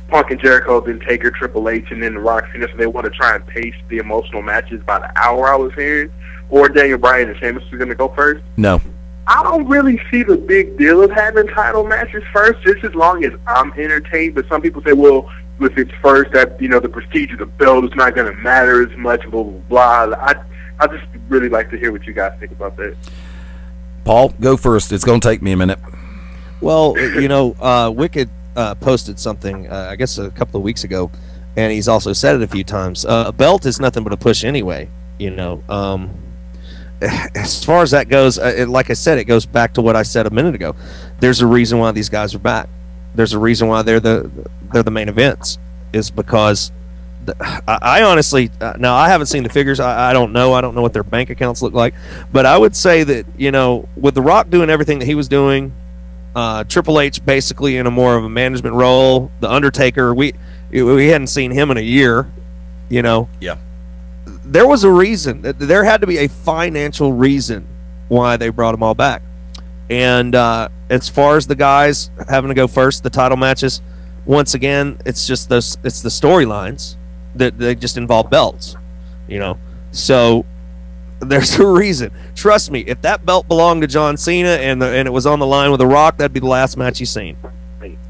Punk and Jericho, then Taker, Triple H, and then The Rock, so they want to try and pace the emotional matches by the hour I was hearing. Or Daniel Bryan and Sheamus is going to go first. No. I don't really see the big deal of having title matches first, just as long as I'm entertained. But some people say, well, if it's first, that the prestige of the belt is not going to matter as much. Blah blah blah. I just really like to hear what you guys think about that. Paul, go first. It's going to take me a minute. Well, Wicked posted something, I guess a couple of weeks ago, and he's also said it a few times. A belt is nothing but a push anyway. As far as that goes, like I said, it goes back to what I said a minute ago. There's a reason why these guys are back. There's a reason why they're the main events. Is because I honestly now I haven't seen the figures. I don't know. I don't know what their bank accounts look like. But I would say that with The Rock doing everything that he was doing, Triple H basically in a more of a management role, The Undertaker we hadn't seen him in a year. Yeah. There was a reason. There had to be a financial reason why they brought them all back. And as far as the guys having to go first, the title matches, once again, it's just the storylines that they just involve belts, So there's a reason. Trust me, if that belt belonged to John Cena and it was on the line with The Rock, that'd be the last match you've seen.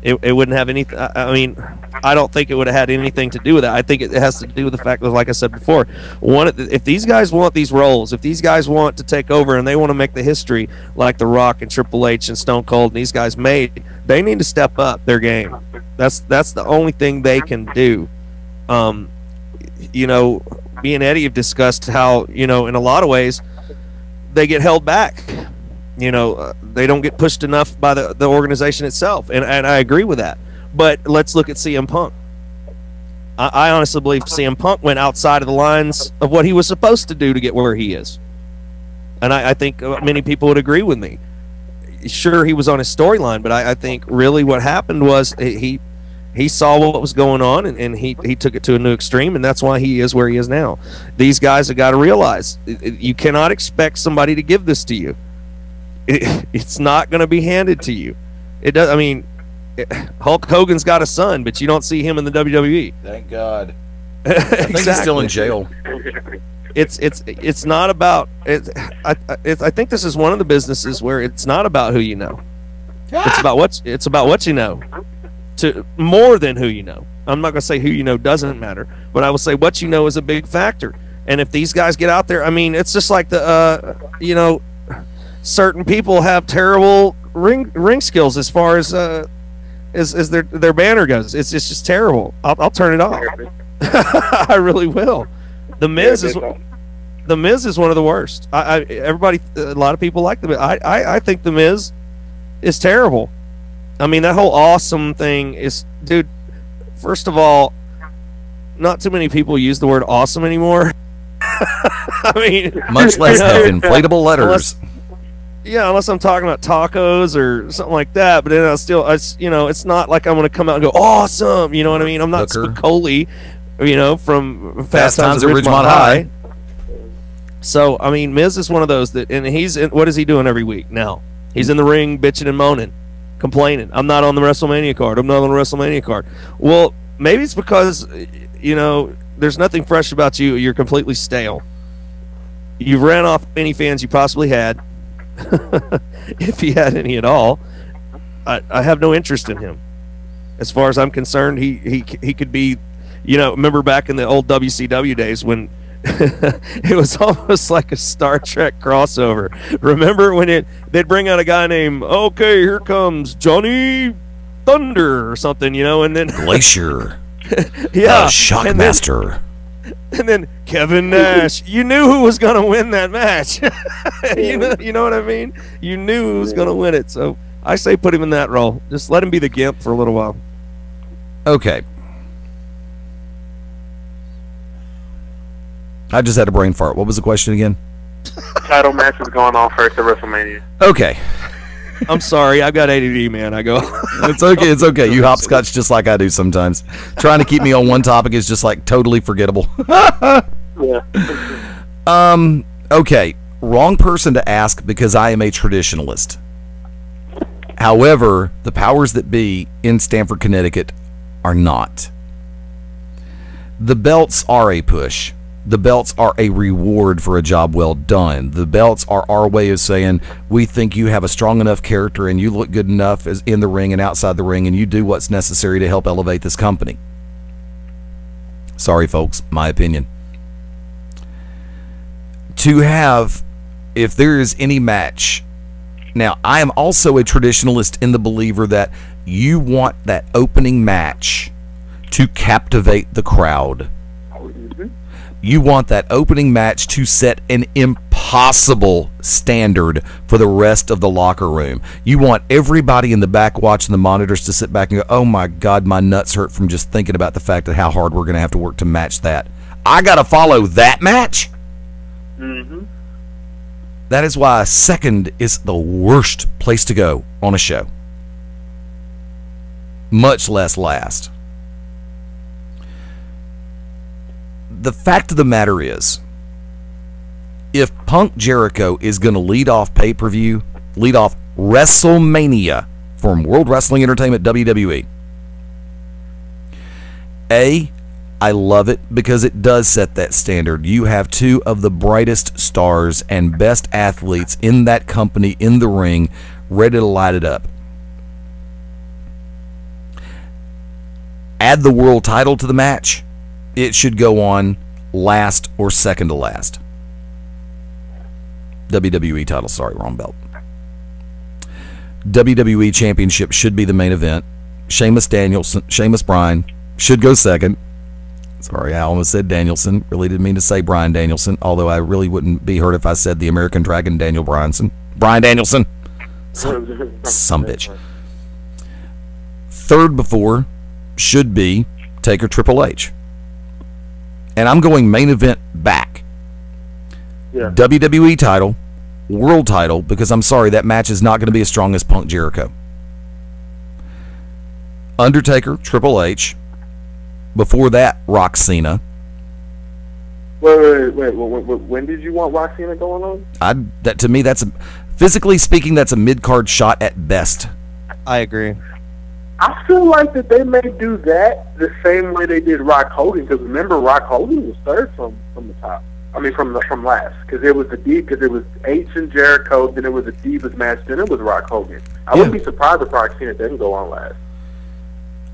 It wouldn't have anything. I mean, I don't think it would have had anything to do with it. I think it has to do with the fact that, like I said before, if these guys want these roles, if these guys want to take over and they want to make the history like The Rock and Triple H and Stone Cold and these guys made, they need to step up their game. That's the only thing they can do. You know, me and Eddie have discussed how, you know, in a lot of ways, they get held back. You know, they don't get pushed enough by the organization itself, and I agree with that. But let's look at CM Punk. I honestly believe CM Punk went outside of the lines of what he was supposed to do to get where he is. And I think many people would agree with me. Sure, he was on his storyline, but I think really what happened was he saw what was going on, and he took it to a new extreme, and that's why he is where he is now. These guys have got to realize you cannot expect somebody to give this to you. It's not going to be handed to you. It does. I mean, Hulk Hogan's got a son, but you don't see him in the WWE. Thank God. Exactly. I think he's still in jail. It's not about it. I think this is one of the businesses where it's not about who you know. It's about what you know. To more than who you know. I'm not going to say who you know doesn't matter, but I will say what you know is a big factor. And if these guys get out there, I mean, it's just like the you know, certain people have terrible ring skills as far as their banner goes. It's just terrible. I'll turn it off. I really will. The Miz is one of the worst. Everybody, a lot of people like the Miz. I think the Miz is terrible. I mean, that whole awesome thing is, dude. First of all, not too many people use the word awesome anymore. I mean, much less have inflatable letters. Unless I'm talking about tacos or something like that. But then it's not like I'm going to come out and go awesome. You know what I mean? I'm not Spicoli, you know, from Fast Times at Ridgemont High. So I mean, Miz is one of those that, and what is he doing every week now? He's in the ring bitching and moaning, complaining. I'm not on the WrestleMania card. I'm not on the WrestleMania card. Well, maybe it's because, you know, there's nothing fresh about you. You're completely stale. You've ran off any fans you possibly had. If he had any at all. I have no interest in him. As far as I'm concerned, he could be, you know, remember back in the old WCW days when it was almost like a Star Trek crossover. Remember when they'd bring out a guy named, okay, here comes Johnny Thunder or something, you know, and then Glacier. Yeah. Shockmaster. And then Kevin Nash. You knew who was going to win that match. You know what I mean? You knew who was going to win it. So I say put him in that role. Just let him be the Gimp for a little while. Okay. I just had a brain fart. What was the question again? Title match is going on first at WrestleMania. Okay. I'm sorry. I've got ADD, man. I go. It's okay. It's okay. You hopscotch just like I do sometimes. Trying to keep me on one topic is just like totally forgettable. Yeah. Okay. Wrong person to ask because I am a traditionalist. However, the powers that be in Stamford, Connecticut are not. The belts are a push. The belts are a reward for a job well done. The belts are our way of saying we think you have a strong enough character and you look good enough as in the ring and outside the ring and you do what's necessary to help elevate this company. Sorry, folks, my opinion. To have, if there is any match, now I am also a traditionalist in the believer that you want that opening match to captivate the crowd. You want that opening match to set an impossible standard for the rest of the locker room. You want everybody in the back watching the monitors to sit back and go, oh my God, my nuts hurt from just thinking about the fact that how hard we're going to have to work to match that. I got to follow that match? Mm-hmm. That is why second is the worst place to go on a show. Much less last. The fact of the matter is, if Punk Jericho is going to lead off pay-per-view, lead off WrestleMania from World Wrestling Entertainment, WWE, I love it because it does set that standard. You have two of the brightest stars and best athletes in that company in the ring ready to light it up. add the world title to the match, it should go on last or second to last. WWE title, sorry, wrong belt. WWE Championship should be the main event. Sheamus Bryan should go second. Sorry, I almost said Danielson. Really didn't mean to say Bryan Danielson, although I really wouldn't be hurt if I said the American Dragon Daniel Bryanson. Bryan Danielson. Some bitch. Third before should be Taker Triple H. And I'm going main event back. Yeah. WWE title, world title, because I'm sorry, that match is not going to be as strong as Punk Jericho. Undertaker, Triple H. Before that, Rock Cena. Wait. When did you want Rock Cena going on? To me, physically speaking, that's a mid-card shot at best. I agree. I feel like that they may do that the same way they did Rock Hogan, because remember, Rock Hogan was third from the top. I mean, from last, because it was H and Jericho, then it was a Divas match, then it was Rock Hogan. I wouldn't be surprised if Rock Cena didn't go on last.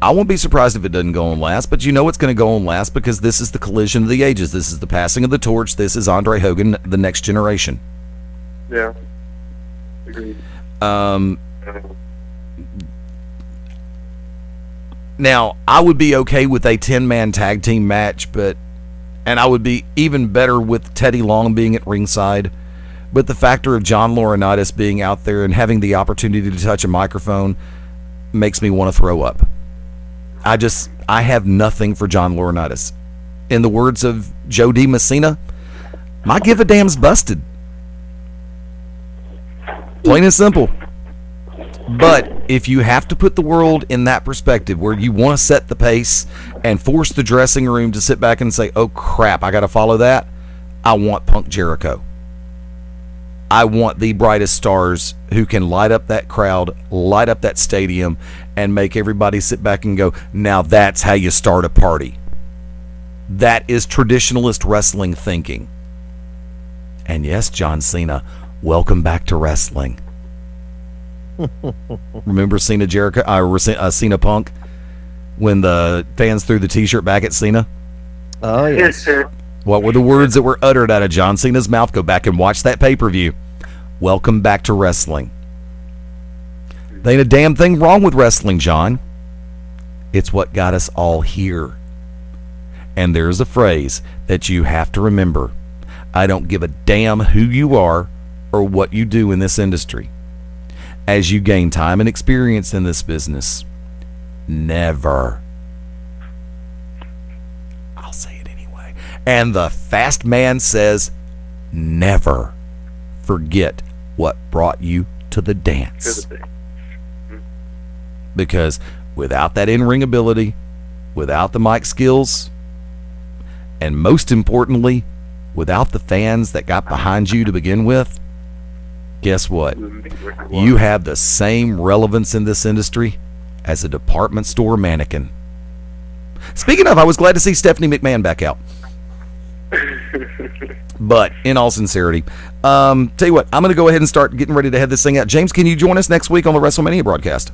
I won't be surprised if it doesn't go on last, but you know it's going to go on last because this is the collision of the ages. This is the passing of the torch. This is Andre Hogan, the next generation. Yeah. Agreed. Now, I would be okay with a 10-man tag team match, and I would be even better with Teddy Long being at ringside. But the factor of John Laurinaitis being out there and having the opportunity to touch a microphone makes me want to throw up. I have nothing for John Laurinaitis. In the words of Joe D. Messina, my give a damn's busted. Plain and simple. But if you have to put the world in that perspective where you want to set the pace and force the dressing room to sit back and say, oh crap, I got to follow that, I want Punk Jericho. I want the brightest stars who can light up that crowd, light up that stadium, and make everybody sit back and go, now that's how you start a party. That is traditionalist wrestling thinking. And yes, John Cena, welcome back to wrestling. Remember Cena Punk when the fans threw the t-shirt back at Cena? Oh, yes. What were the words that were uttered out of John Cena's mouth? Go back and watch that pay-per-view. Welcome back to wrestling. There ain't a damn thing wrong with wrestling, John. It's what got us all here. And there's a phrase that you have to remember. I don't give a damn who you are or what you do in this industry. As you gain time and experience in this business, never, I'll say it anyway, and the fast man says, never forget what brought you to the dance. Because without that in-ring ability, without the mic skills, and most importantly, without the fans that got behind you to begin with, guess what? You have the same relevance in this industry as a department store mannequin. Speaking of, I was glad to see Stephanie McMahon back out. But in all sincerity, tell you what, I'm going to go ahead and start getting ready to head this thing out. James, can you join us next week on the WrestleMania broadcast?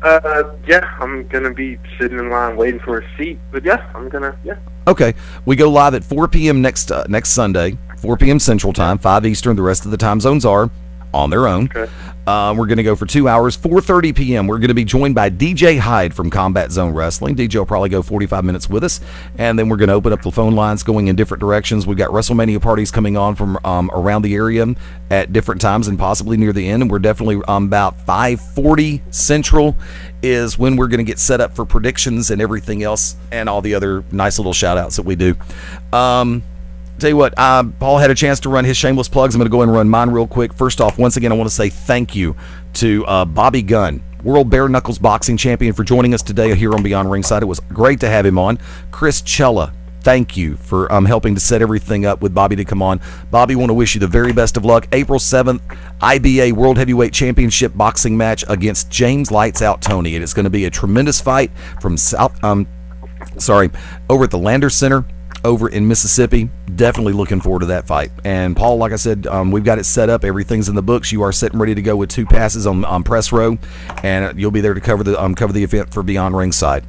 Yeah, I'm going to be sitting in line waiting for a seat. But yeah, I'm going to, yeah. Okay. We go live at 4 p.m. next Sunday, 4 p.m. Central Time, 5 Eastern. The rest of the time zones are on their own. Okay. We're going to go for 2 hours. 4:30 p.m. We're going to be joined by DJ Hyde from Combat Zone Wrestling. DJ will probably go 45 minutes with us, and then we're going to open up the phone lines going in different directions. We've got WrestleMania parties coming on from around the area at different times and possibly near the end, and we're definitely about 5:40 Central is when we're going to get set up for predictions and everything else and all the other nice little shout-outs that we do. Tell you what, Paul had a chance to run his shameless plugs. I'm going to go ahead and run mine real quick. First off, once again, I want to say thank you to Bobby Gunn, World Bare Knuckles Boxing Champion, for joining us today here on Beyond Ringside. It was great to have him on. Chris Cella, thank you for helping to set everything up with Bobby to come on. Bobby, want to wish you the very best of luck. April 7th, IBA World Heavyweight Championship boxing match against James Lights Out Tony. It is going to be a tremendous fight from over at the Lander Center over in Mississippi. Definitely looking forward to that fight. And Paul, like I said, we've got it set up. Everything's in the books. You are set and ready to go with 2 passes on press row, and you'll be there to cover the event for Beyond Ringside.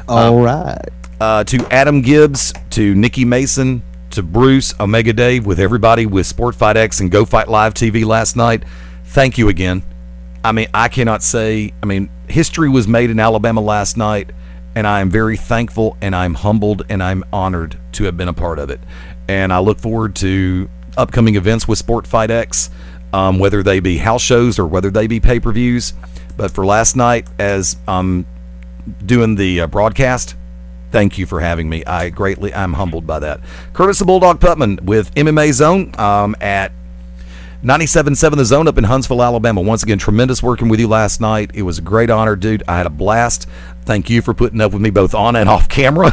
All right. To Adam Gibbs, to Nikki Mason, to Bruce, Omega Dave, with everybody with Sport Fight X and Go Fight Live TV last night, thank you again. I mean, I cannot say, history was made in Alabama last night, and I am very thankful, and I'm humbled, and I'm honored to have been a part of it. And I look forward to upcoming events with Sport Fight X, whether they be house shows or whether they be pay-per-views. But for last night, as doing the broadcast, thank you for having me. I'm humbled by that. Curtis the Bulldog Putman with MMA Zone at 97.7 The Zone up in Huntsville, Alabama. Once again, tremendous working with you last night. It was a great honor, dude. I had a blast. Thank you for putting up with me both on and off camera.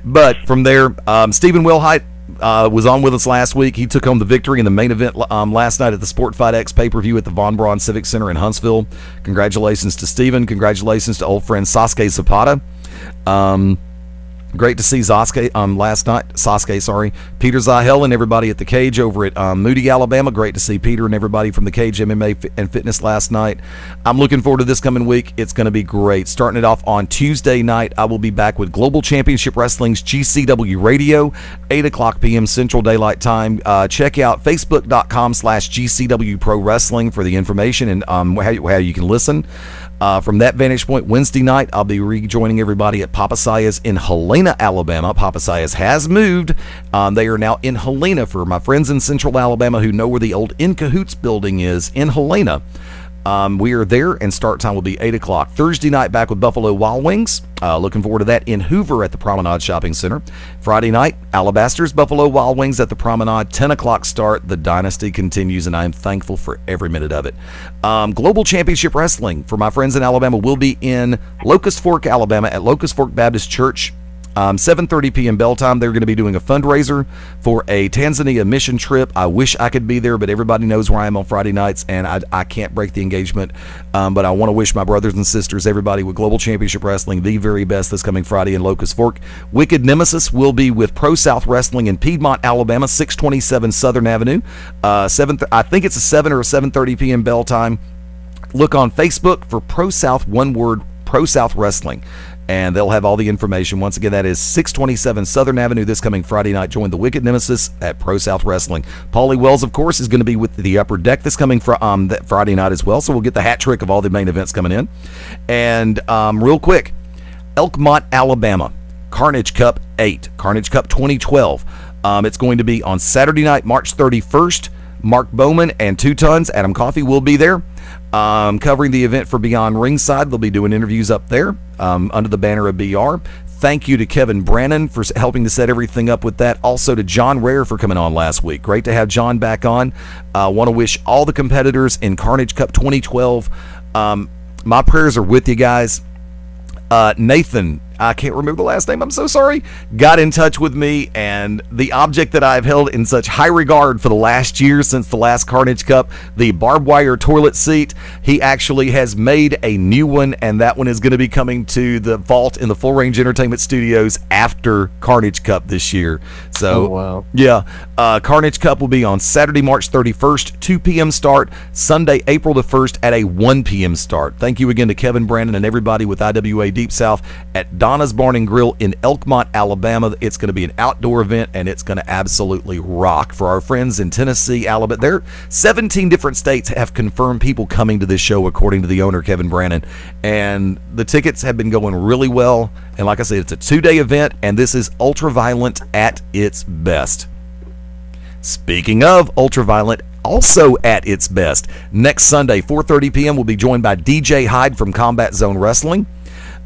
But from there, Stephen Wilhite was on with us last week. He took home the victory in the main event last night at the Sport Fight X pay-per-view at the Von Braun Civic Center in Huntsville. Congratulations to Stephen. Congratulations to old friend Sasuke Zapata. Great to see Sasuke Peter Zahel and everybody at the Cage over at Moody, Alabama. Great to see Peter and everybody from the Cage MMA and Fitness last night. I'm looking forward to this coming week. It's going to be great. Starting it off on Tuesday night, I will be back with Global Championship Wrestling's GCW Radio, 8 o'clock p.m. Central Daylight Time. Check out facebook.com/GCW Pro Wrestling for the information and how you can listen. From that vantage point, Wednesday night, I'll be rejoining everybody at Papa Saya's in Helena, Alabama. Papa Saya's has moved. They are now in Helena. For my friends in Central Alabama who know where the old In Cahoots building is, in Helena. We are there, and start time will be 8 o'clock. Thursday night, back with Buffalo Wild Wings. Looking forward to that in Hoover at the Promenade Shopping Center. Friday night, Alabaster's Buffalo Wild Wings at the Promenade. 10 o'clock start. The dynasty continues, and I am thankful for every minute of it. Global Championship Wrestling for my friends in Alabama will be in Locust Fork, Alabama at Locust Fork Baptist Church. 7:30 p.m. bell time. They're going to be doing a fundraiser for a Tanzania mission trip. I wish I could be there, but everybody knows where I am on Friday nights, and I can't break the engagement. But I want to wish my brothers and sisters, everybody with Global Championship Wrestling, the very best this coming Friday in Locust Fork. Wicked Nemesis will be with Pro South Wrestling in Piedmont, Alabama, 627 Southern Avenue. I think it's a 7 or a 7:30 p.m. bell time. Look on Facebook for Pro South, one word, Pro South Wrestling, and they'll have all the information. Once again, that is 627 Southern Avenue this coming Friday night. Join the Wicked Nemesis at Pro South Wrestling. Paulie Wells, of course, is going to be with the Upper Deck this coming that Friday night as well, so we'll get the hat trick of all the main events coming in. And real quick, Elkmont, Alabama, Carnage Cup 8, Carnage Cup 2012. It's going to be on Saturday night, March 31st. Mark Bowman and Two Tons, Adam Coffey will be there. Covering the event for Beyond Ringside. They'll be doing interviews up there under the banner of BR. Thank you to Kevin Brannon for helping to set everything up with that. Also to John Rare for coming on last week. Great to have John back on. Want to wish all the competitors in Carnage Cup 2012. My prayers are with you guys. Nathan, I can't remember the last name, I'm so sorry, got in touch with me, and the object that I've held in such high regard for the last year since the last Carnage Cup, the barbed wire toilet seat, he actually has made a new one, and that one is going to be coming to the vault in the Full Range Entertainment Studios after Carnage Cup this year. So, oh, wow. Yeah, Carnage Cup will be on Saturday, March 31st, 2 p.m. start, Sunday, April the 1st at a 1 p.m. start. Thank you again to Kevin Brandon and everybody with IWA Deep South at Donna's Barn and Grill in Elkmont, Alabama. It's going to be an outdoor event, and it's going to absolutely rock. For our friends in Tennessee, Alabama, there 17 different states have confirmed people coming to this show, according to the owner, Kevin Brannon, and the tickets have been going really well. And like I said, it's a 2-day event, and this is Ultraviolent at its best. Speaking of Ultraviolent, also at its best, next Sunday, 4:30 p.m., we'll be joined by DJ Hyde from Combat Zone Wrestling.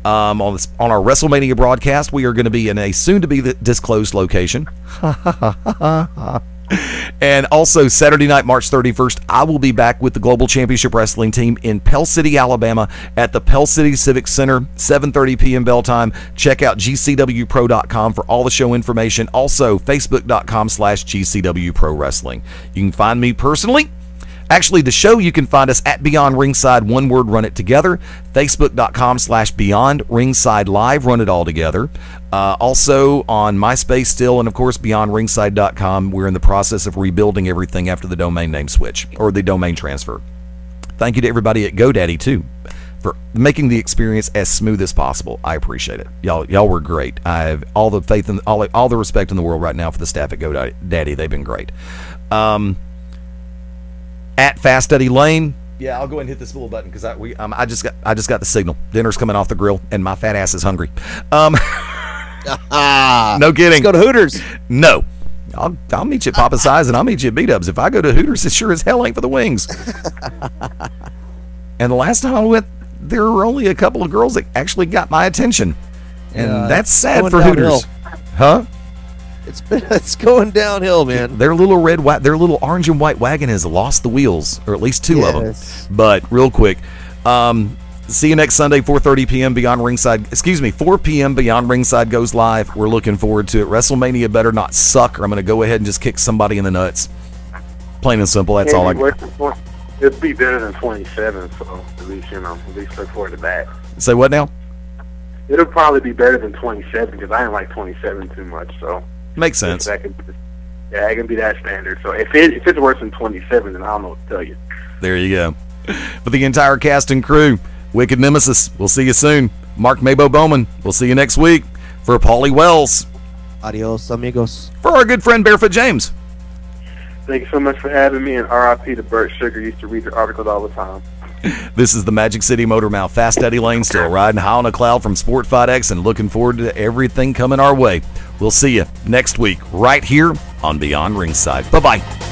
On our WrestleMania broadcast, we are going to be in a soon-to-be-disclosed location. And also, Saturday night, March 31st, I will be back with the Global Championship Wrestling team in Pell City, Alabama, at the Pell City Civic Center, 7:30 p.m. bell time. Check out GCWPro.com for all the show information. Also, Facebook.com/GCW Pro Wrestling. You can find me personally. Actually, the show, you can find us at Beyond Ringside, one word, run it together. Facebook.com/Beyond Ringside Live, run it all together. Also on MySpace still, and of course BeyondRingside.com. We're in the process of rebuilding everything after the domain name switch, or the domain transfer. Thank you to everybody at GoDaddy, too. for making the experience as smooth as possible. I appreciate it. Y'all were great. I have all the faith and all the respect in the world right now for the staff at GoDaddy. They've been great. At Fast Eddie Lane. Yeah, I'll go ahead and hit this little button because I just got the signal. Dinner's coming off the grill and my fat ass is hungry. No kidding. Let's go to Hooters. No. I'll meet you at Papa Size and I'll meet you at B-Dubs. If I go to Hooters, it sure as hell ain't for the wings. And the last time I went, there were only a couple of girls that actually got my attention. And that's sad for Hooters. Huh? It's going downhill, man. Their little orange and white wagon has lost the wheels, or at least two of them. But real quick, see you next Sunday, 4:30 p.m. Beyond Ringside. 4 p.m. Beyond Ringside goes live. We're looking forward to it. WrestleMania better not suck, or I'm going to go ahead and just kick somebody in the nuts. Plain and simple. That's all I got. It'd be better than 27, so at least look forward to that. Say what now? It'll probably be better than 27 because I didn't like 27 too much. So makes sense. It can be that standard. So if it's worse than 27, then I don't know what to tell you. There you go. For the entire cast and crew, Wicked Nemesis, we'll see you soon. Mark Mabo Bowman, we'll see you next week. For Paulie Wells, adios, amigos. For our good friend Barefoot James. Thank you so much for having me, and RIP to Bert Sugar. Used to read your articles all the time. This is the Magic City Motor Mouth, Fast Eddie Lane, still riding high on a cloud from Sport Fight X and looking forward to everything coming our way. We'll see you next week right here on Beyond Ringside. Bye-bye.